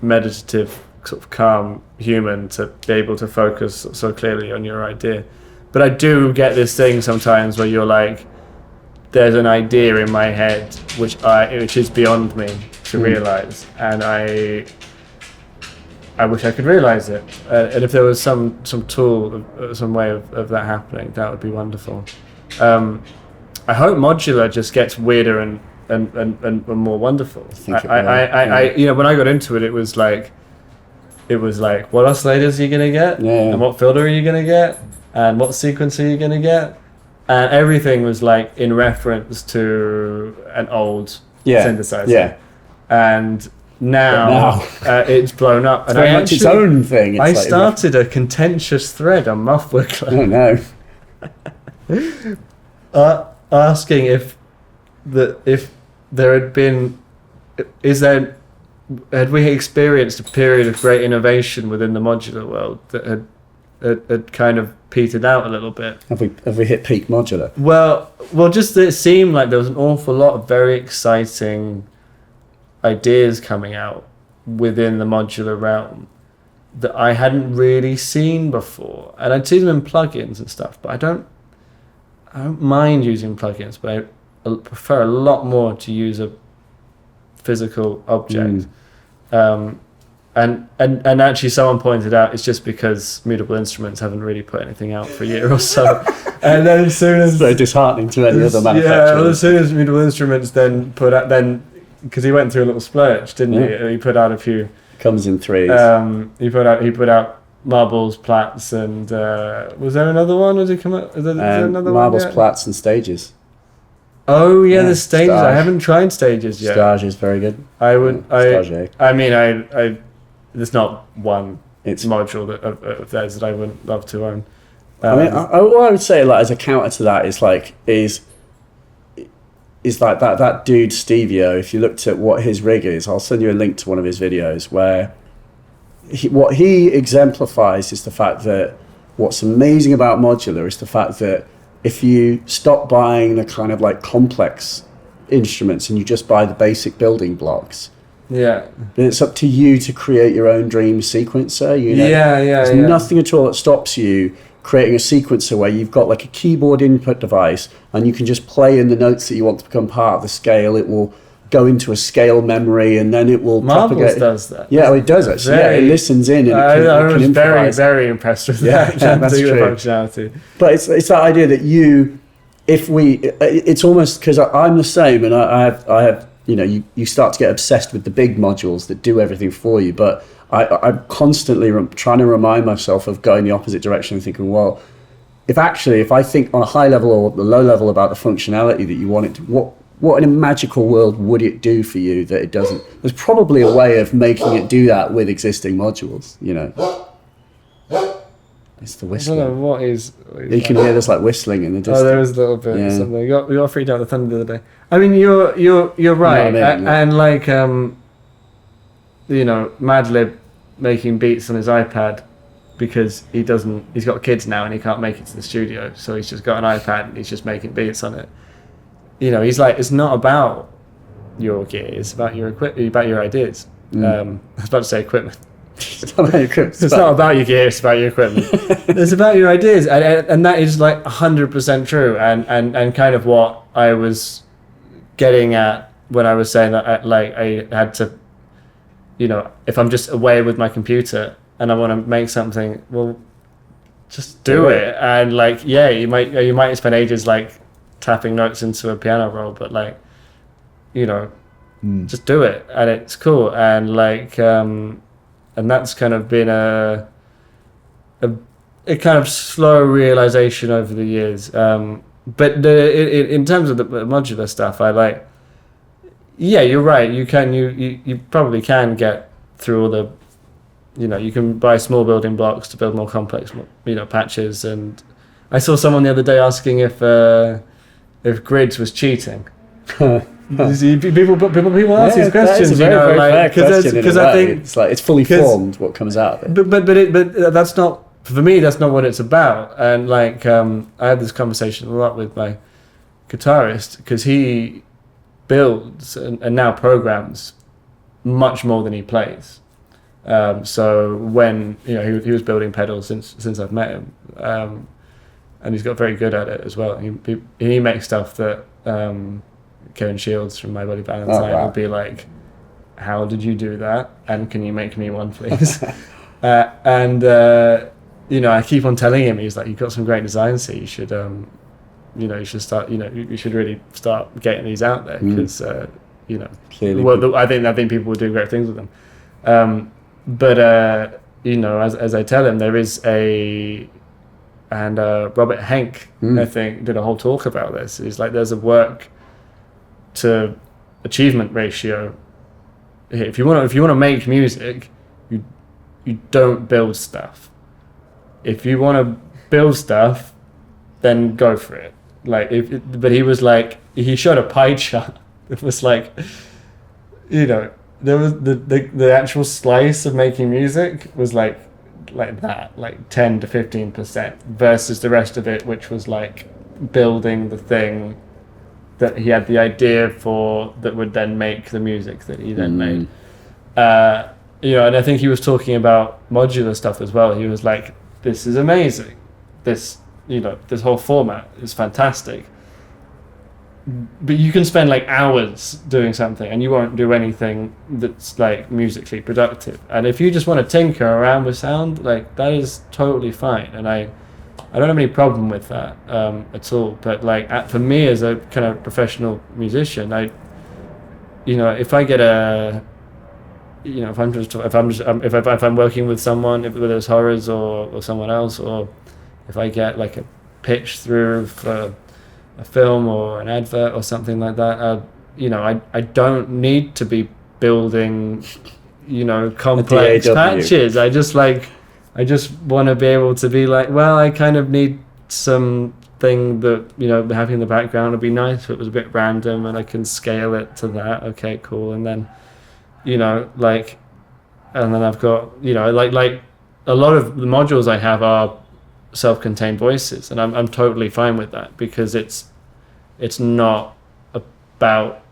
meditative, sort of calm human to be able to focus so clearly on your idea. But I do get this thing sometimes where you're like, there's an idea in my head which is beyond me to realize, and I wish I could realize it. And if there was some tool, some way of that happening, that would be wonderful. I hope modular just gets weirder and more wonderful. I you know, when I got into it, it was like, what oscillators are you gonna get, and what filter are you gonna get, and what sequence are you gonna get. And everything was like in reference to an old synthesizer. Yeah. And now it's blown up. It's very much its own thing. I started a contentious thread on Muffler Club. Oh no. Asking if there had been, had we experienced a period of great innovation within the modular world that had kind of petered out a little bit. Have we hit peak modular? Well, just it seemed like there was an awful lot of very exciting ideas coming out within the modular realm that I hadn't really seen before. And I'd seen them in plugins and stuff, but I don't mind using plugins, but I prefer a lot more to use a physical object. And actually someone pointed out it's just because Mutable Instruments haven't really put anything out for a year or so. And then as soon as... very disheartening to any other manufacturer. Yeah, well, as soon as Mutable Instruments then put out... because he went through a little splurge, didn't he? He put out a few... Comes in threes. He put out Marbles, Plats, and... was there another one? Was he come out? Is there another Marbles, one yet? Plats, and Stages. Oh yeah, the Stages. Stage. I haven't tried Stages yet. Stage is very good. I mean, there's not one module of theirs that I wouldn't love to own. I mean, what I would say, like, as a counter to that, is like that dude Stevio. If you looked at what his rig is, I'll send you a link to one of his videos where what he exemplifies is the fact that what's amazing about modular is the fact that if you stop buying the kind of like complex instruments and you just buy the basic building blocks, then it's up to you to create your own dream sequencer. You know? There's nothing at all that stops you creating a sequencer where you've got like a keyboard input device and you can just play in the notes that you want to become part of the scale. It will go into a scale memory and then it will Marbles propagate. It does that. Yeah, it does actually. It listens in and I was very, very impressed with that. That's true. Functionality. But it's that idea that it's almost, because I'm the same, and I have you start to get obsessed with the big modules that do everything for you. But I'm constantly trying to remind myself of going the opposite direction and thinking, well, if I think on a high level or the low level about the functionality that you want it to, what in a magical world would it do for you that it doesn't? There's probably a way of making it do that with existing modules, It's the whistling. I don't know what is you can hear this like whistling in the distance. Oh, there is a little bit of something. We got freaked out with the thunder the other day. I mean, you're right, and like Madlib making beats on his iPad because he's got kids now and he can't make it to the studio, so he's just got an iPad and he's just making beats on it. He's like, it's not about your gear, it's about your equipment, about your ideas. I was about to say equipment. It's not about your gear, it's about your equipment. It's about your ideas, and that is like 100% true, and kind of what I was getting at when I was saying that I had to, if I'm just away with my computer and I want to make something, well, just do it. And you might spend ages like tapping notes into a piano roll, but just do it, and it's cool. And and that's kind of been a kind of slow realization over the years. But in terms of the modular stuff, you're right. You probably can get through all the, you can buy small building blocks to build more complex, patches. And I saw someone the other day asking if grids was cheating. People ask these questions, because I think it's fully formed what comes out of it. But that's not, for me, that's not what it's about. And I had this conversation a lot with my guitarist because he builds and now programs much more than he plays. So when he was building pedals since I've met him, and he's got very good at it as well. He makes stuff that Kevin Shields from My Bloody Valentine would be like, how did you do that? And can you make me one, please? I keep on telling him, he's like, you've got some great designs here. You should, you should start, you should really start getting these out there because, clearly, I think people would do great things with them. As I tell him, there is Robert Henk, I think, did a whole talk about this. It's like there's a work to achievement ratio. If you want to make music, you don't build stuff. If you want to build stuff, then go for it. But he was like, he showed a pie chart. It was like, there was the actual slice of making music was like that, like 10 to 15%, versus the rest of it, which was like building the thing that he had the idea for that would then make the music that he then made. And I think he was talking about modular stuff as well. He was like, this is amazing. This whole format is fantastic. But you can spend like hours doing something and you won't do anything that's like musically productive. And if you just want to tinker around with sound, like that is totally fine. And I don't have any problem with that at all. But for me as a kind of professional musician, if I get if I'm working with someone, whether it's horrors or someone else, or if I get like a pitch through for a film or an advert or something like that, I don't need to be building, complex patches. I just want to be able to be like, well, I kind of need something that, having in the background would be nice if it was a bit random and I can scale it to that. Okay, cool. And then, and then I've got, like a lot of the modules I have are self-contained voices, and I'm totally fine with that because it's not about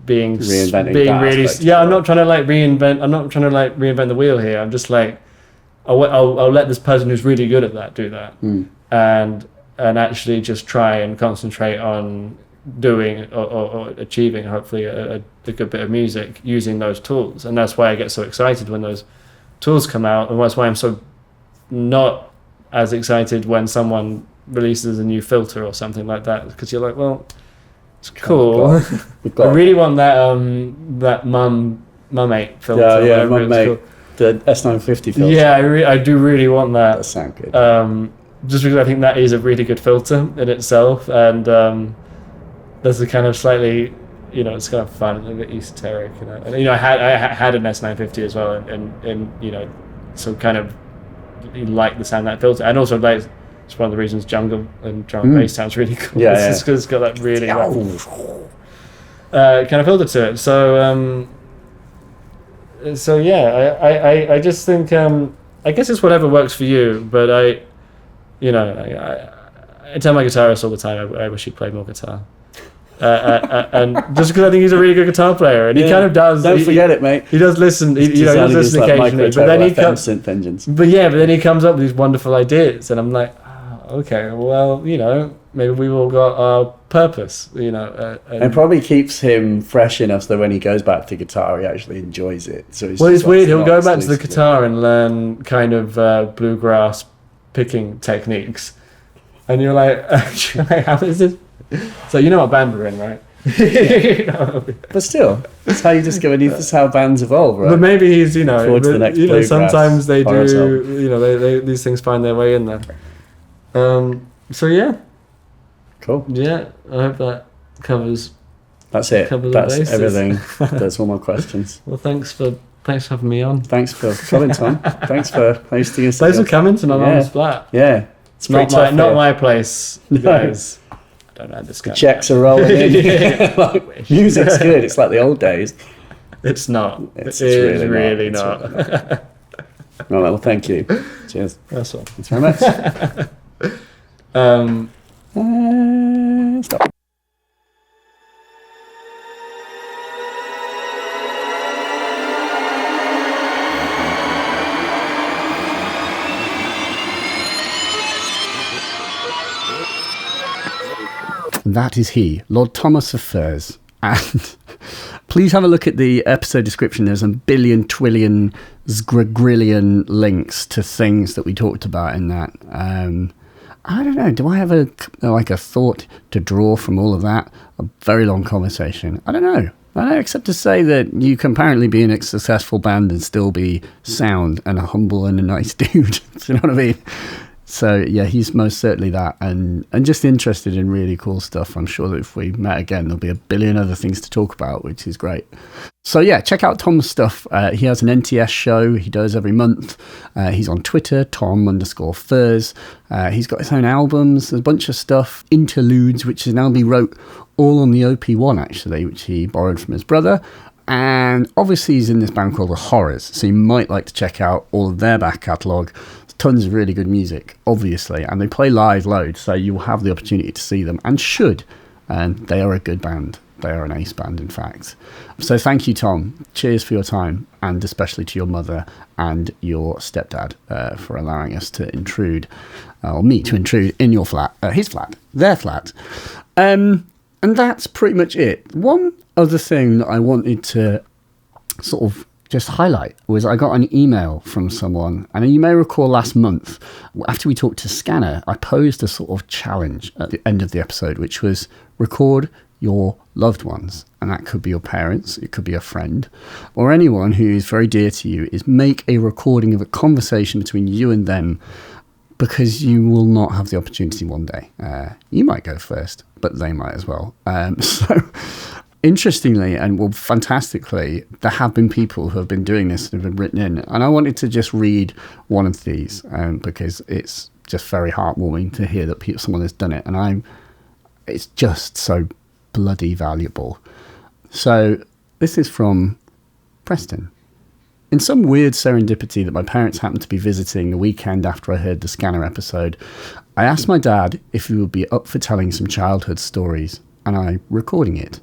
being really I'm not trying to reinvent the wheel here. I'm just like, I'll let this person who's really good at that do that, and actually just try and concentrate on doing or achieving hopefully a good bit of music using those tools. And that's why I get so excited when those tools come out, and that's why I'm so not as excited when someone releases a new filter or something like that, because you're like, well, cool. We've got I really want that Mum 8 filter. yeah, Mum 8, the S950 filter. Yeah, I do really want that. That sound good. Just because I think that is a really good filter in itself, and there's a kind of slightly, it's kind of fun and a bit esoteric. And I had an S950 as well, and so kind of like the sound of that filter, and also like it's one of the reasons jungle and drum and bass sounds really cool. Yeah, it's because it's got that really kind of filter to it. So yeah, I just think I guess it's whatever works for you, but I tell my guitarist all the time I wish he'd played more guitar. And just because I think he's a really good guitar player, and he kind of does. Don't forget it, mate. He does listen. He does listen occasionally, but then he comes. Synth engines. But then he comes up with these wonderful ideas, and I'm like, okay, well, maybe we've all got our purpose, and it probably keeps him fresh enough so that when he goes back to guitar, he actually enjoys it. So it's weird. He'll go back to the guitar and learn kind of bluegrass picking techniques, and you're like, how is this? So you know what band we're in, right? But still, that's how you discover. That's how bands evolve, right? But maybe he's, Forward to the next bluegrass sometimes they do, song. they these things find their way in there. So yeah, cool. Yeah, I hope that covers. That's it. That's bases. Everything. There's all my questions. Well, thanks for having me on. Thanks for coming, Tom. Thanks for hosting us. Thanks for coming to my mum's flat. Yeah, it's not my place, guys. I don't understand. The checks are rolling in. Like, music's good. It's like the old days. It's not. It's really not. All right, well, thank you. Cheers. That's all. Thanks very much. Stop. That is he, Lord Thomas of Furse. And please have a look at the episode description. There's a billion, twillion, zgrillion links to things that we talked about in that. I don't know. Do I have a thought to draw from all of that? A very long conversation. I don't know, except to say that you can apparently be in a successful band and still be sound and a humble and a nice dude. Do you know what I mean? So yeah, he's most certainly that, and just interested in really cool stuff. I'm sure that if we met again, there'll be a billion other things to talk about, which is great. So yeah, check out Tom's stuff. He has an NTS show he does every month. He's on Twitter, Tom_Furse. He's got his own albums, a bunch of stuff, interludes, which is now he wrote all on the OP1 actually, which he borrowed from his brother. And obviously he's in this band called The Horrors, so you might like to check out all of their back catalogue. Tons of really good music, obviously, and they play live loads, so you'll have the opportunity to see them, and should. And they are a good band. They are an ace band, in fact. So thank you, Tom. Cheers for your time, and especially to your mother and your stepdad for allowing us to intrude, or me to intrude in your flat, his flat, their flat. And that's pretty much it. One other thing that I wanted to sort of just highlight was I got an email from someone, and you may recall last month after we talked to Scanner, I posed a sort of challenge at the end of the episode, which was record your loved ones, and that could be your parents, it could be a friend, or anyone who is very dear to you. Is make a recording of a conversation between you and them, because you will not have the opportunity one day. You might go first, but they might as well. So interestingly, and well, fantastically, there have been people who have been doing this and have been written in. And I wanted to just read one of these because it's just very heartwarming to hear that someone has done it. And it's just so bloody valuable. So this is from Preston. In some weird serendipity that my parents happened to be visiting the weekend after I heard the Scanner episode, I asked my dad if he would be up for telling some childhood stories, and I recording it.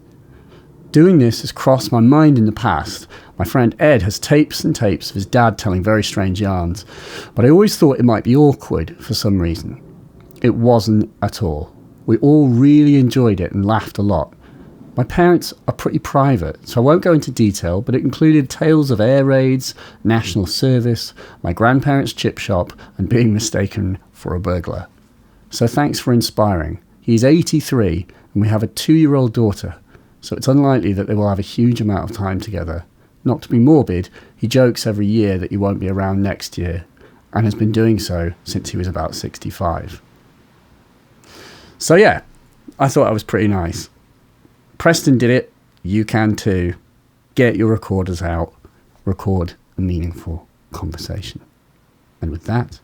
Doing this has crossed my mind in the past. My friend Ed has tapes and tapes of his dad telling very strange yarns, but I always thought it might be awkward for some reason. It wasn't at all. We all really enjoyed it and laughed a lot. My parents are pretty private, so I won't go into detail, but it included tales of air raids, national service, my grandparents' chip shop, and being mistaken for a burglar. So thanks for inspiring. He's 83, and we have a 2-year-old daughter, so it's unlikely that they will have a huge amount of time together. Not to be morbid, he jokes every year that he won't be around next year, and has been doing so since he was about 65. So yeah, I thought that was pretty nice. Preston did it, you can too. Get your recorders out, record a meaningful conversation. And with that,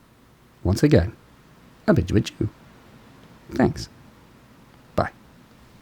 once again, I bid you adieu. Thanks.